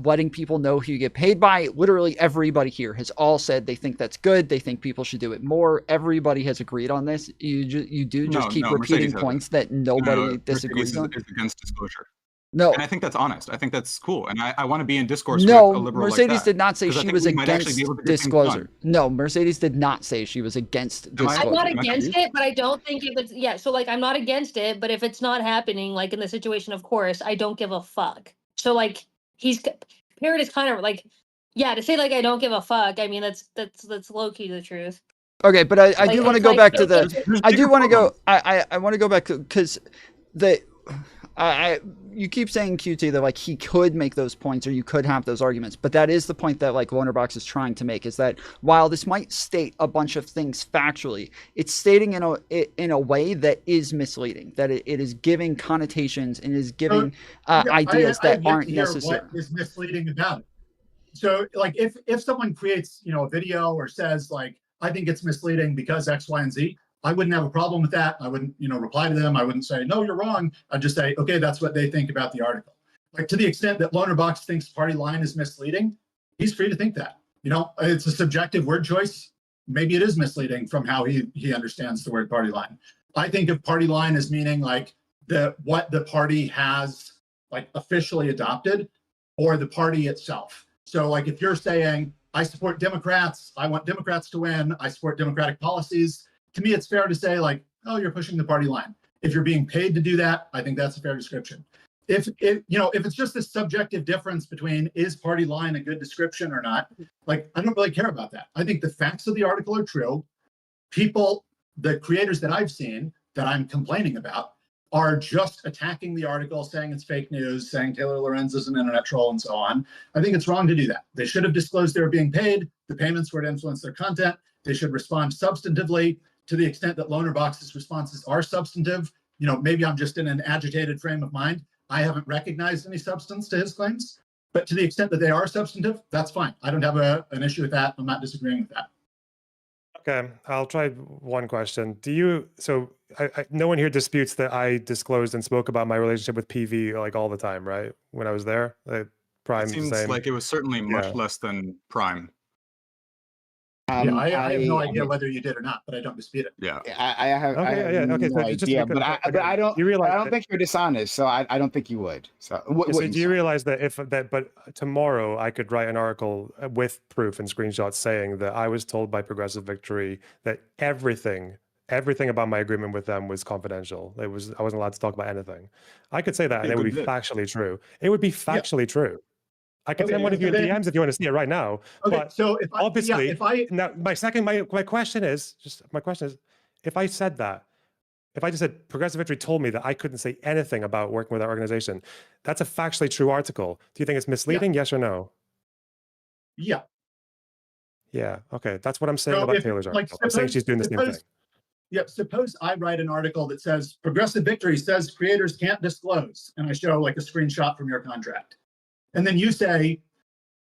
letting people know who you get paid by. Literally everybody here has all said they think that's good. They think people should do it more. Everybody has agreed on this. You do just keep repeating points that nobody disagrees on. Is against disclosure. No, and I think that's honest. I think that's cool, and I want to be in discourse. No, with a liberal Mercedes like did not say she was against disclosure. No, Mercedes did not say she was against disclosure. I'm not against it, but I don't think if it's So like, I'm not against it, but if it's not happening, like in the situation of course, I don't give a fuck. So like, Parrot is kind of like, yeah, to say like I don't give a fuck. I mean, that's low key the truth. Okay, but I do want to go back to the. I do want to go. I want to go back to because you keep saying QT that like he could make those points or you could have those arguments, but that is the point that like LonerBox is trying to make, is that while this might state a bunch of things factually, it's stating in a way that is misleading, that it is giving connotations and is giving ideas that aren't necessary. What is misleading about it? So like if someone creates a video or says like, I think it's misleading because X, Y, and Z, I wouldn't have a problem with that. I wouldn't, reply to them. I wouldn't say, no, you're wrong. I'd just say, okay, that's what they think about the article. Like to the extent that LonerBox thinks party line is misleading, he's free to think that. It's a subjective word choice. Maybe it is misleading from how he understands the word party line. I think of party line as meaning like what the party has like officially adopted or the party itself. So like if you're saying, I support Democrats, I want Democrats to win, I support Democratic policies, to me, it's fair to say like, oh, you're pushing the party line. If you're being paid to do that, I think that's a fair description. If it's just this subjective difference between is party line a good description or not, like I don't really care about that. I think the facts of the article are true. The creators that I've seen that I'm complaining about are just attacking the article, saying it's fake news, saying Taylor Lorenz is an internet troll and so on. I think it's wrong to do that. They should have disclosed they were being paid. The payments were to influence their content. They should respond substantively. To the extent that LonerBox's responses are substantive, maybe I'm just in an agitated frame of mind. I haven't recognized any substance to his claims, but to the extent that they are substantive, that's fine. I don't have an issue with that. I'm not disagreeing with that. Okay, I'll try one question. No one here disputes that I disclosed and spoke about my relationship with PV like all the time, right? When I was there, Prime. It seems like it was certainly much less than Prime. I have no idea whether you did or not, but I don't dispute it. Yeah, I have no idea, but I don't think you're dishonest, so I don't think you would. So, do you realize that but tomorrow I could write an article with proof and screenshots saying that I was told by Progressive Victory that everything about my agreement with them was confidential. I wasn't allowed to talk about anything. I could say that, and it would be factually true. It would be factually true. I can send one of you in DMs if you want to see it right now. Okay, but so if I, obviously, yeah, if I, now my question is, if I said that, if I just said Progressive Victory told me that I couldn't say anything about working with that organization, that's a factually true article. Do you think it's misleading? Yes or no? yeah. Yeah. Okay. That's what I'm saying So about if, Taylor's like, article. I'm saying she's doing the same thing. Yeah, suppose I write an article that says Progressive Victory says creators can't disclose, and I show like a screenshot from your contract. And then you say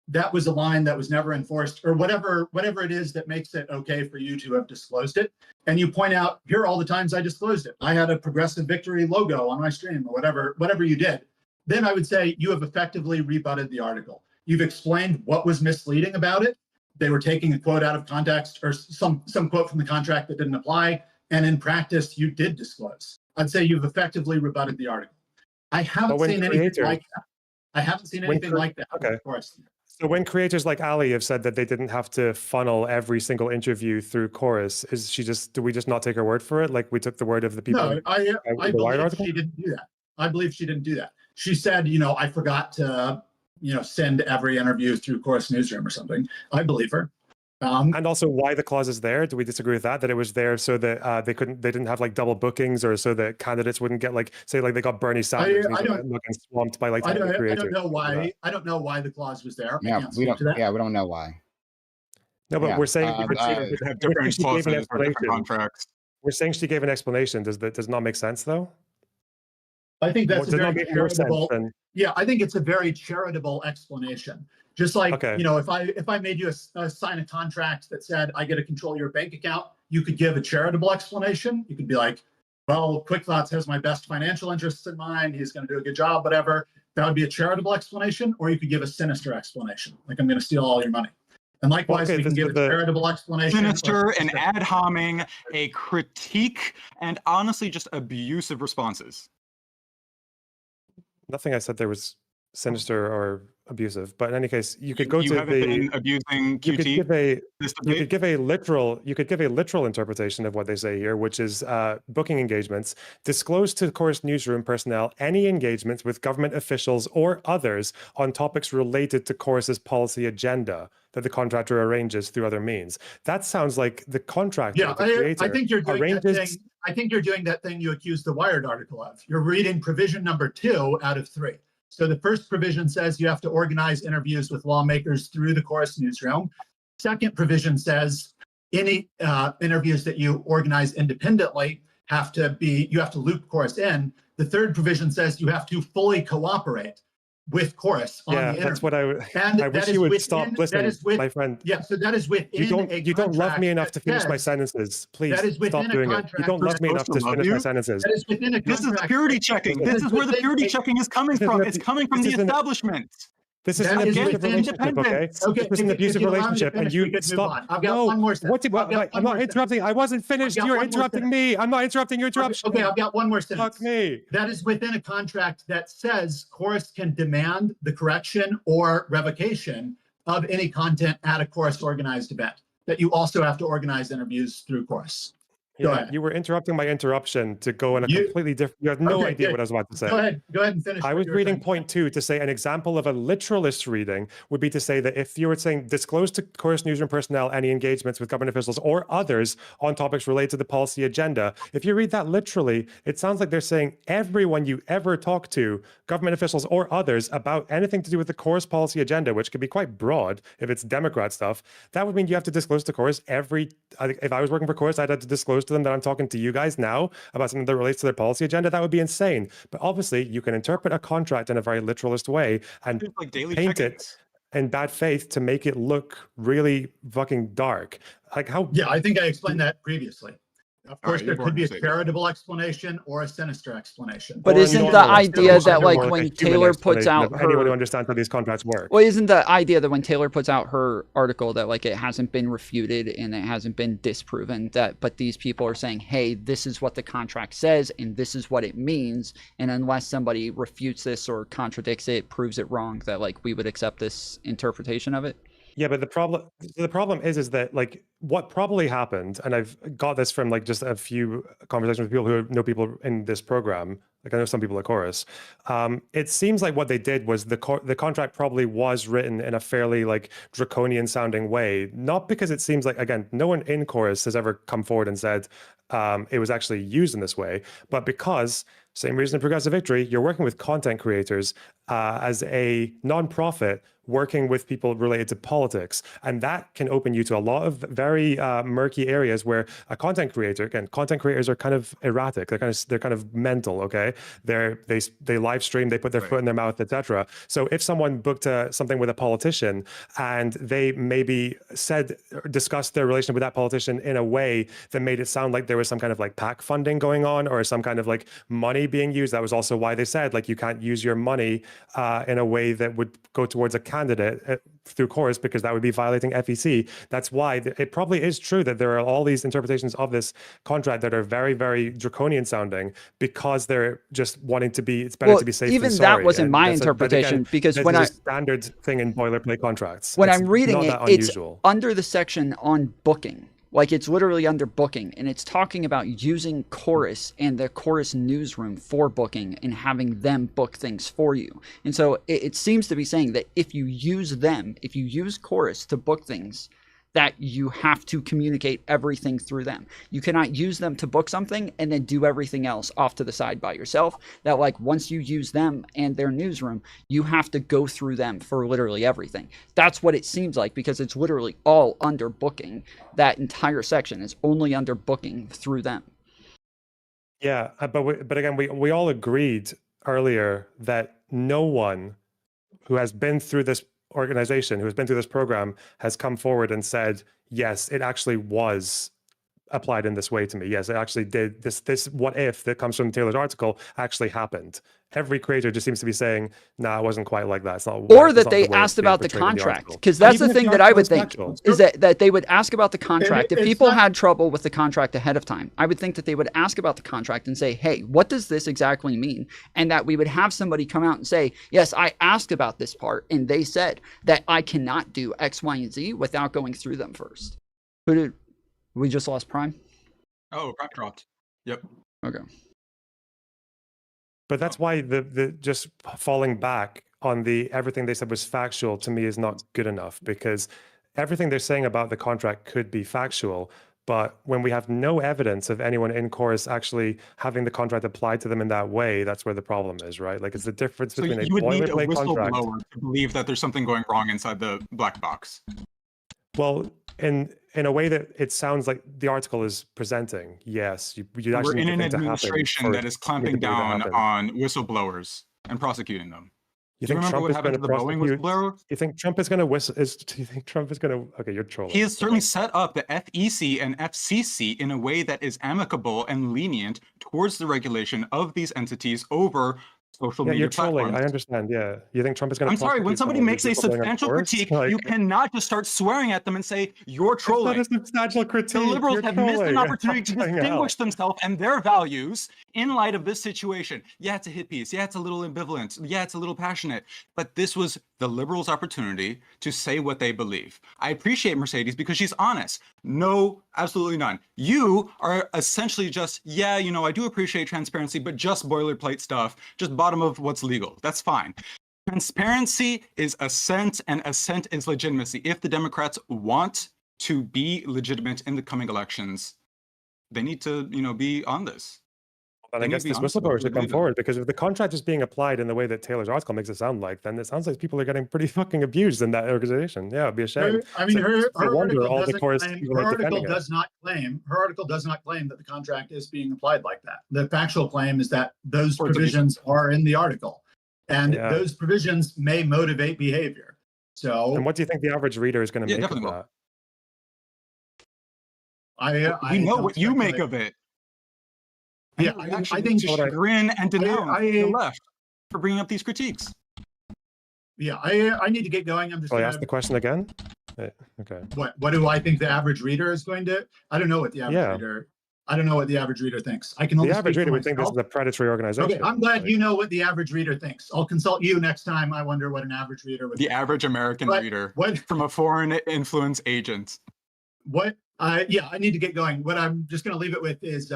that was a line that was never enforced, or whatever it is that makes it okay for you to have disclosed it. And you point out, here are all the times I disclosed it. I had a Progressive Victory logo on my stream, or whatever you did. Then I would say you have effectively rebutted the article. You've explained what was misleading about it. They were taking a quote out of context, or some quote from the contract that didn't apply. And in practice, you did disclose. I'd say you've effectively rebutted the article. I haven't seen anything like that. I haven't seen anything like that. Okay. Of course. So when creators like Ali have said that they didn't have to funnel every single interview through Chorus, do we just not take her word for it? Like we took the word of the people? No, I believe she didn't do that. I believe she didn't do that. She said, I forgot to, send every interview through Chorus Newsroom or something. I believe her. And also why the clause is there? Do we disagree with that? That it was there so that they didn't have like double bookings, or so that candidates wouldn't get like, say like they got Bernie Sanders looking swamped by like I don't creators. know why. I don't know why the clause was there. Yeah, we don't know why. No, but we're saying have different clauses for different contracts. We're saying she gave an explanation. Does it not make sense though? I think that's a very charitable. Yeah, I think it's a very charitable explanation. Just like, if I made you sign a contract that said I get to control your bank account, you could give a charitable explanation. You could be like, well, Quick Thoughts has my best financial interests in mind. He's going to do a good job, whatever. That would be a charitable explanation. Or you could give a sinister explanation, like I'm going to steal all your money. And likewise, we can give a charitable explanation. Sinister, an ad homing, a critique, and honestly just abusive responses. Nothing I said there was sinister or abusive, but in any case, you could go to been abusing QT. You could give a literal interpretation of what they say here, which is booking engagements disclose to Chorus Newsroom personnel any engagements with government officials or others on topics related to Chorus's policy agenda that the contractor arranges through other means. That sounds like the contractor, the creator, I think you're doing that thing. I think you're doing that thing you accused the Wired article of. You're reading provision number 2 out of 3. So the first provision says you have to organize interviews with lawmakers through the Chorus Newsroom. Second provision says any interviews that you organize independently you have to loop Chorus in. The third provision says you have to fully cooperate with Chorus on the interview. That's what I wish you would stop listening, my friend. Yeah, so that is within you don't love me enough to finish my sentences. Please stop doing it. You don't love me enough to finish my sentences. That is within a this is purity checking. This is where the purity checking is coming from. It's coming from the establishment. This is an abusive relationship, okay? This is an abusive relationship, and you stop. I've got one more sentence. I'm not interrupting. I wasn't finished. You're interrupting me. I'm not interrupting your interruption. Okay, I've got one more sentence. Fuck me. That is within a contract that says Chorus can demand the correction or revocation of any content at a Chorus organized event. That you also have to organize interviews through Chorus. Go ahead. You were interrupting my interruption to go in a completely different. You have no idea what I was about to say. Go ahead and finish. I was reading point 2 to say an example of a literalist reading would be to say that if you were saying disclose to Chorus Newsroom personnel any engagements with government officials or others on topics related to the policy agenda, if you read that literally, it sounds like they're saying everyone you ever talk to, government officials or others, about anything to do with the Chorus policy agenda, which could be quite broad if it's Democrat stuff. That would mean you have to disclose to Chorus if I was working for Chorus, I'd have to disclose to them that I'm talking to you guys now about something that relates to their policy agenda. That would be insane. But obviously, you can interpret a contract in a very literalist way and paint it in bad faith to make it look really fucking dark. Like how? Yeah, I think I explained that previously. Of course, there could be a charitable explanation or a sinister explanation. But isn't the idea that like when Taylor puts out anyone who understands how these contracts work? Well, isn't the idea that when Taylor puts out her article that like it hasn't been refuted and it hasn't been disproven, but these people are saying, hey, this is what the contract says and this is what it means, and unless somebody refutes this or contradicts it, proves it wrong, that like we would accept this interpretation of it? Yeah, but the problem is that like what probably happened, and I've got this from like just a few conversations with people who know people in this program, Like I know some people at Chorus. It seems like what they did was the contract probably was written in a fairly like draconian sounding way. Not because it seems like, again, no one in Chorus has ever come forward and said it was actually used in this way, but because same reason in Progressive Victory, you're working with content creators as a nonprofit working with people related to politics. And that can open you to a lot of very murky areas where a content creator, again, content creators are kind of erratic. They're kind of mental, okay? They live stream, they put their foot in their mouth, etc. So if someone booked something with a politician and they maybe discussed their relationship with that politician in a way that made it sound like there was some kind of like PAC funding going on or some kind of like money being used. That was also why they said like you can't use your money in a way that would go towards a candidate through Chorus because that would be violating FEC. That's why it probably is true that there are all these interpretations of this contract that are very, very draconian sounding because they're just wanting to be, it's better to be safe even than sorry. that wasn't And my that's interpretation because when a standard thing in boilerplate contracts. When it's I'm reading not it, that unusual. it's under the section on booking. Like it's literally under booking, and it's talking about using Chorus and the Chorus newsroom for booking and having them book things for you. And so it seems to be saying that if you use them, if you use Chorus to book things, that you have to communicate everything through them. You cannot use them to book something and then do everything else off to the side by yourself. That like once you use them and their newsroom, you have to go through them for literally everything. That's what it seems like because it's literally all under booking. That entire section is only under booking through them. Yeah, but again, we all agreed earlier that no one who has been through this organization, who has been through this program, has come forward and said, yes, it actually was applied in this way to me. Yes, it actually did. This what if that comes from Taylor's article actually happened. Every creator just seems to be saying, nah, it wasn't quite like that. It's not. Or that they asked about the contract. Because that's the thing that I would think is that they would ask about the contract. If people had trouble with the contract ahead of time, I would think that they would ask about the contract and say, hey, what does this exactly mean? And that we would have somebody come out and say, yes, I asked about this part. And they said that I cannot do X, Y, and Z without going through them first. Who did we just lost Prime? Oh, Prime dropped. Yep. Okay. But that's why the just falling back on the everything they said was factual to me is not good enough because everything they're saying about the contract could be factual. But when we have no evidence of anyone in Chorus actually having the contract applied to them in that way, that's where the problem is, right? Like it's the difference between you would need a boilerplate contract. whistleblower to believe that there's something going wrong inside the black box. Well, in a way that it sounds like the article is presenting, yes, you actually We're in an need the thing to happen administration that is clamping down on whistleblowers and prosecuting them. You Do you think remember Trump what is happened going to to the Boeing whistleblower? You think Trump is going to whistle? Do you think Trump is going to? Okay, you're trolling. He has certainly set up the FEC and FCC in a way that is amicable and lenient towards the regulation of these entities over social media you're trolling. platforms. I understand. Yeah, you think Trump is going to? I'm sorry. When somebody makes a substantial critique, you cannot just start swearing at them and say you're trolling. It's not a substantial critique. The liberals have missed an opportunity to Fucking distinguish themselves and their values in light of this situation. Yeah, it's a hit piece. Yeah, it's a little ambivalent. Yeah, it's a little passionate. But this was the liberals' opportunity to say what they believe. I appreciate Mercedes because she's honest. No, absolutely none. You are essentially just, yeah, you know, I do appreciate transparency, but just boilerplate stuff, just bottom of what's legal. That's fine. Transparency is assent, and assent is legitimacy. If the Democrats want to be legitimate in the coming elections, they need to, you know, be on this. And I guess this whistleblower should come forward because if the contract is being applied in the way that Taylor's article makes it sound like, then it sounds like people are getting pretty fucking abused in that organization. Yeah, it'd be a shame. I mean, her article does not claim that the contract is being applied like that. The factual claim is that those provisions are in the article, and those provisions may motivate behavior. So, and what do you think the average reader is going to make of that? We know what you make of it. Yeah, I think chagrin and denounce the left for bringing up these critiques. Yeah, I need to get going. I'm just. Will I ask the question again? Okay. What do I think the average reader is going to? I don't know what the average reader. I don't know what the average reader thinks. I can only the average reader would think this is a predatory organization. Okay, I'm glad you know what the average reader thinks. I'll consult you next time. I wonder what an average reader would. The average American reader from a foreign influence agent. Yeah, I need to get going. What I'm just going to leave it with is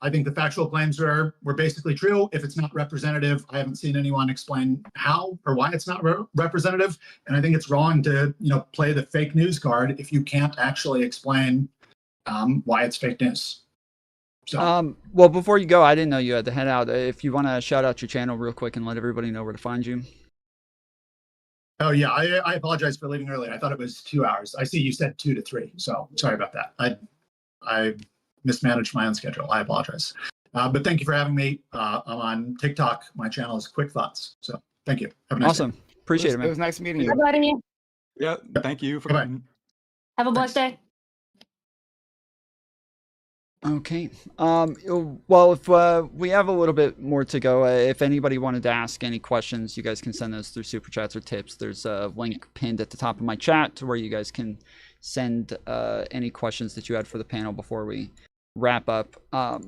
I think the factual claims were basically true. If it's not representative, I haven't seen anyone explain how or why it's not representative. And I think it's wrong to, play the fake news card if you can't actually explain why it's fake news. So, well, before you go, I didn't know you had to head out. If you want to shout out your channel real quick and let everybody know where to find you. Oh yeah, I apologize for leaving early. I thought it was 2 hours. I see you said 2 to 3, so sorry about that. I mismanaged my own schedule. I apologize. But thank you for having me. I'm on TikTok. My channel is Quick Thoughts. So thank you. Have a nice Awesome. day. Appreciate it, man. It was nice meeting you. You. Yeah, thank you for Bye-bye. coming. Have a blessed day. Okay. Well, if we have a little bit more to go, if anybody wanted to ask any questions, you guys can send those through super chats or tips. There's a link pinned at the top of my chat to where you guys can send any questions that you had for the panel before we wrap up. So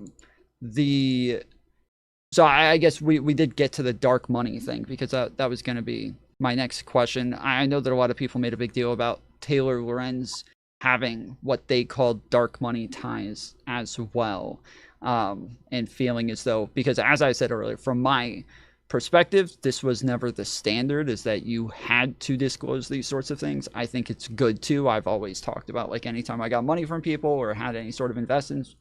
I guess we did get to the dark money thing, because that was going to be my next question. I know that a lot of people made a big deal about Taylor Lorenz having what they called dark money ties as well, and feeling as though, because as I said earlier, from my perspective, this was never the standard, is that you had to disclose these sorts of things. I think it's good too. I've always talked about, like, anytime I got money from people or had any sort of investments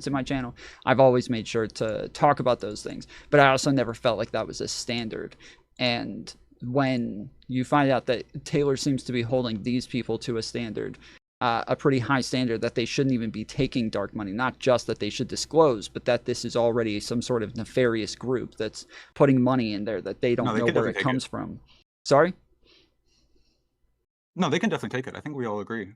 in my channel, I've always made sure to talk about those things. But I also never felt like that was a standard. And when you find out that Taylor seems to be holding these people to a standard, a pretty high standard, that they shouldn't even be taking dark money, not just that they should disclose, but that this is already some sort of nefarious group that's putting money in there that they don't know where it comes from. Sorry? No, they can definitely take it. I think we all agree.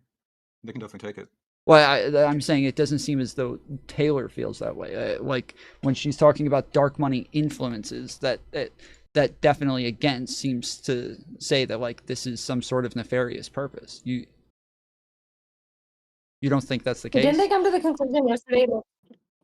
They can definitely take it. Well, I'm saying it doesn't seem as though Taylor feels that way. Like, when she's talking about dark money influences, that definitely, again, seems to say that, like, this is some sort of nefarious purpose. You don't think that's the case? Didn't they come to the conclusion yesterday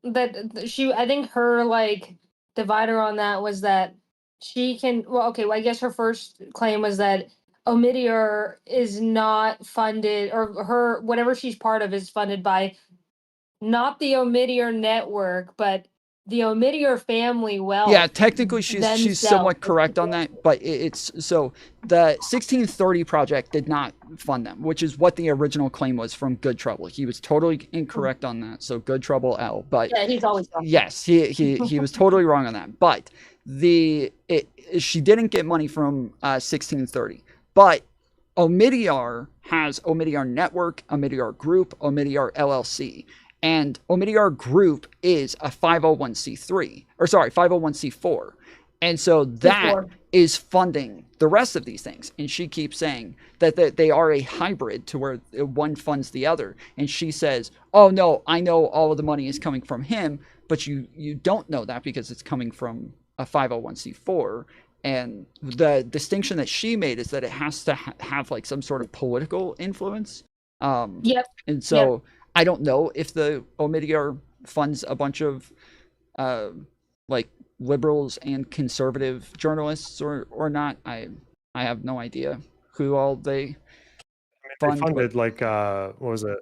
that she, I think her, like, divider on that was that she can, well, okay, well, I guess her first claim was that Omidyar is not funded, or her, whatever she's part of is funded by not the Omidyar network, but the Omidyar family wealth. Yeah, technically she's somewhat correct on that, but it's so the 1630 project did not fund them, which is what the original claim was from Good Trouble. He was totally incorrect on that. So Good Trouble L, but yeah, he's always wrong. Yes, he was totally wrong on that. But she didn't get money from 1630, but Omidyar has Omidyar Network, Omidyar Group, Omidyar LLC. And Omidyar Group is a 501c3, or sorry, 501c4. And so that is funding the rest of these things. And she keeps saying that they are a hybrid to where one funds the other. And she says, oh no, I know all of the money is coming from him, but you don't know that because it's coming from a 501c4. And the distinction that she made is that it has to have like some sort of political influence. Yep. And so I don't know if the Omidyar funds a bunch of like liberals and conservative journalists or not. I have no idea who all they fund. They funded like what was it?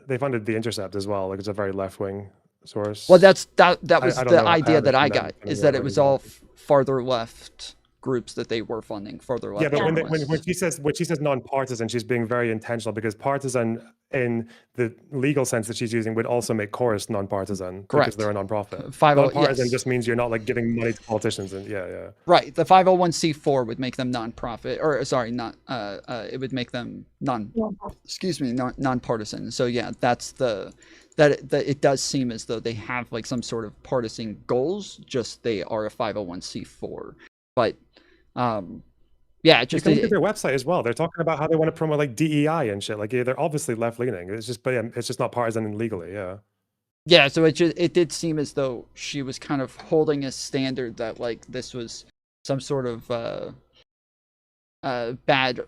They funded The Intercept as well. Like, it's a very left-wing source. Well, that was I don't the know idea that I that got, is that it was all farther left groups that they were funding, further left. Yeah, but when she says non-partisan, she's being very intentional, because partisan in the legal sense that she's using would also make Chorus non-partisan. Correct. Because they're a non-profit. 50 Non-partisan yes. just means you're not like giving money to politicians, and yeah. Right. The 501c4 would make them non-profit, or sorry, not it would make them non-partisan. So yeah, that's that it does seem as though they have like some sort of partisan goals, just they are a 501c4. But yeah, just you can look at their website as well. They're talking about how they want to promote like DEI and shit. Like, yeah, they're obviously left leaning. It's just, but yeah, it's just not partisan and legally. Yeah. So it did seem as though she was kind of holding a standard that like this was some sort of bad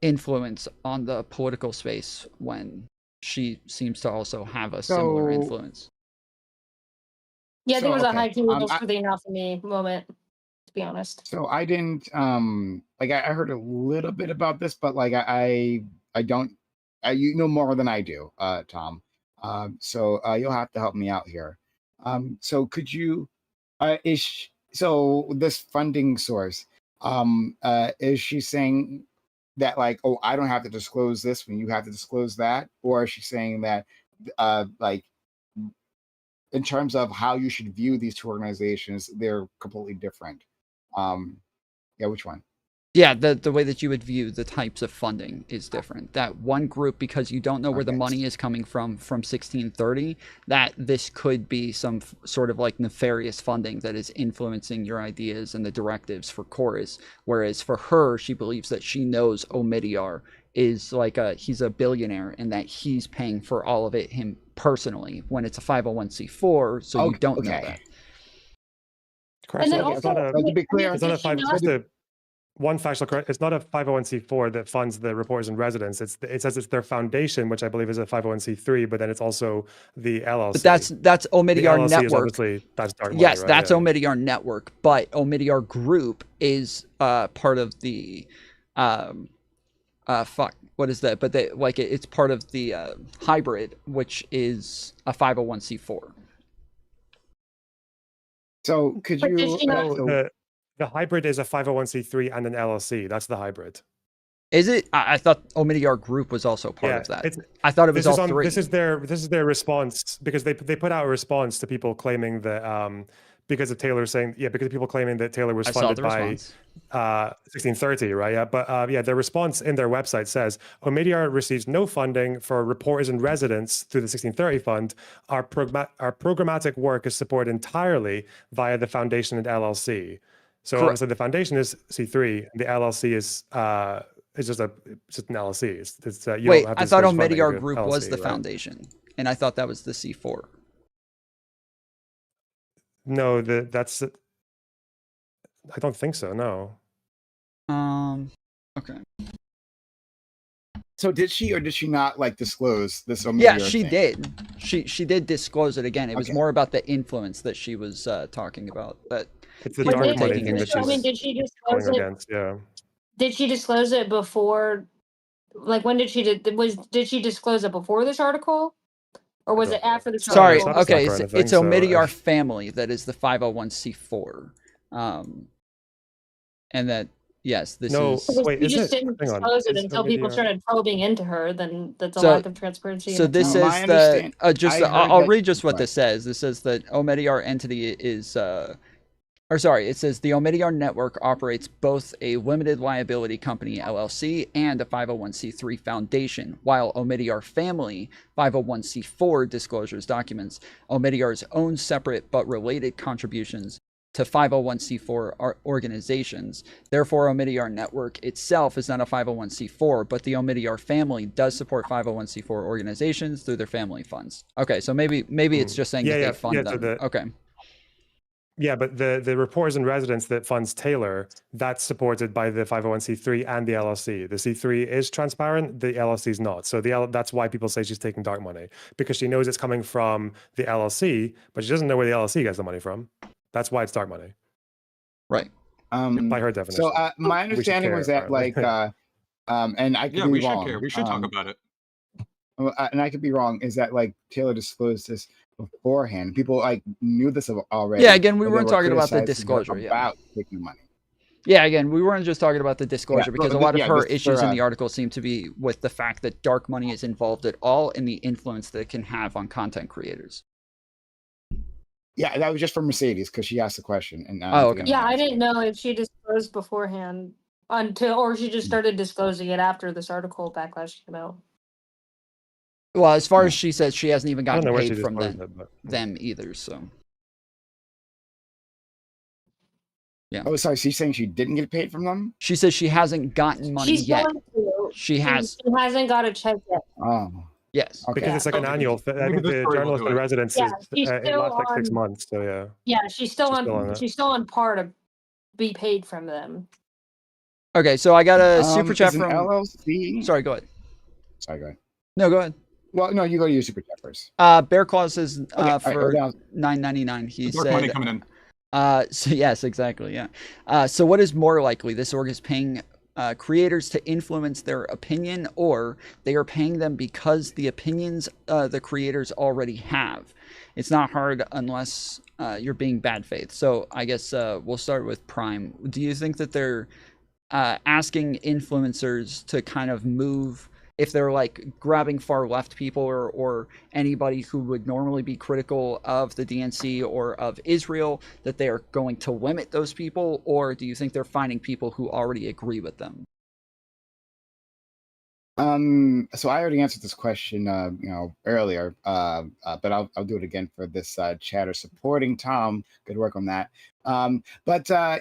influence on the political space, when she seems to also have a similar influence. Yeah, I think it was a high key for the enough for me moment, to be honest. So I didn't like I heard a little bit about this, but like I don't you know more than I do, Tom. So you'll have to help me out here. So could you, so this funding source, is she saying that like, oh, I don't have to disclose this when you have to disclose that? Or is she saying that, like, in terms of how you should view these two organizations, they're completely different? Yeah, which one? Yeah, the way that you would view the types of funding is different. That one group, because you don't know where the money is coming from 1630, that this could be some sort of like nefarious funding that is influencing your ideas and the directives for Chorus. Whereas for her, she believes that she knows Omidyar is like he's a billionaire and that he's paying for all of it him personally when it's a 501c4, so you don't know that. Correct. And then It's not also, a, to be clear, it's not a five, just a, one factual correct. It's not a 501c4 that funds the reporters in residence. It says it's their foundation, which I believe is a 501c3, but then it's also the LLC. But that's Omidyar Network. Is obviously, that's dark money, yes, right? that's Omidyar Network, but Omidyar Group is part of the fuck, what is that? But they like it's part of the hybrid, which is a 501c4. So could you? The hybrid is a 501c3 and an LLC. That's the hybrid. Is it? I thought Omidyar Group was also part of that. I thought it was all three. This is their response, because they put out a response to people claiming that because of Taylor saying because of people claiming that Taylor was funded by 1630, right? Yeah, but their response in their website says Omidyar receives no funding for reporters in residence through the 1630 fund. Our programmatic work is supported entirely via the foundation and LLC. So obviously the foundation is C3, the LLC is it's just an LLC. It's you wait, don't have to I thought disclose Omidyar Group LLC, was the right? foundation, and I thought that was the C4. No, that's. I don't think so. No. Okay. So did she or did she not like disclose this Omidyar Yeah, she thing? did. She did disclose it again. It was more about the influence that she was talking about. That it's the dark money thing that she's did she disclose going it? against? Yeah. Did she disclose it before? Like, when did she did she disclose it before this article, or was it after this Sorry, article? okay, it's Omidyar Family that is the 501c4, and that this is. Wait, you just didn't disclose it until people started probing into her. Then that's a lack of transparency. So this says that I'll read just what this says. This says that Omidyar entity is. It says the Omidyar Network operates both a limited liability company LLC and a 501c3 foundation, while Omidyar Family 501c4 disclosures documents Omidyar's own separate but related contributions to 501c4 organizations. Therefore, Omidyar Network itself is not a 501c4, but the Omidyar family does support 501c4 organizations through their family funds. Okay, so maybe it's just saying that they fund them. Okay. Yeah, but the reporters in residence that funds Taylor, that's supported by the 501c3 and the LLC. The C3 is transparent, the LLC is not. So that's why people say she's taking dark money, because she knows it's coming from the LLC, but she doesn't know where the LLC gets the money from. That's why it's dark money. Right. By her definition. So my understanding was that like, and I could be wrong. We should talk about it. And I could be wrong. Is that like Taylor disclosed this beforehand? People like knew this already. Yeah, again, we weren't talking about the disclosure. About taking money. Yeah, again, we weren't just talking about the disclosure because a lot of her issues in the article article seem to be with the fact that dark money is involved at all and the influence that it can have on content creators. Yeah, that was just for Mercedes because she asked the question. And okay. Yeah, I didn't know if she disclosed beforehand or she just started disclosing it after this article backlash came out. Well, as far as she says, she hasn't even gotten paid from them either. So, yeah. Oh, sorry. She's saying she didn't get paid from them. She says she hasn't gotten money yet. She hasn't got a check yet. Oh. Yes. Okay. Because it's like an annual. I think the journalist in residence it lasts like 6 months. So yeah. Yeah, she's still on par to be paid from them. Okay, so I got a super chat from LLC. Sorry, go ahead. Sorry, go ahead. No, go ahead. Well, no, you go to your super chat first. Bear Claw says for $9.99. He said money coming in. So yes, exactly. Yeah. So what is more likely? This org is paying creators to influence their opinion, or they are paying them because the opinions the creators already have. It's not hard unless you're being bad faith. So I guess we'll start with Prime. Do you think that they're asking influencers to kind of move, if they're like grabbing far left people or anybody who would normally be critical of the DNC or of Israel, that they are going to limit those people? Or do you think they're finding people who already agree with them? So I already answered this question, earlier, but I'll do it again for this chatter supporting Tom. Good work on that.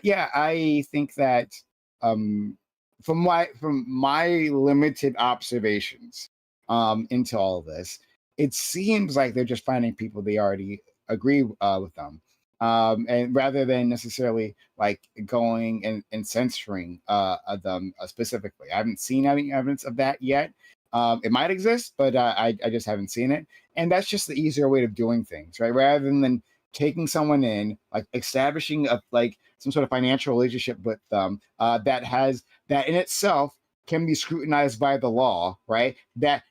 Yeah, I think that from my limited observations into all of this, it seems like they're just finding people they already agree with them. And rather than necessarily like going and censoring them specifically. I haven't seen any evidence of that yet. It might exist, but I just haven't seen it. And that's just the easier way of doing things, right? Rather than taking someone in, like establishing like some sort of financial relationship with them that in itself can be scrutinized by the law, right?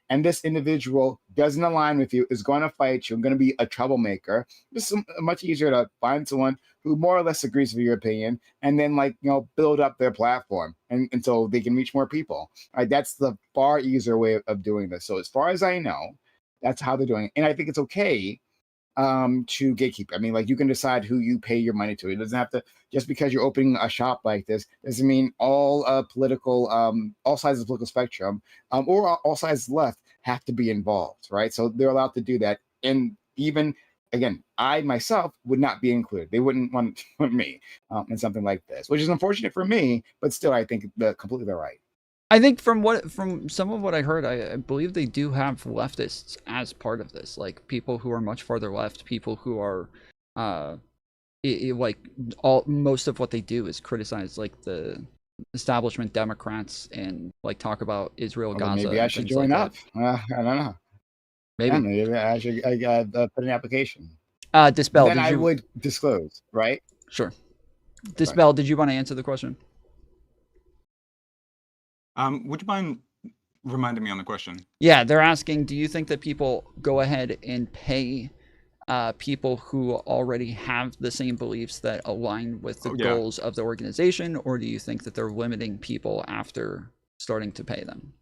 And this individual doesn't align with you, is going to fight you, going to be a troublemaker. It's much easier to find someone who more or less agrees with your opinion, and then build up their platform and so they can reach more people. Right? That's the far easier way of doing this. So as far as I know, that's how they're doing it. And I think it's okay to gatekeep. I mean, like, you can decide who you pay your money to. It doesn't have to, just because you're opening a shop like this doesn't mean all political all sides of the political spectrum or all sides left have to be involved, right? So they're allowed to do that. And even again, I myself would not be included. They wouldn't want me in something like this, which is unfortunate for me, but still I think completely they're right. I think from some of what I heard, I believe they do have leftists as part of this, like people who are much farther left, people who are most of what they do is criticize like the establishment Democrats and like talk about Israel, Gaza. Maybe I should join up. I don't know. Maybe. Yeah, maybe I should put an application. Dispel. Then I would disclose, right? Sure. Dispel. Did you want to answer the question? Would you mind reminding me on the question? Yeah, they're asking, do you think that people go ahead and pay people who already have the same beliefs that align with the goals of the organization, or do you think that they're limiting people after starting to pay them?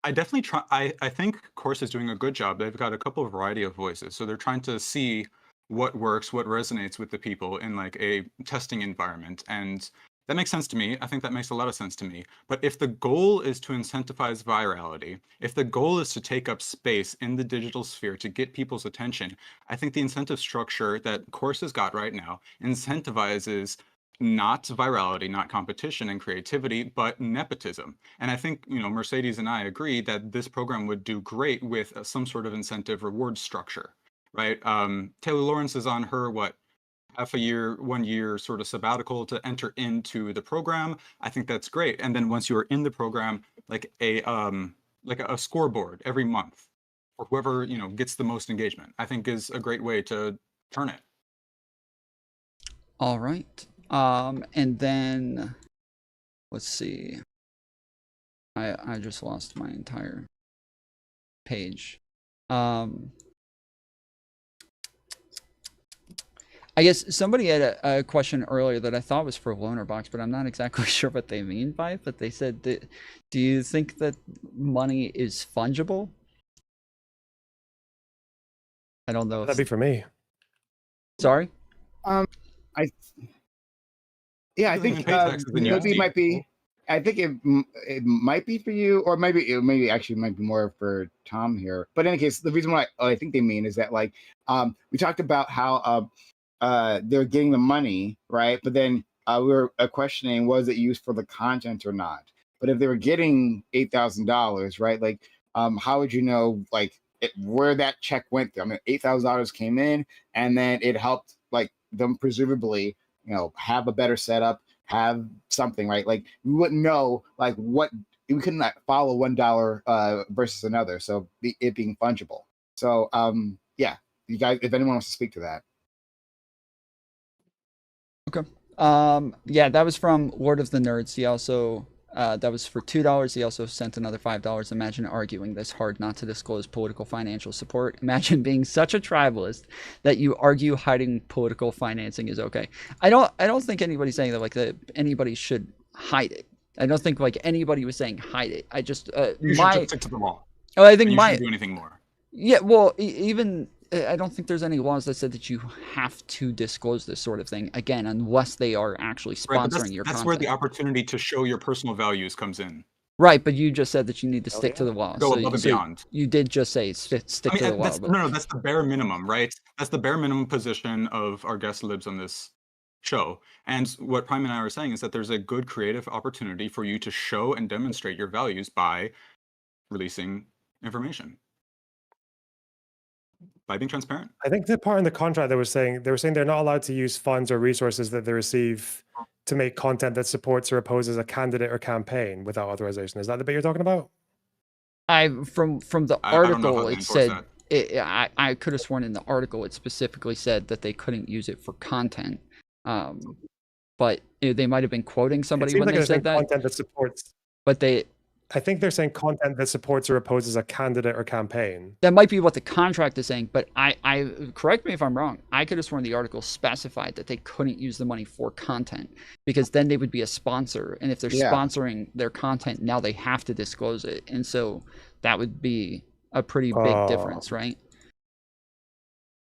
I definitely try. I think Course is doing a good job. They've got a couple of variety of voices, so they're trying to see what works, what resonates with the people in like a testing environment, and that makes sense to me. I think that makes a lot of sense to me. But if the goal is to incentivize virality, if the goal is to take up space in the digital sphere to get people's attention, I think the incentive structure that Course has got right now incentivizes not virality, not competition and creativity, but nepotism. And I think, Mercedes and I agree that this program would do great with some sort of incentive reward structure, right? Taylor Lawrence is on her, half a year, 1 year sort of sabbatical to enter into the program. I think that's great. And then once you are in the program, like a scoreboard every month for whoever, gets the most engagement, I think is a great way to turn it. All right. And then let's see. I just lost my entire page. I guess somebody had a question earlier that I thought was for LonerBox, but I'm not exactly sure what they mean by it. But they said, do you think that money is fungible? I don't know. That'd be for me. Sorry? I think maybe it might be. I think it might be for you, or maybe it actually might be more for Tom here. But in any case, the reason why I think they mean is that we talked about how they're getting the money, right? But then we were questioning, was it used for the content or not? But if they were getting $8,000, right? How would you know where that check went through? I mean, $8,000 came in, and then it helped them presumably have a better setup, have something, right? We wouldn't know what we couldn't follow $1 versus another. So it being fungible. So yeah, you guys, if anyone wants to speak to that. Okay. Yeah, that was from Lord of the Nerds. He also that was for $2. He also sent another $5. Imagine arguing this hard not to disclose political financial support. Imagine being such a tribalist that you argue hiding political financing is okay. I don't think anybody's saying that anybody should hide it. I don't think like anybody was saying hide it. I just you should just stick to the law. Oh, I think you shouldn't do anything more. Yeah, well, even I don't think there's any laws that said that you have to disclose this sort of thing again, unless they are actually sponsoring your content. That's where the opportunity to show your personal values comes in. Right, but you just said that you need to stick to the law. Go above and beyond. You did just say stick to the law. No, that's the bare minimum, right? That's the bare minimum position of our guest libs on this show. And what Prime and I are saying is that there's a good creative opportunity for you to show and demonstrate your values by releasing information. By being transparent. I think the part in the contract they were saying they're not allowed to use funds or resources that they receive to make content that supports or opposes a candidate or campaign without authorization. Is that the bit you're talking about? From the article it said I could have sworn in the article it specifically said that they couldn't use it for content. But they might have been quoting somebody when they said that. Content that supports. But I think they're saying content that supports or opposes a candidate or campaign. That might be what the contract is saying, but I correct me if I'm wrong. I could have sworn the article specified that they couldn't use the money for content because then they would be a sponsor. And if they're sponsoring their content, now they have to disclose it. And so that would be a pretty big difference, right?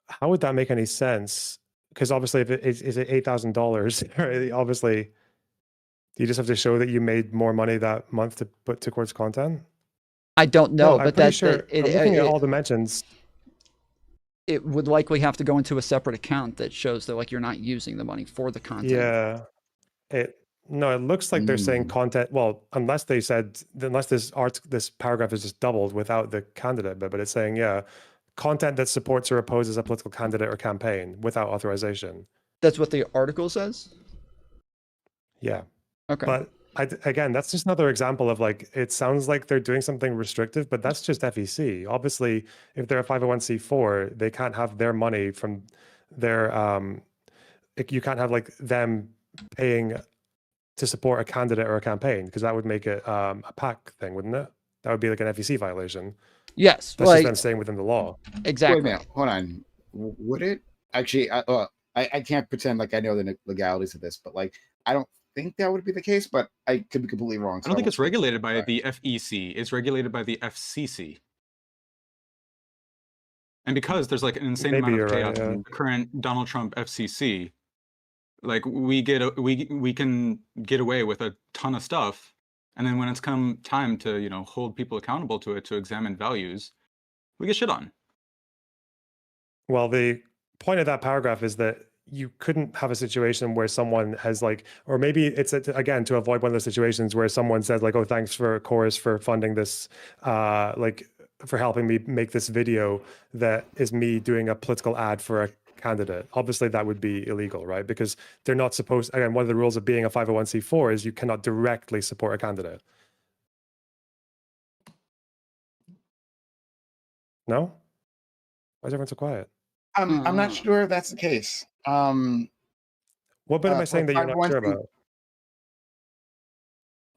How would that make any sense? Because obviously, if is it $8,000, obviously, you just have to show that you made more money that month to put towards content. I don't know, but that's sure. I'm looking at all dimensions. It would likely have to go into a separate account that shows that like you're not using the money for the content. Yeah, it looks like they're saying content. Well, unless this paragraph is just doubled without the candidate bit, but it's saying content that supports or opposes a political candidate or campaign without authorization. That's what the article says? Yeah. Okay. But again, that's just another example of like, it sounds like they're doing something restrictive, but that's just FEC. Obviously, if they're a 501c4, they can't have their money from their, you can't have like them paying to support a candidate or a campaign because that would make it a PAC thing, wouldn't it? That would be like an FEC violation. Yes. That's just them staying within the law. Exactly. Wait a minute, hold on. Would it? Actually, I can't pretend like I know the legalities of this, but like, I don't think that would be the case, but I could be completely wrong. I don't think it's regulated by the FEC. It's regulated by the FCC. And because there's like an insane amount of chaos in the current Donald Trump FCC, like we can get away with a ton of stuff, and then when it's come time to hold people accountable to it, to examine values, we get shit on. Well, the point of that paragraph is that you couldn't have a situation where someone has like, or maybe it's again to avoid one of those situations where someone says like, oh, thanks for Chorus for funding this, like for helping me make this video that is me doing a political ad for a candidate. Obviously that would be illegal, right? Because they're not supposed, again, one of the rules of being a 501c4 is you cannot directly support a candidate. No? Why is everyone so quiet? I'm not sure if that's the case. What bit am I saying that you're not sure about?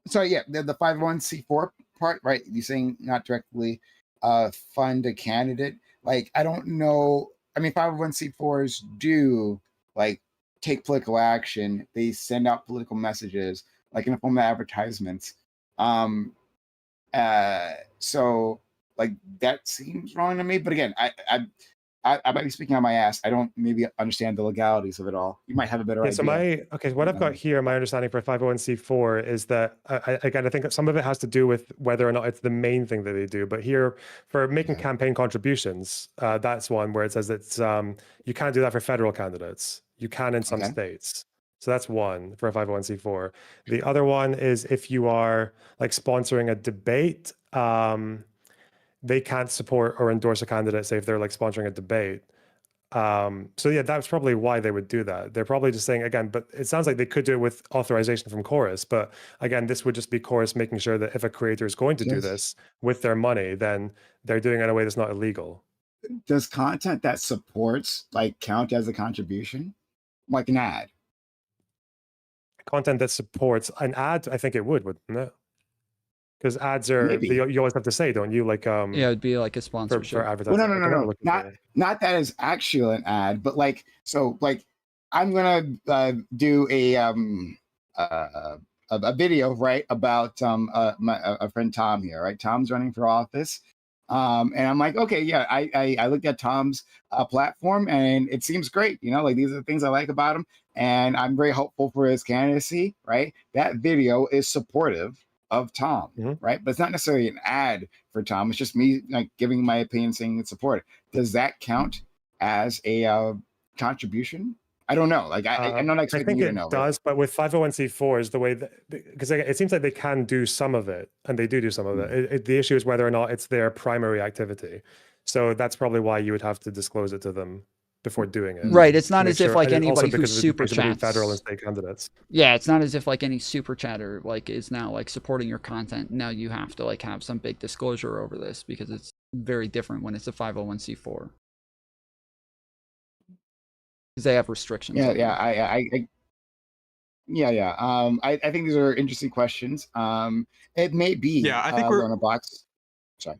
So yeah, the 501c4 part, right? You're saying not directly fund a candidate. Like, I don't know. I mean, 501c4s do like take political action. They send out political messages, like in the form of advertisements. So like that seems wrong to me. But again, I might be speaking on my ass. I don't maybe understand the legalities of it all. You might have a better idea. So what I've got here, my understanding for 501c4 is that, I think that some of it has to do with whether or not it's the main thing that they do. But here, for making campaign contributions, that's one where it says that you can't do that for federal candidates. You can in some states. So that's one for a 501c4. The other one is if you are like sponsoring a debate, they can't support or endorse a candidate, say if they're like sponsoring a debate. So yeah, that's probably why they would do that. They're probably just saying, again, but it sounds like they could do it with authorization from Chorus. But again, this would just be Chorus making sure that if a creator is going to do this with their money, then they're doing it in a way that's not illegal. Does content that supports like count as a contribution? Like an ad? content that supports an ad, I think it would, wouldn't it? Because ads are you always have to say, don't you? Like yeah, it'd be like a sponsorship for advertising. Well, no. Not that is actually an ad, but like I'm gonna do a video, right, about a friend Tom here, right? Tom's running for office. And I'm like, okay, yeah, I looked at Tom's platform and it seems great. You know, like these are the things I like about him. And I'm very hopeful for his candidacy, right? That video is supportive of Tom, right? But it's not necessarily an ad for Tom. It's just me like giving my opinion, saying it's support. Does that count as a contribution? I don't know. Like I'm not expecting you to know. I think it does, but with 501c4s, the way that, because it seems like they can do some of it, and they do some of it. The issue is whether or not it's their primary activity. So that's probably why you would have to disclose it to them before doing it. Right. It's not as if like anybody who super chats federal and state candidates. Yeah, it's not as if like any super chatter like is now like supporting your content. Now you have to like have some big disclosure over this because it's very different when it's a 501c4. Because they have restrictions. Yeah, I think these are interesting questions. It may be. Yeah, I think we're LonerBox. Sorry.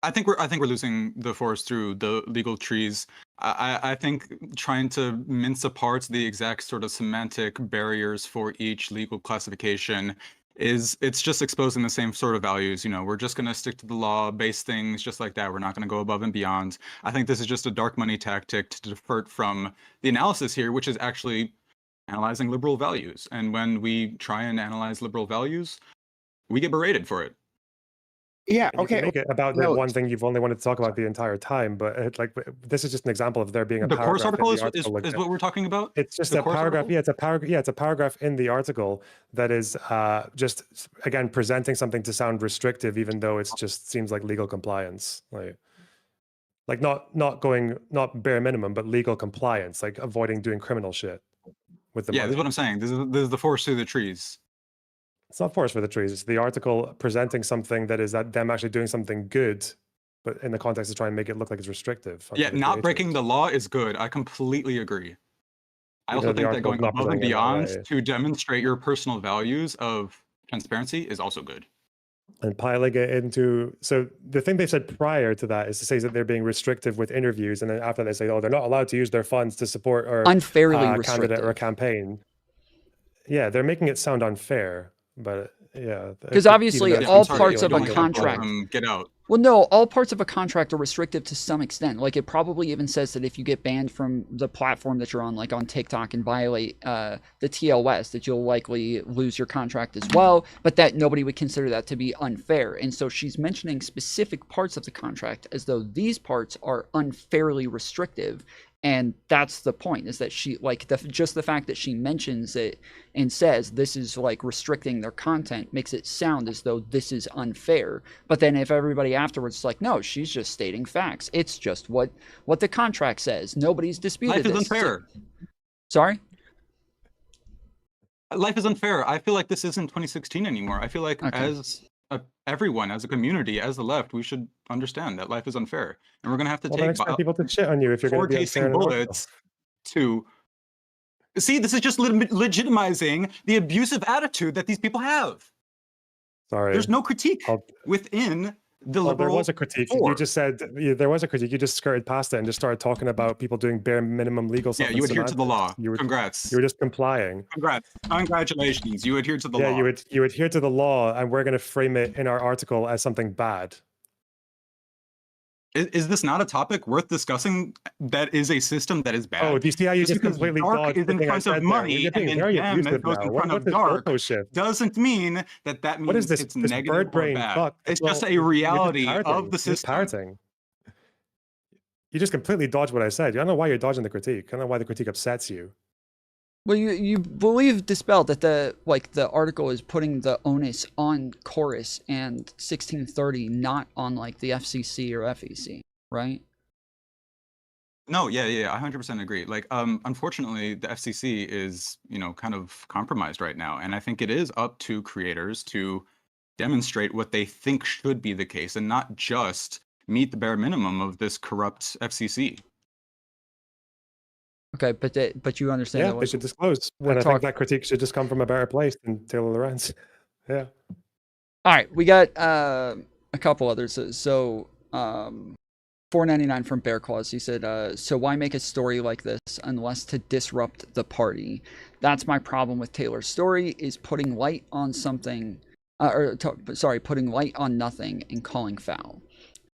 I think we're losing the forest through the legal trees. I think trying to mince apart the exact sort of semantic barriers for each legal classification it's just exposing the same sort of values. You know, we're just going to stick to the law-based things just like that. We're not going to go above and beyond. I think this is just a dark money tactic to divert from the analysis here, which is actually analyzing liberal values. And when we try and analyze liberal values, we get berated for it. Yeah, okay. Make it about the one thing you've only wanted to talk about the entire time, but this is just an example of there being a paragraph. The course article is what we're talking about. It's just a paragraph. Article? Yeah, it's a paragraph. Yeah, it's a paragraph in the article that is just again presenting something to sound restrictive, even though it just seems like legal compliance, like not bare minimum, but legal compliance, like avoiding doing criminal shit with the money. This is what I'm saying. This is the forest through the trees. It's not forest for the trees. It's the article presenting something that is them actually doing something good, but in the context of trying to make it look like it's restrictive. Yeah, not breaking the law is good. I completely agree. I also think that going above and beyond to demonstrate your personal values of transparency is also good. And piling it into, so the thing they said prior to that is to say that they're being restrictive with interviews, and then after they say, oh, they're not allowed to use their funds to support or unfairly candidate or a campaign. Yeah, they're making it sound unfair. But yeah, because obviously all parts of a contract get out. Well, no, all parts of a contract are restrictive to some extent. Like it probably even says that if you get banned from the platform that you're on, like on TikTok, and violate the TLS, that you'll likely lose your contract as well. But that nobody would consider that to be unfair. And so she's mentioning specific parts of the contract as though these parts are unfairly restrictive. And that's the point, is that she, like, just the fact that she mentions it and says this is like restricting their content makes it sound as though this is unfair. But then if everybody afterwards is like, no, she's just stating facts. It's just what the contract says. Nobody's disputed this. Life is unfair. Sorry? Life is unfair. I feel like this isn't 2016 anymore. I feel like everyone, as a community, as the left, we should understand that life is unfair, and we're gonna have to take people to shit on you if you're going to be tasting bullets to see. This is just legitimizing the abusive attitude that these people have. Sorry, there's no critique within the liberal. There was a critique. You just said there was a critique. You just skirted past it and just started talking about people doing bare minimum legal stuff. Yeah, you adhere to the law. Congrats. You were just complying. Congratulations. You adhere to the law. Yeah, you adhere to the law, and we're going to frame it in our article as something bad. Is this not a topic worth discussing? That is a system that is bad. Oh, do you see how you just completely dark is in front of money, and then that goes in front of dark doesn't mean that means what is this, it's negative or bad. It's just a reality of the system. You just completely dodged what I said. I don't know why you're dodging the critique. I don't know why the critique upsets you. Well, you believe, Dispel, that the article is putting the onus on Chorus and 1630, not on like the FCC or FEC, right? No, yeah, I 100% agree. Like, unfortunately, the FCC is, kind of compromised right now, and I think it is up to creators to demonstrate what they think should be the case, and not just meet the bare minimum of this corrupt FCC. Okay, but you understand Yeah, that they should disclose. we're And I think that critique should just come from a better place than Taylor Lorenz. Yeah. All right, we got a couple others. So $4.99 from Bear Claws. He said, so why make a story like this unless to disrupt the party? That's my problem with Taylor's story, is putting light on something, putting light on nothing and calling foul.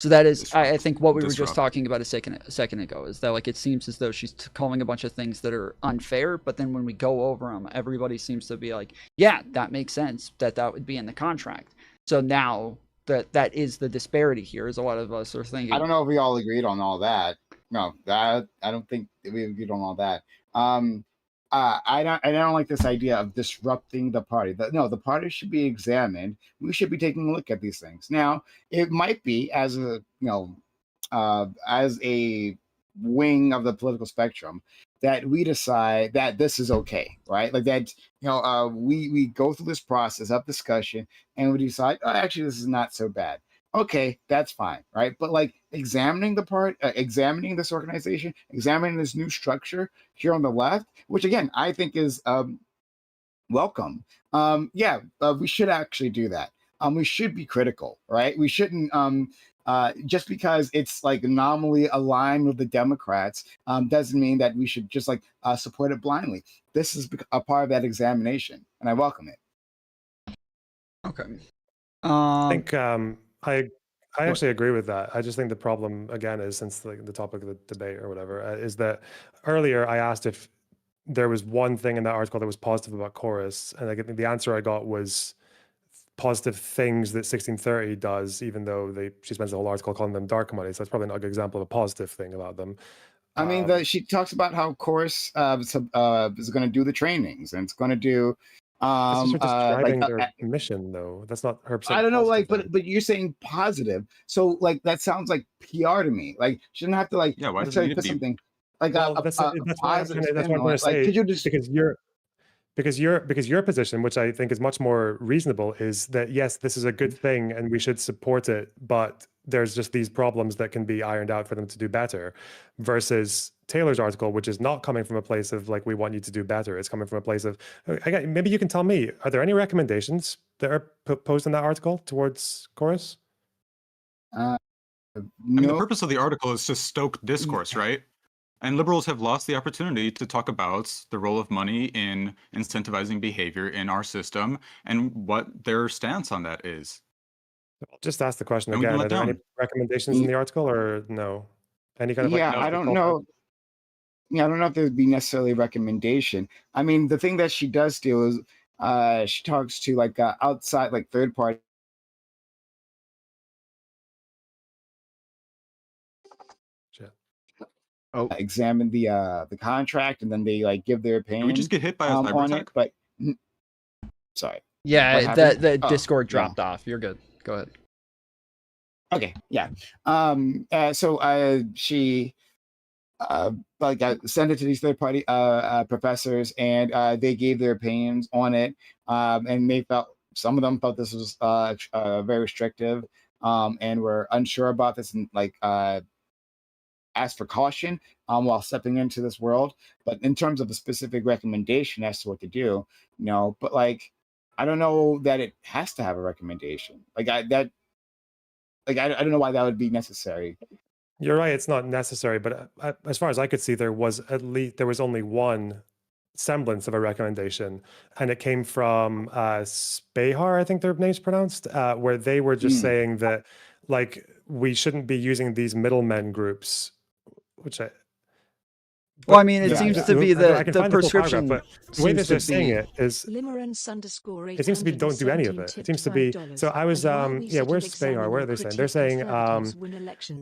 So that is, I think, what we were just talking about a second ago, is that like it seems as though she's calling a bunch of things that are unfair, but then when we go over them, everybody seems to be like, yeah, that makes sense, that would be in the contract. So now that is the disparity here, is a lot of us are thinking. I don't know if we all agreed on all that. No, I don't think we agreed on all that. I don't like this idea of disrupting the party. The party should be examined. We should be taking a look at these things. Now, it might be as a wing of the political spectrum that we decide that this is okay, right? Like that, we go through this process of discussion and we decide, oh, actually, this is not so bad. Okay, that's fine, right? But like examining examining this organization, examining this new structure here on the left, which again I think is welcome. We should actually do that. We should be critical, right? We shouldn't just because it's like nominally aligned with the Democrats doesn't mean that we should just like support it blindly. This is a part of that examination, and I welcome it. Okay. I think I actually agree with that. I just think the problem again is, since the topic of the debate or whatever, is that earlier I asked if there was one thing in that article that was positive about Chorus, and like the answer I got was positive things that 1630 does, even though she spends the whole article calling them dark money. So that's probably not a good example of a positive thing about them. I mean, she talks about how Chorus is going to do the trainings, and it's going to do. This is her describing their mission, though. That's not her. I don't know, like, but you're saying positive, so like that sounds like PR to me. Like, she doesn't have to like necessarily put something like that's what I'm trying to say. Could you just because your position, which I think is much more reasonable, is that yes, this is a good thing and we should support it, but there's just these problems that can be ironed out for them to do better, versus Taylor's article, which is not coming from a place of like, we want you to do better. It's coming from a place of, maybe you can tell me, are there any recommendations that are posed in that article towards Chorus? No. I mean, the purpose of the article is to stoke discourse, right? And liberals have lost the opportunity to talk about the role of money in incentivizing behavior in our system and what their stance on that is. I'll just ask the question again. Are there any recommendations in the article, or no? Any kind of I don't know. Yeah, I don't know if there would be necessarily a recommendation. I mean, the thing that she does do is she talks to like outside, like third party. Examine the contract, and then they like give their opinion. Did we just get hit by a cyber on attack? it, but sorry. Yeah, the Discord dropped off. You're good. Go ahead. Okay. Yeah. So she sent it to these third party professors, and they gave their opinions on it, and some of them felt this was very restrictive, and were unsure about this, and like asked for caution while stepping into this world. But in terms of a specific recommendation as to what to do, but like I don't know that it has to have a recommendation. I don't know why that would be necessary. You're right, it's not necessary, but as far as I could see, there was only one semblance of a recommendation, and it came from Spahar, I think their name's pronounced, where they were just saying that like we shouldn't be using these middlemen groups, which it seems to be the prescription. But the way that they're saying it is, it seems to be don't do any of it. It seems to be. So I was, where's Spahar? Where are they saying? They're saying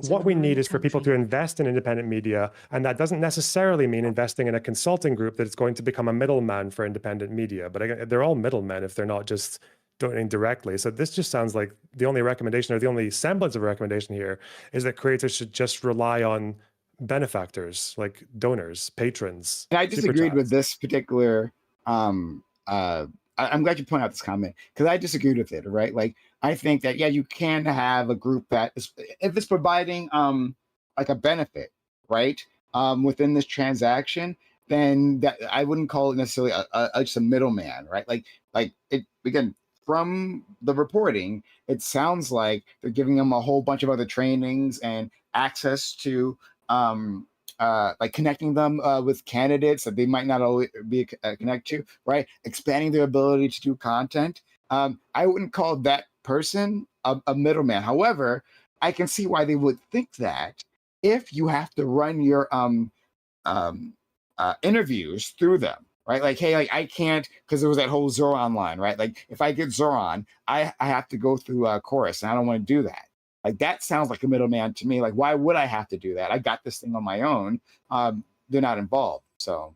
what we need is for people to invest in independent media, and that doesn't necessarily mean investing in a consulting group that is going to become a middleman for independent media. But again, they're all middlemen if they're not just donating directly. So this just sounds like the only recommendation, or the only semblance of a recommendation here, is that creators should just rely on benefactors like donors, patrons. And I disagreed with this particular I'm glad you point out this comment, because I disagreed with it, right? Like I think that you can have a group that is, if it's providing like a benefit, right, within this transaction, then that I wouldn't call it necessarily just a middleman, right? Like it again from the reporting, it sounds like they're giving them a whole bunch of other trainings and access to like connecting them with candidates that they might not always be connected to, right? Expanding their ability to do content. I wouldn't call that person a middleman. However, I can see why they would think that if you have to run your interviews through them, right? Like, hey, like I can't, because there was that whole Zoran line, right? Like if I get Zoran, I have to go through Chorus, and I don't want to do that. Like that sounds like a middleman to me. Like, why would I have to do that? I got this thing on my own. They're not involved, so.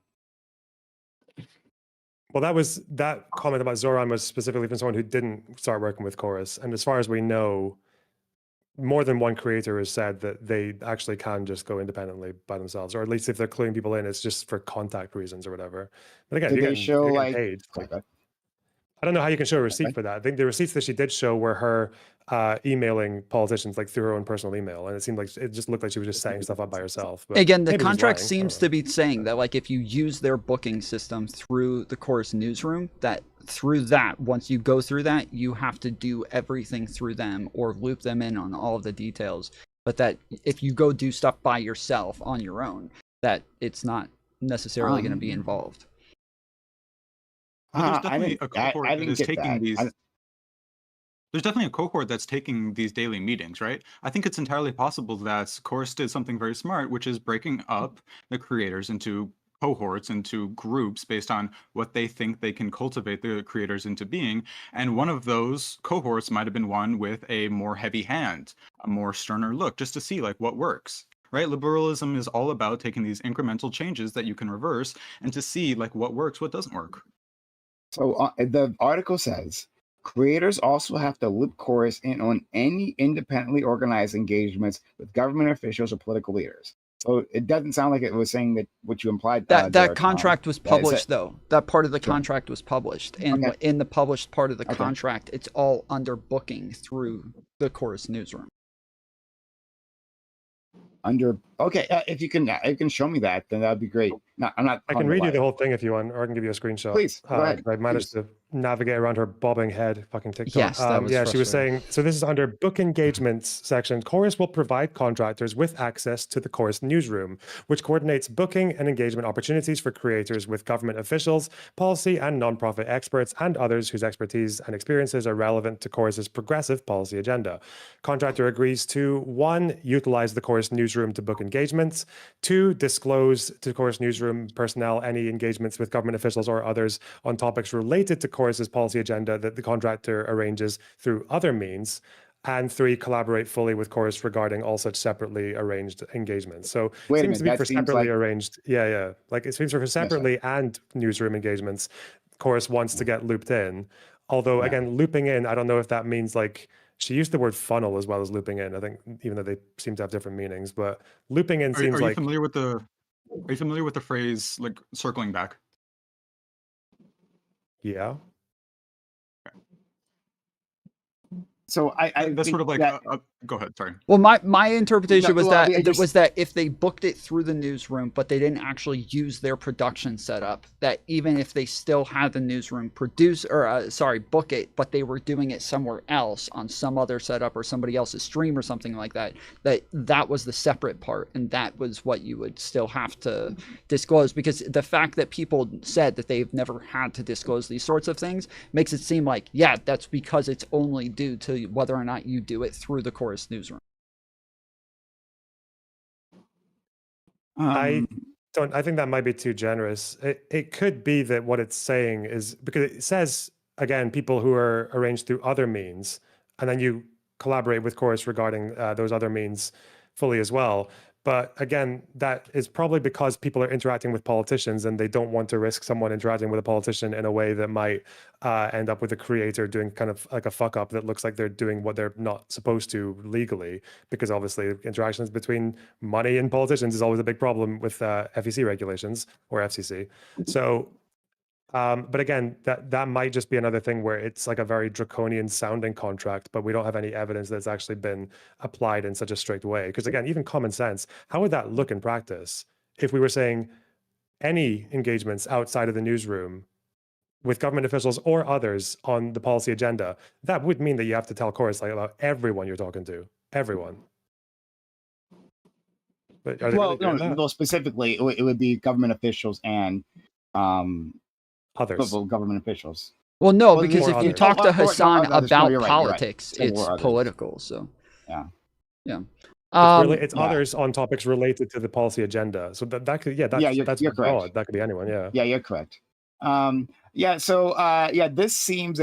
Well, that comment about Zoran was specifically from someone who didn't start working with Chorus, and as far as we know, more than one creator has said that they actually can just go independently by themselves, or at least if they're cluing people in, it's just for contact reasons or whatever. But again, Did they show like paid. I don't know how you can show a receipt for that. I think the receipts that she did show were her emailing politicians like through her own personal email, and it seemed like it just looked like she was just setting stuff up by herself. But again, the contract seems to be saying that like if you use their booking system through the Chorus newsroom, that through that, once you go through that, you have to do everything through them or loop them in on all of the details. But that if you go do stuff by yourself on your own, that it's not necessarily going to be involved. There's definitely a cohort that is taking these. There's definitely a cohort that's taking these daily meetings, right? I think it's entirely possible that Chorus did something very smart, which is breaking up the creators into cohorts, into groups based on what they think they can cultivate the creators into being. And one of those cohorts might have been one with a more heavy hand, a more sterner look, just to see like what works. Right? Liberalism is all about taking these incremental changes that you can reverse and to see like what works, what doesn't work. So the article says, creators also have to loop Chorus in on any independently organized engagements with government officials or political leaders. So it doesn't sound like it was saying that what you implied. That contract was published, though. That part of the contract was published. And in the published part of the contract, it's all under booking through the Chorus newsroom. If you can show me that, then that'd be great. No, I'm not. I can read you the whole thing if you want, or I can give you a screenshot. Please, go ahead. I managed to navigate around her bobbing head, fucking TikTok. Yes, that was yeah, she was saying, so this is under book engagements section. Chorus will provide contractors with access to the Chorus newsroom, which coordinates booking and engagement opportunities for creators with government officials, policy and nonprofit experts, and others whose expertise and experiences are relevant to Chorus's progressive policy agenda. Contractor agrees to 1, utilize the Chorus newsroom to book engagements, 2, disclose to Chorus newsroom personnel any engagements with government officials or others on topics related to Chorus's policy agenda that the contractor arranges through other means, and 3, collaborate fully with Chorus regarding all such separately arranged engagements. So it seems to be for separately arranged. Yeah. Like it seems for separately and newsroom engagements, Chorus wants to get looped in. Although again, looping in, I don't know if that means like, she used the word funnel as well as looping in. I think even though they seem to have different meanings, but looping in seems like. Are you familiar with the phrase like circling back? Yeah. So that's sort of like go ahead, sorry. Well, my interpretation was that if they booked it through the newsroom, but they didn't actually use their production setup, that even if they still had the newsroom book it, but they were doing it somewhere else on some other setup or somebody else's stream or something like that, that was the separate part, and that was what you would still have to disclose. Because the fact that people said that they've never had to disclose these sorts of things makes it seem like, yeah, that's because it's only due to whether or not you do it through the Chorus newsroom. I think that might be too generous. It could be that what it's saying is, because it says again, people who are arranged through other means, and then you collaborate with Chorus regarding those other means fully as well. But again, that is probably because people are interacting with politicians and they don't want to risk someone interacting with a politician in a way that might end up with a creator doing kind of like a fuck up that looks like they're doing what they're not supposed to legally, because obviously interactions between money and politicians is always a big problem with FEC regulations or FCC. So but again, that might just be another thing where it's like a very draconian sounding contract, but we don't have any evidence that's actually been applied in such a strict way. Because again, even common sense, how would that look in practice if we were saying, any engagements outside of the newsroom with government officials or others on the policy agenda, that would mean that you have to tell Chorus like about everyone you're talking to, everyone. But are they really doing that? Well, specifically, it would be government officials and others. Government officials. Well, no, because if you talk to Hassan about politics, it's political. So, yeah. It's others on topics related to the policy agenda. So that could, that's you're broad. correct. That could be anyone. Yeah. Yeah, you're correct. So this seems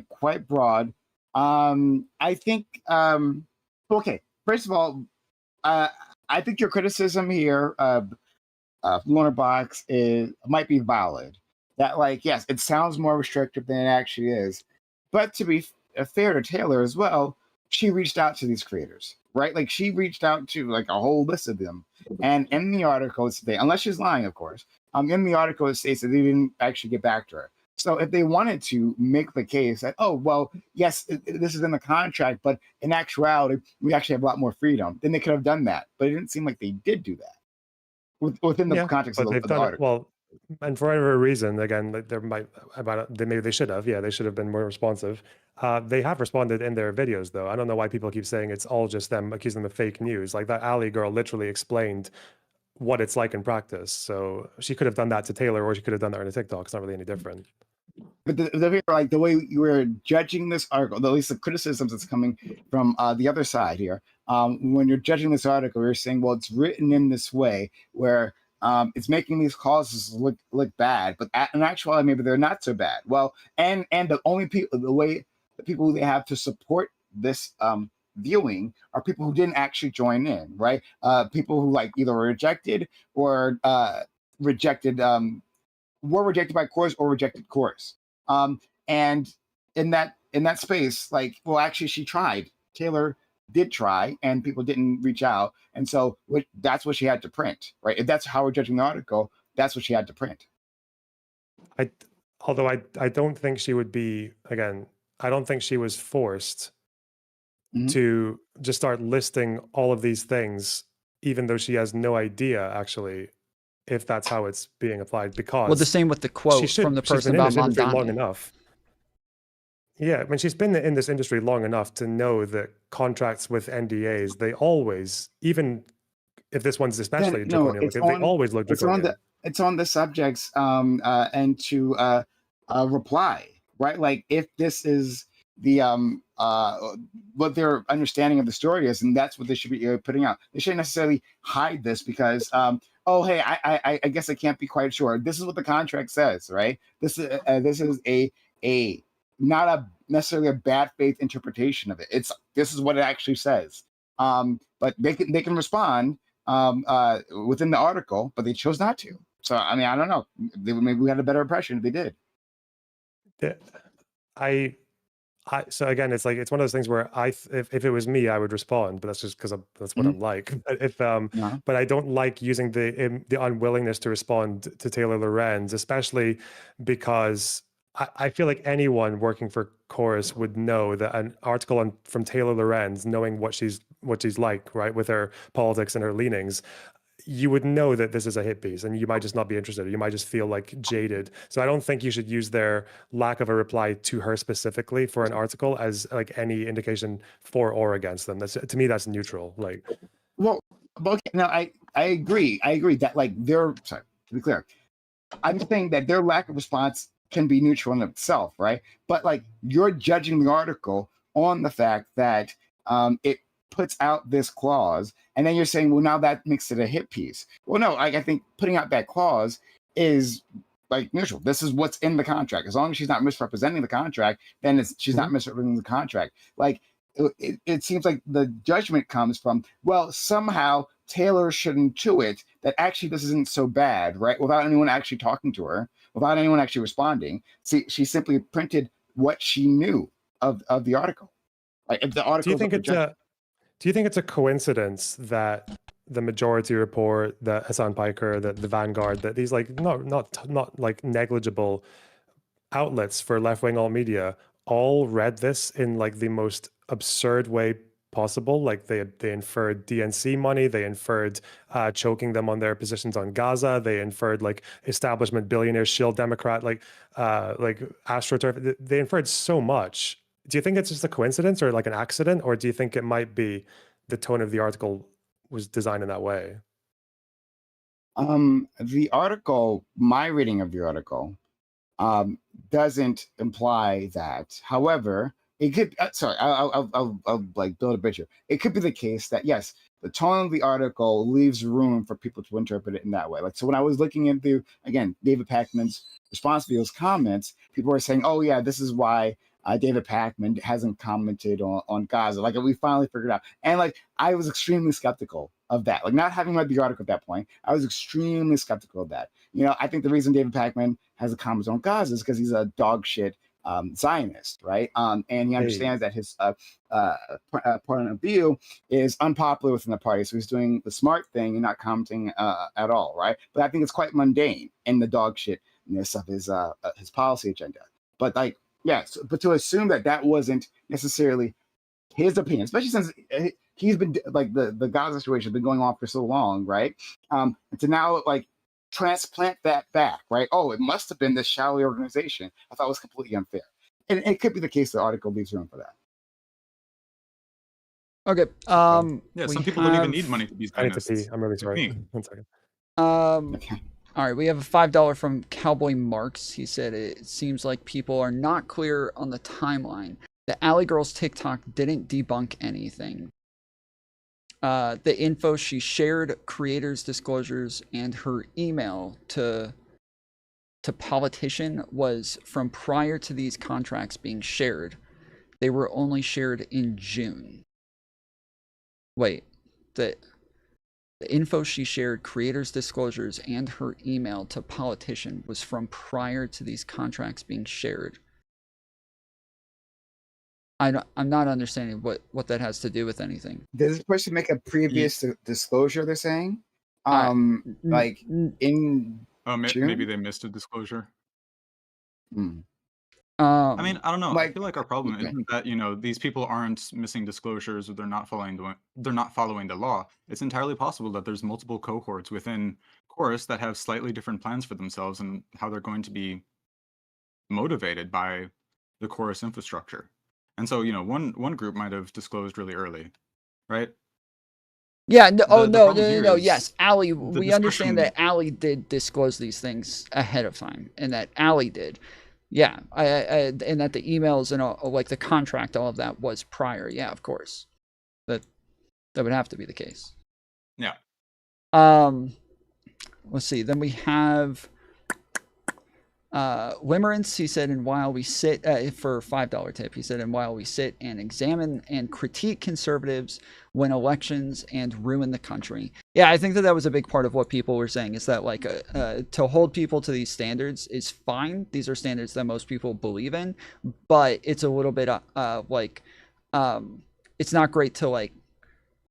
quite broad. I think okay. First of all, I think your criticism here of LonerBox might be valid. That yes, it sounds more restrictive than it actually is. But to be fair to Taylor as well, she reached out to these creators, right? Like she reached out to a whole list of them. And in the article, unless she's lying, of course, in the article it states that they didn't actually get back to her. So if they wanted to make the case that, oh, well, yes, this is in the contract, but in actuality, we actually have a lot more freedom, then they could have done that. But it didn't seem like they did do that within the context of the article. Well, and for whatever reason, again, maybe they should have. Yeah, they should have been more responsive. They have responded in their videos, though. I don't know why people keep saying it's all just them accusing them of fake news. Like that Ali girl literally explained what it's like in practice. So she could have done that to Taylor, or she could have done that on a TikTok. It's not really any different. But the way you were judging this article, at least the criticisms that's coming from the other side here, when you're judging this article, you're saying, well, it's written in this way where it's making these causes look bad, but in actuality, maybe they're not so bad. Well, and the people they have to support this viewing are people who didn't actually join in, right? People who either were rejected or were rejected by Chorus or rejected Chorus. And in that space, actually she tried. Taylor did try, and people didn't reach out, and so that's what she had to print, right? If that's how we're judging the article, that's what she had to print. Although I don't think she would be, again, I don't think she was forced to just start listing all of these things, even though she has no idea actually if that's how it's being applied. Because the same with the quote from the person about Mandani. Long enough. Yeah, I mean, she's been in this industry long enough to know that contracts with NDAs, they always, even if this one's especially draconian, they always look draconian. It's on the subjects and to reply, right? Like if this is the what their understanding of the story is, and that's what they should be putting out. They shouldn't necessarily hide this because oh hey, I guess I can't be quite sure. This is what the contract says, right? This is a not necessarily a bad faith interpretation of it. This is what it actually says. But they can respond within the article, but they chose not to. So I mean, I don't know. Maybe we had a better impression if they did. So again, it's one of those things where if it was me, I would respond, but that's just because that's what I'm like. But I don't like using the unwillingness to respond to Taylor Lorenz, especially because I feel like anyone working for Chorus would know that an article from Taylor Lorenz, knowing what she's like, right, with her politics and her leanings, you would know that this is a hit piece and you might just not be interested. You might just feel jaded. So I don't think you should use their lack of a reply to her specifically for an article as any indication for or against them. To me, that's neutral. Well, okay, no, I agree. I agree that they're, sorry, to be clear, I'm saying that their lack of response can be neutral in itself, right? But you're judging the article on the fact that it puts out this clause, and then you're saying, well, now that makes it a hit piece. Well, no, I think putting out that clause is neutral. This is what's in the contract. As long as she's not misrepresenting the contract, then she's not misrepresenting the contract. It seems like the judgment comes from, well, somehow Taylor should intuit that actually this isn't so bad, right? Without anyone actually talking to her, without anyone actually responding. See, she simply printed what she knew of the article. If the article, do you think it's a coincidence that the Majority Report, the Hassan Piker, the Vanguard, that these not negligible outlets for left-wing alt media all read this in the most absurd way possible. Like they inferred DNC money, they inferred choking them on their positions on Gaza, they inferred like establishment billionaire shill Democrat like AstroTurf. They inferred so much. Do you think it's just a coincidence or like an accident, or do you think it might be the tone of the article was designed in that way? The article, my reading of the article, doesn't imply that. However, it could. Sorry, I'll like build a picture. It could be the case that yes, the tone of the article leaves room for people to interpret it in that way. Like so, when I was looking into again David Pakman's response to those comments, people were saying, "Oh yeah, this is why." David Pakman hasn't commented on Gaza. Like we finally figured out. And like I was extremely skeptical of that. Like not having read the article at that point, I was extremely skeptical of that. You know, I think the reason David Pakman has a comment on Gaza is because he's a dog shit Zionist, right? And he understands that his point of view is unpopular within the party. So he's doing the smart thing and not commenting at all, right? But I think it's quite mundane in the dog shitness of his policy agenda. But like, yes, but to assume that that wasn't necessarily his opinion, especially since he's been like the Gaza situation has been going on for so long, right? And to now like transplant that back, right? Oh, it must have been this Shaoli organization. I thought it was completely unfair, and it could be the case the article leaves room for that. Okay. Yeah, some people don't even need money to be Zionists. I need to pee. I'm really sorry. 1 second. Okay. All right, we have a $5 from Cowboy Marks. He said it seems like people are not clear on the timeline. The Alley Girl's TikTok didn't debunk anything. The info she shared, creators' disclosures, and her email to politician was from prior to these contracts being shared. They were only shared in June. Wait, the info she shared, creators' disclosures, and her email to politician was from prior to these contracts being shared. I'm not understanding what that has to do with anything. Does this person make a previous disclosure? They're saying, like in June? Maybe they missed a disclosure. Hmm. I mean, I don't know. I Like, feel like our problem isn't that these people aren't missing disclosures or they're not following the law. It's entirely possible that there's multiple cohorts within Chorus that have slightly different plans for themselves and how they're going to be motivated by the Chorus infrastructure. And so, one group might have disclosed really early, right? Yeah. No. No. Yes, Allie. We understand that Allie did disclose these things ahead of time, and that Allie did. Yeah, and that the emails and all, like the contract, all of that was prior. Yeah, of course, that would have to be the case. Yeah. Let's see. Then we have Limerence. He said, and while we sit for a $5 tip, he said, and while we sit and examine and critique conservatives win elections and ruin the country. Yeah, I think that was a big part of what people were saying, is that like to hold people to these standards is fine. These are standards that most people believe in, but it's a little bit it's not great to like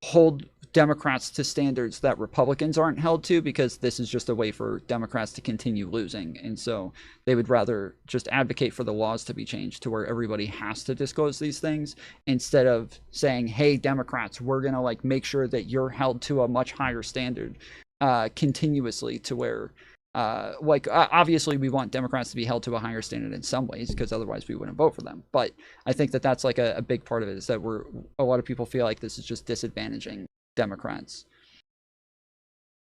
hold Democrats to standards that Republicans aren't held to, because this is just a way for Democrats to continue losing. And so they would rather just advocate for the laws to be changed to where everybody has to disclose these things, instead of saying, hey, Democrats, we're going to like make sure that you're held to a much higher standard continuously, to where obviously we want Democrats to be held to a higher standard in some ways, because otherwise we wouldn't vote for them. But I think that that's like a big part of it, is that a lot of people feel like this is just disadvantaging Democrats.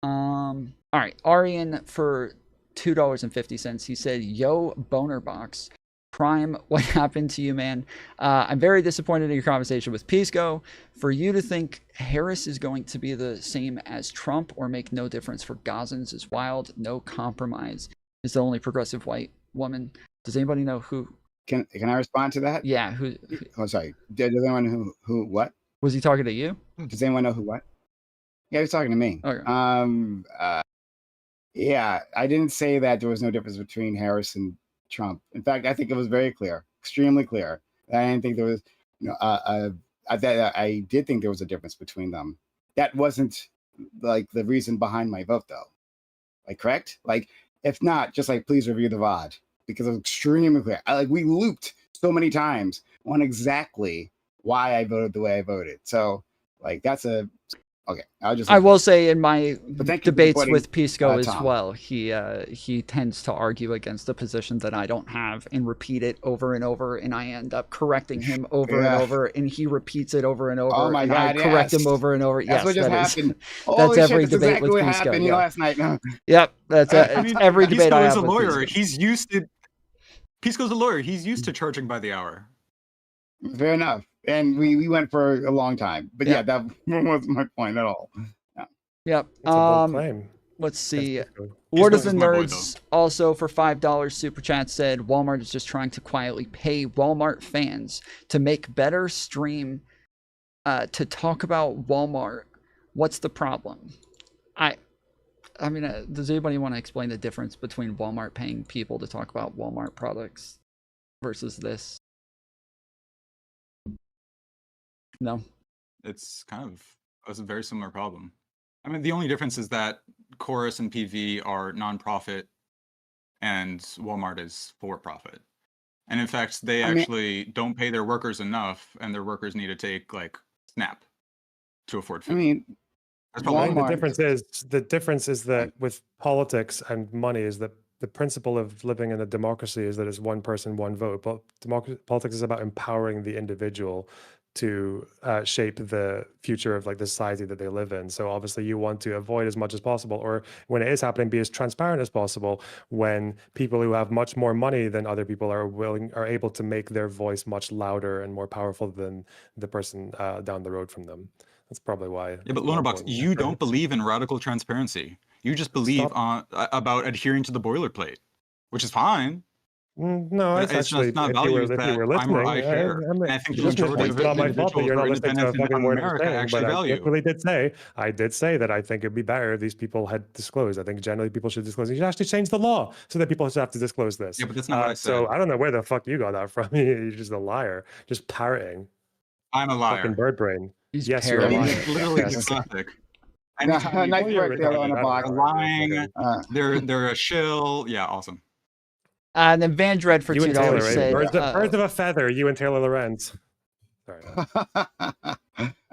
All right, Arian for $2.50. He said, yo, LonerBox, Prime, what happened to you, man? I'm very disappointed in your conversation with Pisco. For you to think Harris is going to be the same as Trump or make no difference for Gazans is wild. No compromise is the only progressive white woman. Does anybody know who? Can I respond to that? Yeah. Who? Oh, sorry. Does anyone who what? Was he talking to you? Does anyone know who what? Yeah, he's talking to me. Okay. Yeah, I didn't say that there was no difference between Harris and Trump. In fact, I think it was very clear, extremely clear. I didn't think there was, I did think there was a difference between them. That wasn't like the reason behind my vote, though. Like, correct? Like, if not, just like please review the VOD, because it was extremely clear. We looped so many times on exactly why I voted the way I voted. So like that's a okay. I will say in my debates putting, with Pisco as Tom. well, he tends to argue against a position that I don't have and repeat it over and over, and I end up correcting him over and over, and he repeats it over and over, Oh my and God, I correct yes. him over and over. That's yes, what just that is- happened. that's Holy every shit, that's debate exactly with what Pisco. happened Yeah. last night. No. Yep, that's I mean, every debate I Pisco have is a with lawyer. Pisco. He's used to. Pisco's a lawyer. He's used to charging by the hour. Fair enough. And we went for a long time. But yeah, that wasn't my point at all. Yeah. Yep. It's a bold claim. Let's see. Pisco Lord of the is my boy, Nerds also for $5 super chat said Walmart is just trying to quietly pay Walmart fans to make better stream to talk about Walmart. What's the problem? I mean, does anybody want to explain the difference between Walmart paying people to talk about Walmart products versus this? No. It's a very similar problem. I mean, the only difference is that Chorus and PV are nonprofit, and Walmart is for profit. And in fact, they actually don't pay their workers enough, and their workers need to take like SNAP to afford food. I mean, that's probably the difference is that with politics and money is that the principle of living in a democracy is that it's one person, one vote. But politics is about empowering the individual to shape the future of like the society that they live in. So obviously you want to avoid as much as possible, or when it is happening, be as transparent as possible when people who have much more money than other people are able to make their voice much louder and more powerful than the person down the road from them. That's probably why. Yeah, but LonerBox, you don't believe in radical transparency. You just believe about adhering to the boilerplate, which is fine. No, it's actually, just not if you were values that listening, I'm or I share. And I think the majority of it's not my fault that individuals you're or not listening to a independents in fucking word I'm America saying, actually but value. I did say that I think it'd be better if these people had disclosed. I think generally people should disclose. You should actually change the law so that people should have to disclose this. Yeah, but that's not what I said. So I don't know where the fuck you got that from. You're just a liar, just parroting. I'm a liar. Fucking bird brain. Yes, you're a liar. It's literally Yes. classic. Nice work there, LonerBox. Lying. They're a shill. Yeah, awesome. And then Van Dread for $2 said, birds of a feather, you and Taylor Lorenz. Sorry.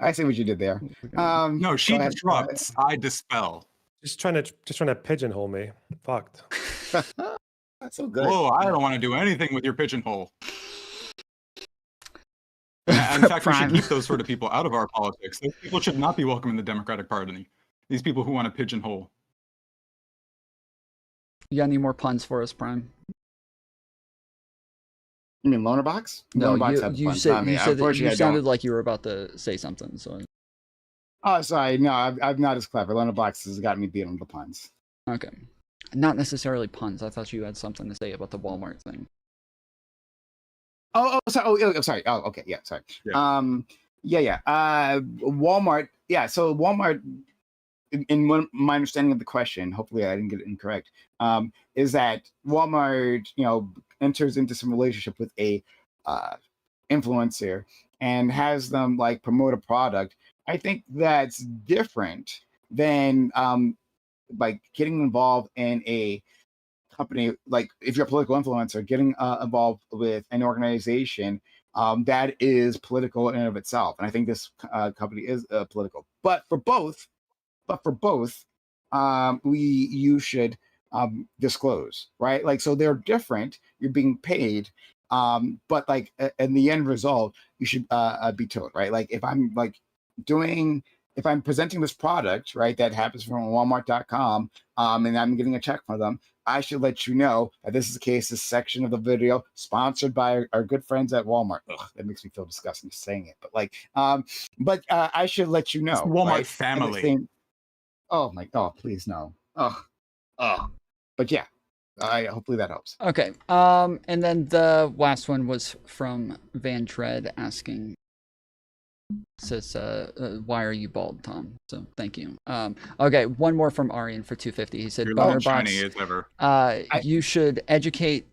I see what you did there. No, she disrupts. I dispel. Just trying to pigeonhole me. Fucked. That's so good. Whoa, I don't want to do anything with your pigeonhole. In fact, we should keep those sort of people out of our politics. Those people should not be welcome in the Democratic Party. These people who want to pigeonhole. You got any more puns for us, Prime? You mean LonerBox? No, LonerBox you said that you sounded like you were about to say something. So. Oh, sorry. No, I'm not as clever. LonerBox has got me beating the puns. Okay. Not necessarily puns. I thought you had something to say about the Walmart thing. Sorry. Oh, okay. Yeah, sorry. Yeah. Walmart. Yeah, so Walmart, in my understanding of the question, hopefully I didn't get it incorrect, is that Walmart, enters into some relationship with a influencer and has them like promote a product. I think that's different than like getting involved in a company, like if you're a political influencer, getting involved with an organization that is political in and of itself. And I think this company is political. But for both, you should disclose, right? Like, so they're different. You're being paid, but like in the end result, you should be told, right? Like if I'm presenting this product, right, that happens from Walmart.com, and I'm getting a check from them, I should let you know that this is the case. This section of the video sponsored by our good friends at Walmart. Ugh, that makes me feel disgusting saying it, but like, I should let you know. It's Walmart right? family. Oh my God! Please no. But yeah, hopefully that helps. Okay. And then the last one was from Van Tread asking, says, why are you bald, Tom? So thank you. Okay, one more from Arian for 250. He said, LonerBox, you should educate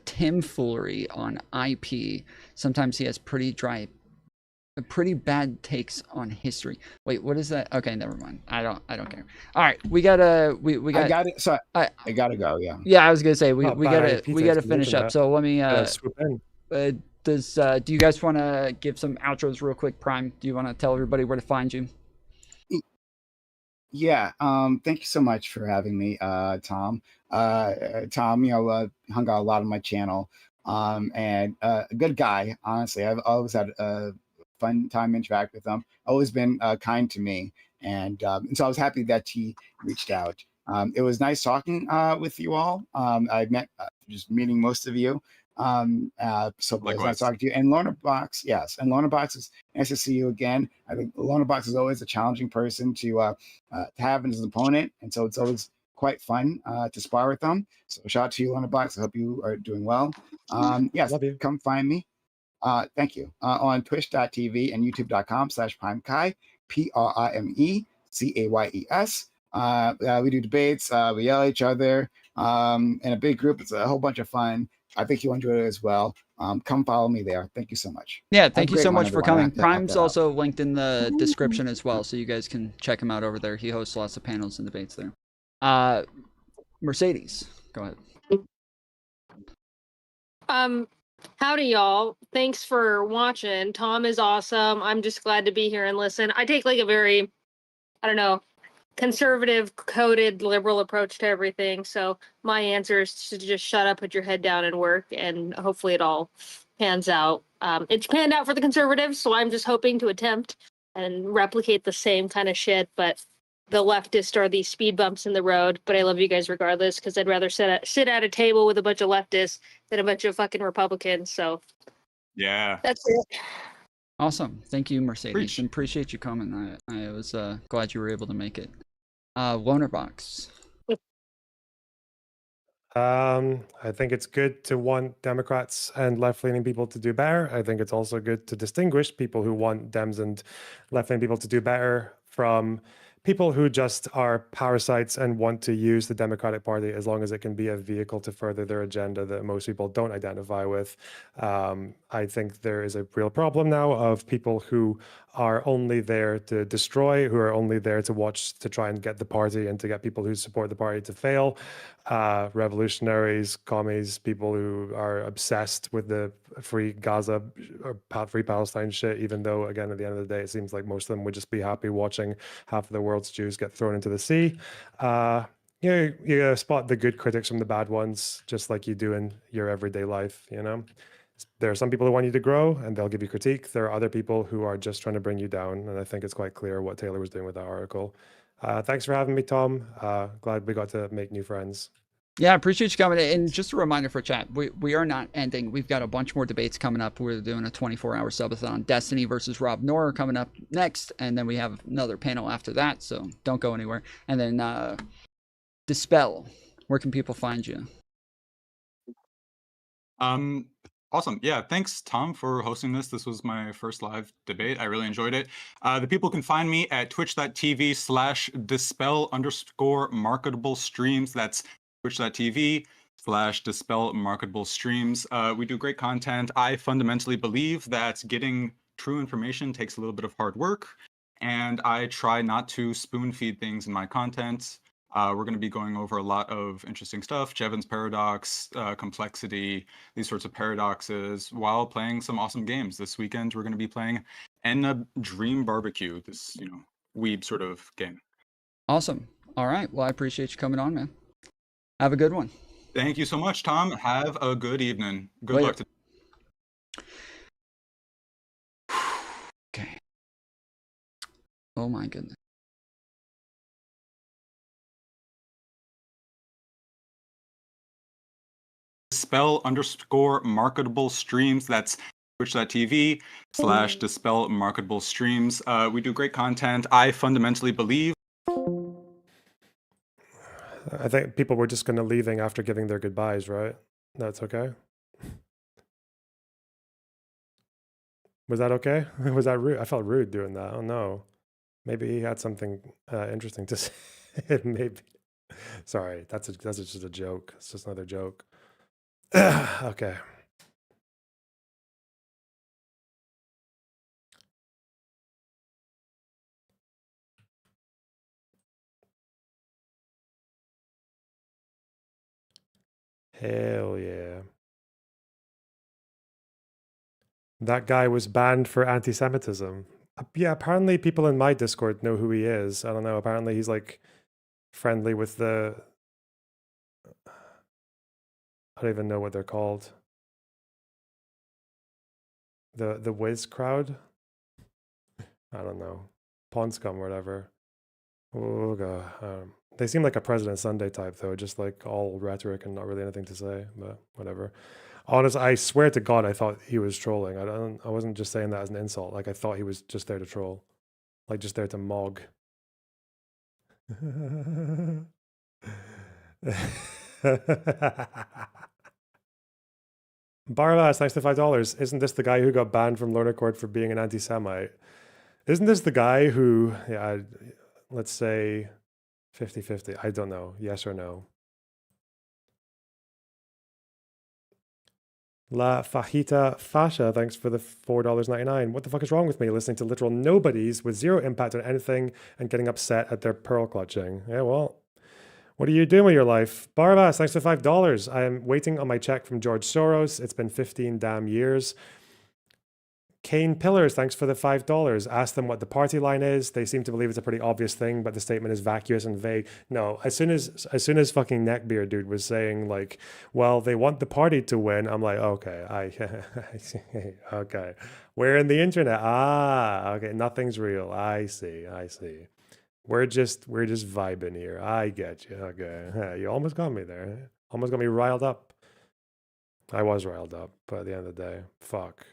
Tim Foolery on IP. Sometimes he has pretty bad takes on history. Wait, what is that? Okay, never mind. I don't care. All right, we got I got it. So I gotta go. Yeah. Yeah, I was gonna say we gotta finish up. So let me do you guys want to give some outros real quick? Prime, do you want to tell everybody where to find you? Yeah, thank you so much for having me, Tom. Tom, hung out a lot on my channel, and a good guy. Honestly, I've always had a fun time interacting with him. Always been kind to me, and so I was happy that he reached out. It was nice talking with you all. I met just meeting most of you. So it was nice talking to you. And LonerBox, yes, and LonerBox is nice to see you again. I think LonerBox is always a challenging person to have as an opponent, and so it's always quite fun to spar with them. So shout out to you, LonerBox. I hope you are doing well. Yes, come find me. Thank you. On twitch.tv and youtube.com/PrimeKai, PRIMECAYES. We do debates, we yell at each other in a big group. It's a whole bunch of fun. I think you'll enjoy it as well. Come follow me there. Thank you so much. Yeah, thank you so much for coming. Prime's also linked in the description as well, so you guys can check him out over there. He hosts lots of panels and debates there. Mercedes, go ahead. Howdy, y'all. Thanks for watching. Tom is awesome. I'm just glad to be here and listen. I take like a very, I don't know, conservative, coded, liberal approach to everything. So my answer is to just shut up, put your head down, and work. And hopefully it all pans out. It's panned out for the conservatives, so I'm just hoping to attempt and replicate the same kind of shit. But the leftists are these speed bumps in the road. But I love you guys regardless, because I'd rather sit at a table with a bunch of leftists than a bunch of fucking Republicans. So yeah, that's it. Awesome. Thank you, Mercedes. And appreciate you coming. I was glad you were able to make it. LonerBox. I think it's good to want Democrats and left-leaning people to do better. I think it's also good to distinguish people who want Dems and left-leaning people to do better from people who just are parasites and want to use the Democratic Party as long as it can be a vehicle to further their agenda that most people don't identify with. I think there is a real problem now of people who are only there to destroy, who are only there to watch, to try and get the party and to get people who support the party to fail. Revolutionaries, commies, people who are obsessed with the free Gaza or free Palestine shit, even though, again, at the end of the day, it seems like most of them would just be happy watching half of the world's Jews get thrown into the sea. You spot the good critics from the bad ones, just like you do in your everyday life, you know? There are some people who want you to grow and they'll give you critique. There are other people who are just trying to bring you down. And I think it's quite clear what Taylor was doing with that article. Thanks for having me, Tom. Glad we got to make new friends. Yeah, I appreciate you coming. And just a reminder for chat, we are not ending. We've got a bunch more debates coming up. We're doing a 24-hour subathon. Destiny versus Rob Noor coming up next. And then we have another panel after that. So don't go anywhere. And then Dispel, where can people find you? Awesome. Yeah, thanks, Tom, for hosting this. This was my first live debate. I really enjoyed it. The people can find me at twitch.tv/dispel_marketable streams. That's twitch.tv/dispel marketable streams. We do great content. I fundamentally believe that getting true information takes a little bit of hard work, and I try not to spoon feed things in my content. We're going to be going over a lot of interesting stuff, Jevons paradox, complexity, these sorts of paradoxes, while playing some awesome games. This weekend, we're going to be playing Enna Dream Barbecue, this, weeb sort of game. Awesome. All right. Well, I appreciate you coming on, man. Have a good one. Thank you so much, Tom. Have a good evening. Good luck. Okay. Oh, my goodness. Dispel_marketable streams. That's twitch.tv/dispel marketable streams. We do great content. I fundamentally believe. I think people were just going to leaving after giving their goodbyes, right? That's okay. Was that okay? Was that rude? I felt rude doing that. Oh no. Maybe he had something interesting to say. Maybe. Sorry, that's just a joke. It's just another joke. Okay. Hell yeah. That guy was banned for anti-Semitism. Yeah, apparently people in my Discord know who he is. I don't know. Apparently he's like friendly with the... I don't even know what they're called. The Wiz crowd? I don't know. Pawn Scum or whatever. Oh, God. They seem like a President Sunday type, though, just like all rhetoric and not really anything to say, but whatever. Honestly, I swear to God, I thought he was trolling. I wasn't just saying that as an insult. Like, I thought he was just there to troll. Like, just there to mog. Barabas, thanks to $5. Isn't this the guy who got banned from LonerCourt for being an anti-Semite? Isn't this the guy who, yeah, let's say 50-50. I don't know. Yes or no. La Fajita Fasha, thanks for the $4.99. What the fuck is wrong with me listening to literal nobodies with zero impact on anything and getting upset at their pearl clutching? Yeah, well, what are you doing with your life? Barbas, thanks for $5. I am waiting on my check from George Soros. It's been 15 damn years. Kane Pillars, thanks for the $5. Ask them what the party line is. They seem to believe it's a pretty obvious thing, but the statement is vacuous and vague. No, as soon as fucking Neckbeard dude was saying like, well, they want the party to win, I'm like, okay, okay. We're in the internet. Ah, okay, nothing's real. I see. We're just vibing here. I get you. Okay. You almost got me there. Almost got me riled up. I was riled up, but at the end of the day, fuck.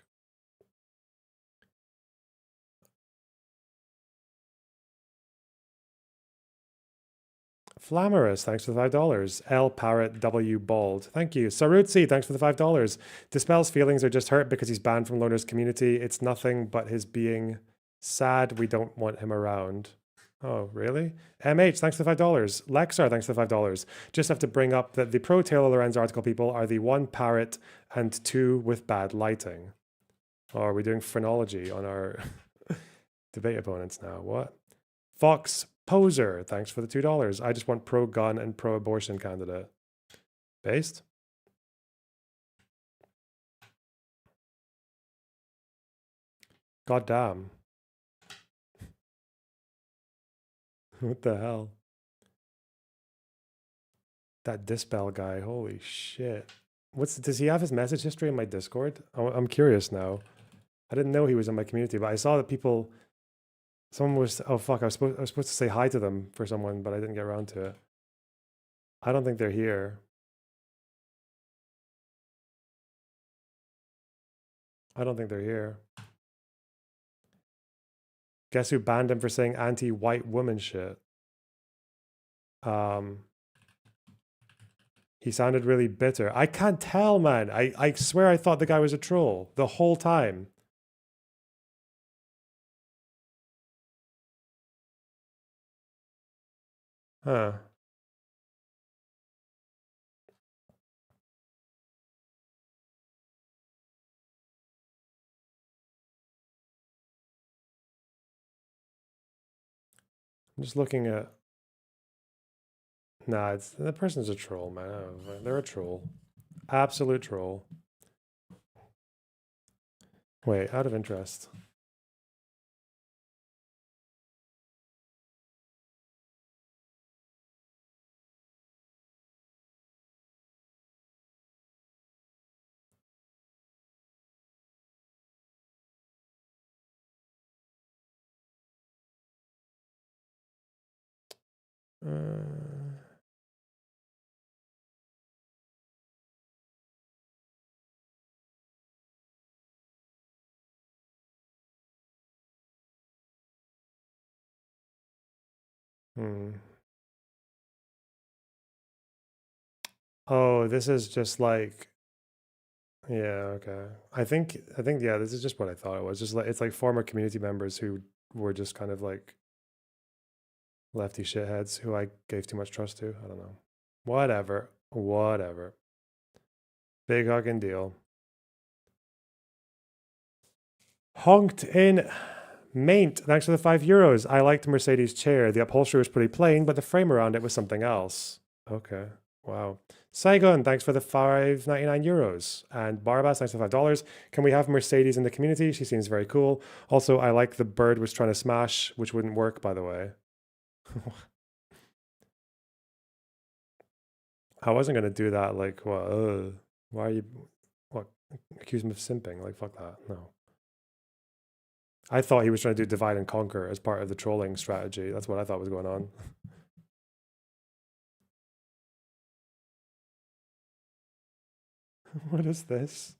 Flamorous, thanks for the $5. L Parrot W Bald, thank you. Sarutsi, thanks for the $5. Dispel's feelings are just hurt because he's banned from Loner's community. It's nothing but his being sad. We don't want him around. Oh, really? MH, thanks for the $5. Lexar, thanks for the $5. Just have to bring up that the pro Taylor Lorenz article people are the one parrot and two with bad lighting. Oh, are we doing phrenology on our debate opponents now? What? Fox Poser, thanks for the $2. I just want pro-gun and pro-abortion candidate. Based? God damn. What the hell? That Dispel guy, holy shit. Does he have his message history in my Discord? I'm curious now. I didn't know he was in my community, but I saw that people... Someone was, oh fuck, I was supposed to say hi to them for someone, but I didn't get around to it. I don't think they're here. I don't think they're here. Guess who banned him for saying anti-white woman shit? He sounded really bitter. I can't tell, man. I swear I thought the guy was a troll the whole time. Huh. I'm just looking at... Nah, the person's a troll, man. They're a troll. Absolute troll. Wait, out of interest. Oh, this is just like... Yeah, okay. I think yeah, this is just what I thought it was. Just like it's like former community members who were just kind of like lefty shitheads who I gave too much trust to. I don't know. Whatever. Big hugging deal. Honked in Maint, thanks for the €5. I liked Mercedes' chair. The upholstery was pretty plain, but the frame around it was something else. Okay. Wow. Saigon, thanks for the €5.99. And Barbas, thanks for $5. Can we have Mercedes in the community? She seems very cool. Also, I like the bird was trying to smash, which wouldn't work, by the way. I wasn't going to do that. Like, what? Why are you, what? Accuse him of simping? Like, fuck that. No. I thought he was trying to do divide and conquer as part of the trolling strategy. That's what I thought was going on. What is this?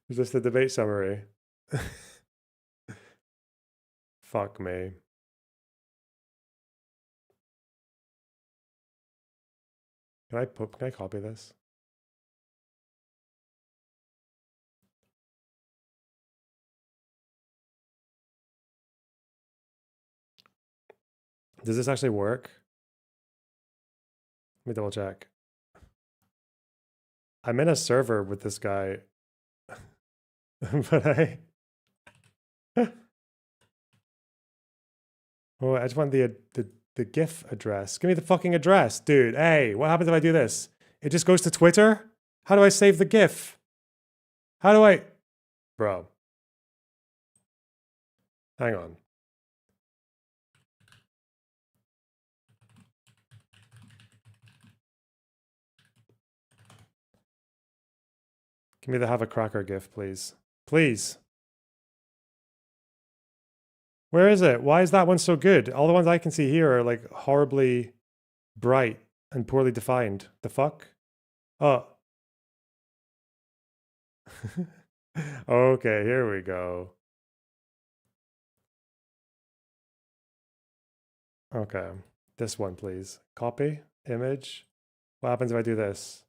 Is this the debate summary? Fuck me. Can I copy this? Does this actually work? Let me double check. I'm in a server with this guy, but oh, I just want the GIF address. Give me the fucking address, dude. Hey, what happens if I do this? It just goes to Twitter? How do I save the GIF? How do I... Bro. Hang on. Give me the have a cracker GIF, please. Please. Where is it? Why is that one so good? All the ones I can see here are like horribly bright and poorly defined. The fuck? Oh. Okay, here we go. Okay, this one, please. Copy, image. What happens if I do this?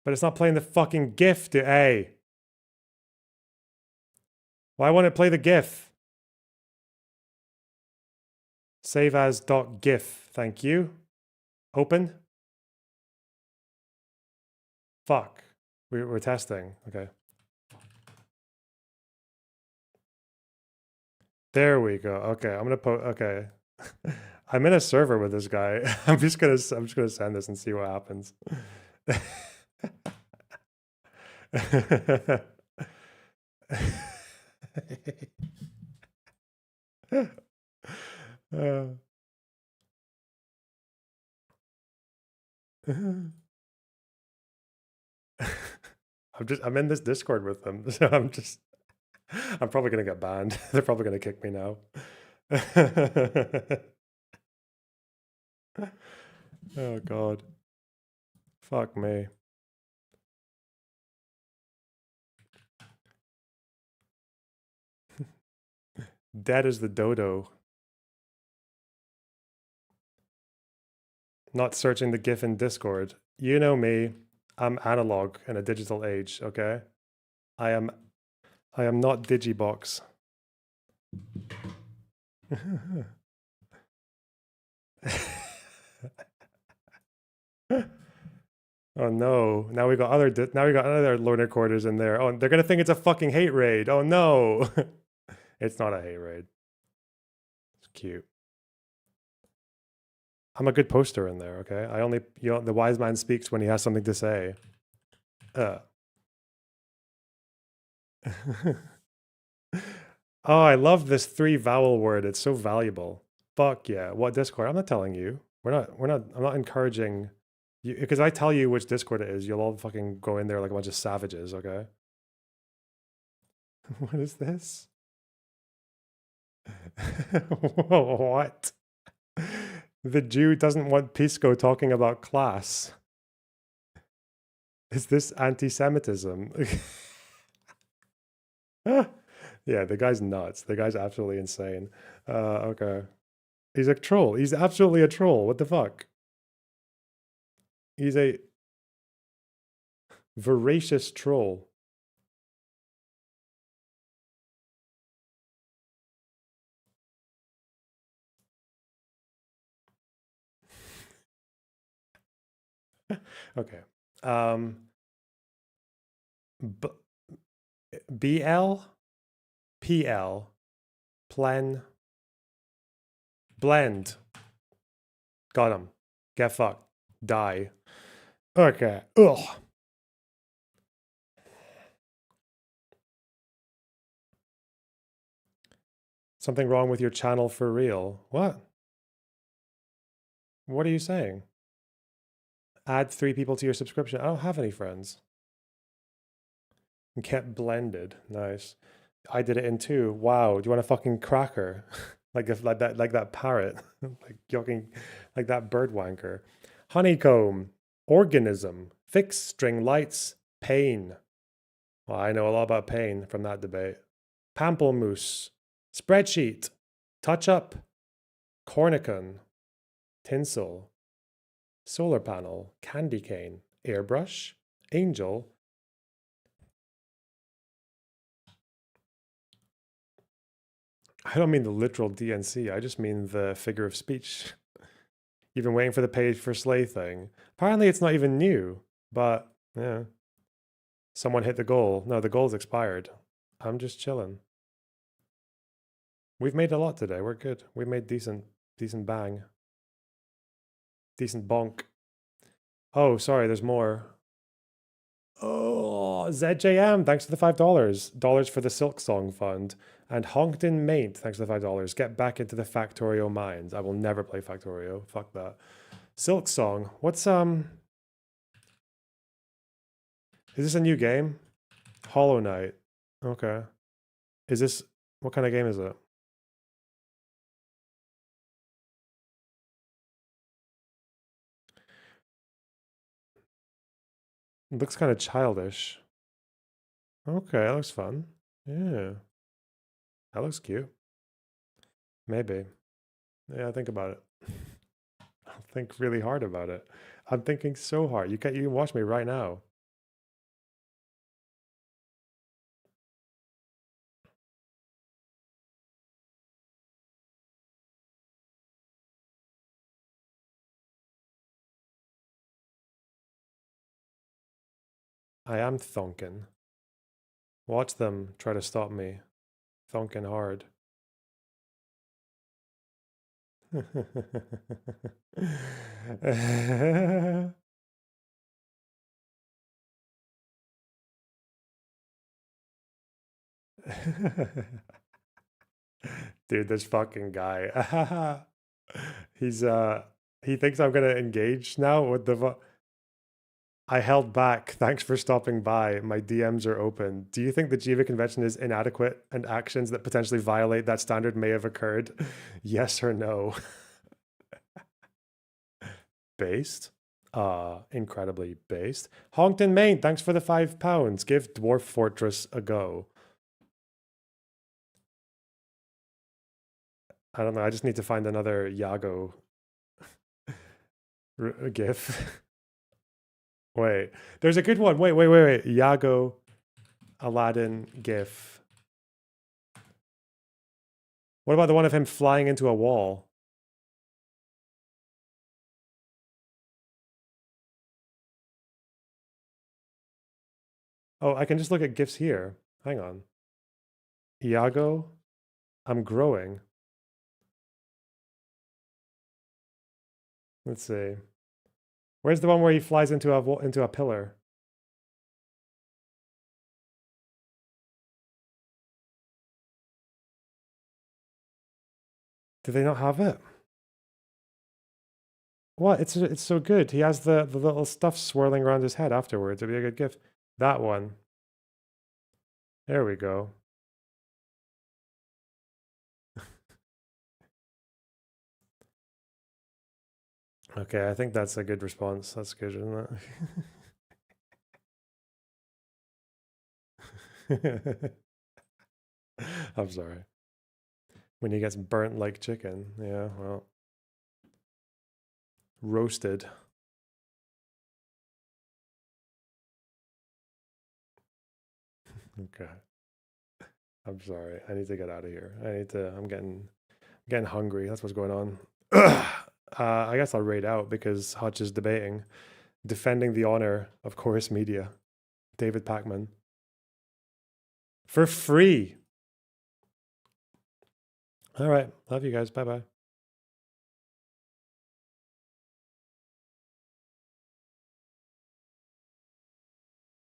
But it's not playing the fucking GIF, hey. Why won't it play the GIF? Save as .gif, thank you. Open. Fuck, we're testing, okay. There we go. Okay, I'm gonna okay. I'm in a server with this guy. I'm just gonna send this and see what happens. I'm in this Discord with them, so I'm probably gonna get banned. They're probably gonna kick me now. Oh God. Fuck me. Dead as the dodo. Not searching the GIF in Discord. You know me. I'm analog in a digital age, okay? I am not Digibox. Oh no! Now we got other loner quarters in there. Oh, they're gonna think it's a fucking hate raid. Oh no! It's not a hate raid. It's cute. I'm a good poster in there. Okay, I only the wise man speaks when he has something to say. Oh, I love this 3-vowel word. It's so valuable. Fuck yeah! What Discord? I'm not telling you. We're not. I'm not encouraging you, because I tell you which Discord it is, you'll all fucking go in there like a bunch of savages. Okay. What is this? What? The Jew doesn't want Pisco talking about class. Is this anti-Semitism? Yeah, the guy's nuts. The guy's absolutely insane. Okay. He's a troll. He's absolutely a troll. What the fuck? He's a voracious troll. Okay. BL? PL. Plen. Blend. Got him. Get fucked. Die. Okay. Ugh. Something wrong with your channel for real. What? What are you saying? Add 3 people to your subscription. I don't have any friends. Get blended. Nice. I did it in 2. Wow. Do you want a fucking cracker? like that parrot. like that bird wanker. Honeycomb. Organism. Fixed string lights. Pain. Well, I know a lot about pain from that debate. Pamplemousse. Spreadsheet. Touch up. Cornicon. Tinsel. Solar panel. Candy cane. Airbrush. Angel. I don't mean the literal DNC. I just mean the figure of speech. You've been waiting for the page for Slay thing. Apparently it's not even new, but yeah. Someone hit the goal. No, the goal's expired. I'm just chilling. We've made a lot today. We're good. We made decent bang. Decent bonk. Oh, sorry, there's more. Oh, ZJM, thanks for the $5. Dollars for the Silk Song Fund. And Honkton Maint, thanks for the $5. Get back into the Factorio mines. I will never play Factorio. Fuck that. Silk Song. What's Is this a new game? Hollow Knight. Okay. Is this what kind of game is it? It looks kind of childish. Okay, that looks fun. Yeah. That looks cute. Maybe. Yeah, think about it. I'll think really hard about it. I'm thinking so hard. You can watch me right now. I am thonkin. Watch them try to stop me. Thonkin hard. Dude, this fucking guy. He's he thinks I'm gonna engage now. What the I held back. Thanks for stopping by. My DMs are open. Do you think the Jiva convention is inadequate and actions that potentially violate that standard may have occurred? Yes or no? Based? Incredibly based. Honkton Maine, thanks for the £5. Give Dwarf Fortress a go. I don't know. I just need to find another Yago gif. Wait, there's a good one. Wait. Yago Aladdin gif. What about the one of him flying into a wall? Oh, I can just look at gifs here. Hang on. Iago, I'm growing. Let's see. Where's the one where he flies into a pillar? Do they not have it? What? It's so good. He has the little stuff swirling around his head afterwards. It'd be a good gift. That one. There we go. Okay, I think that's a good response. That's good, isn't it? I'm sorry. When he gets burnt like chicken. Yeah, well. Roasted. Okay. I'm sorry. I need to get out of here. I'm getting hungry. That's what's going on. I guess I'll raid out because Hutch is debating. Defending the honor of Chorus Media. David Pacman. For free. All right. Love you guys. Bye bye.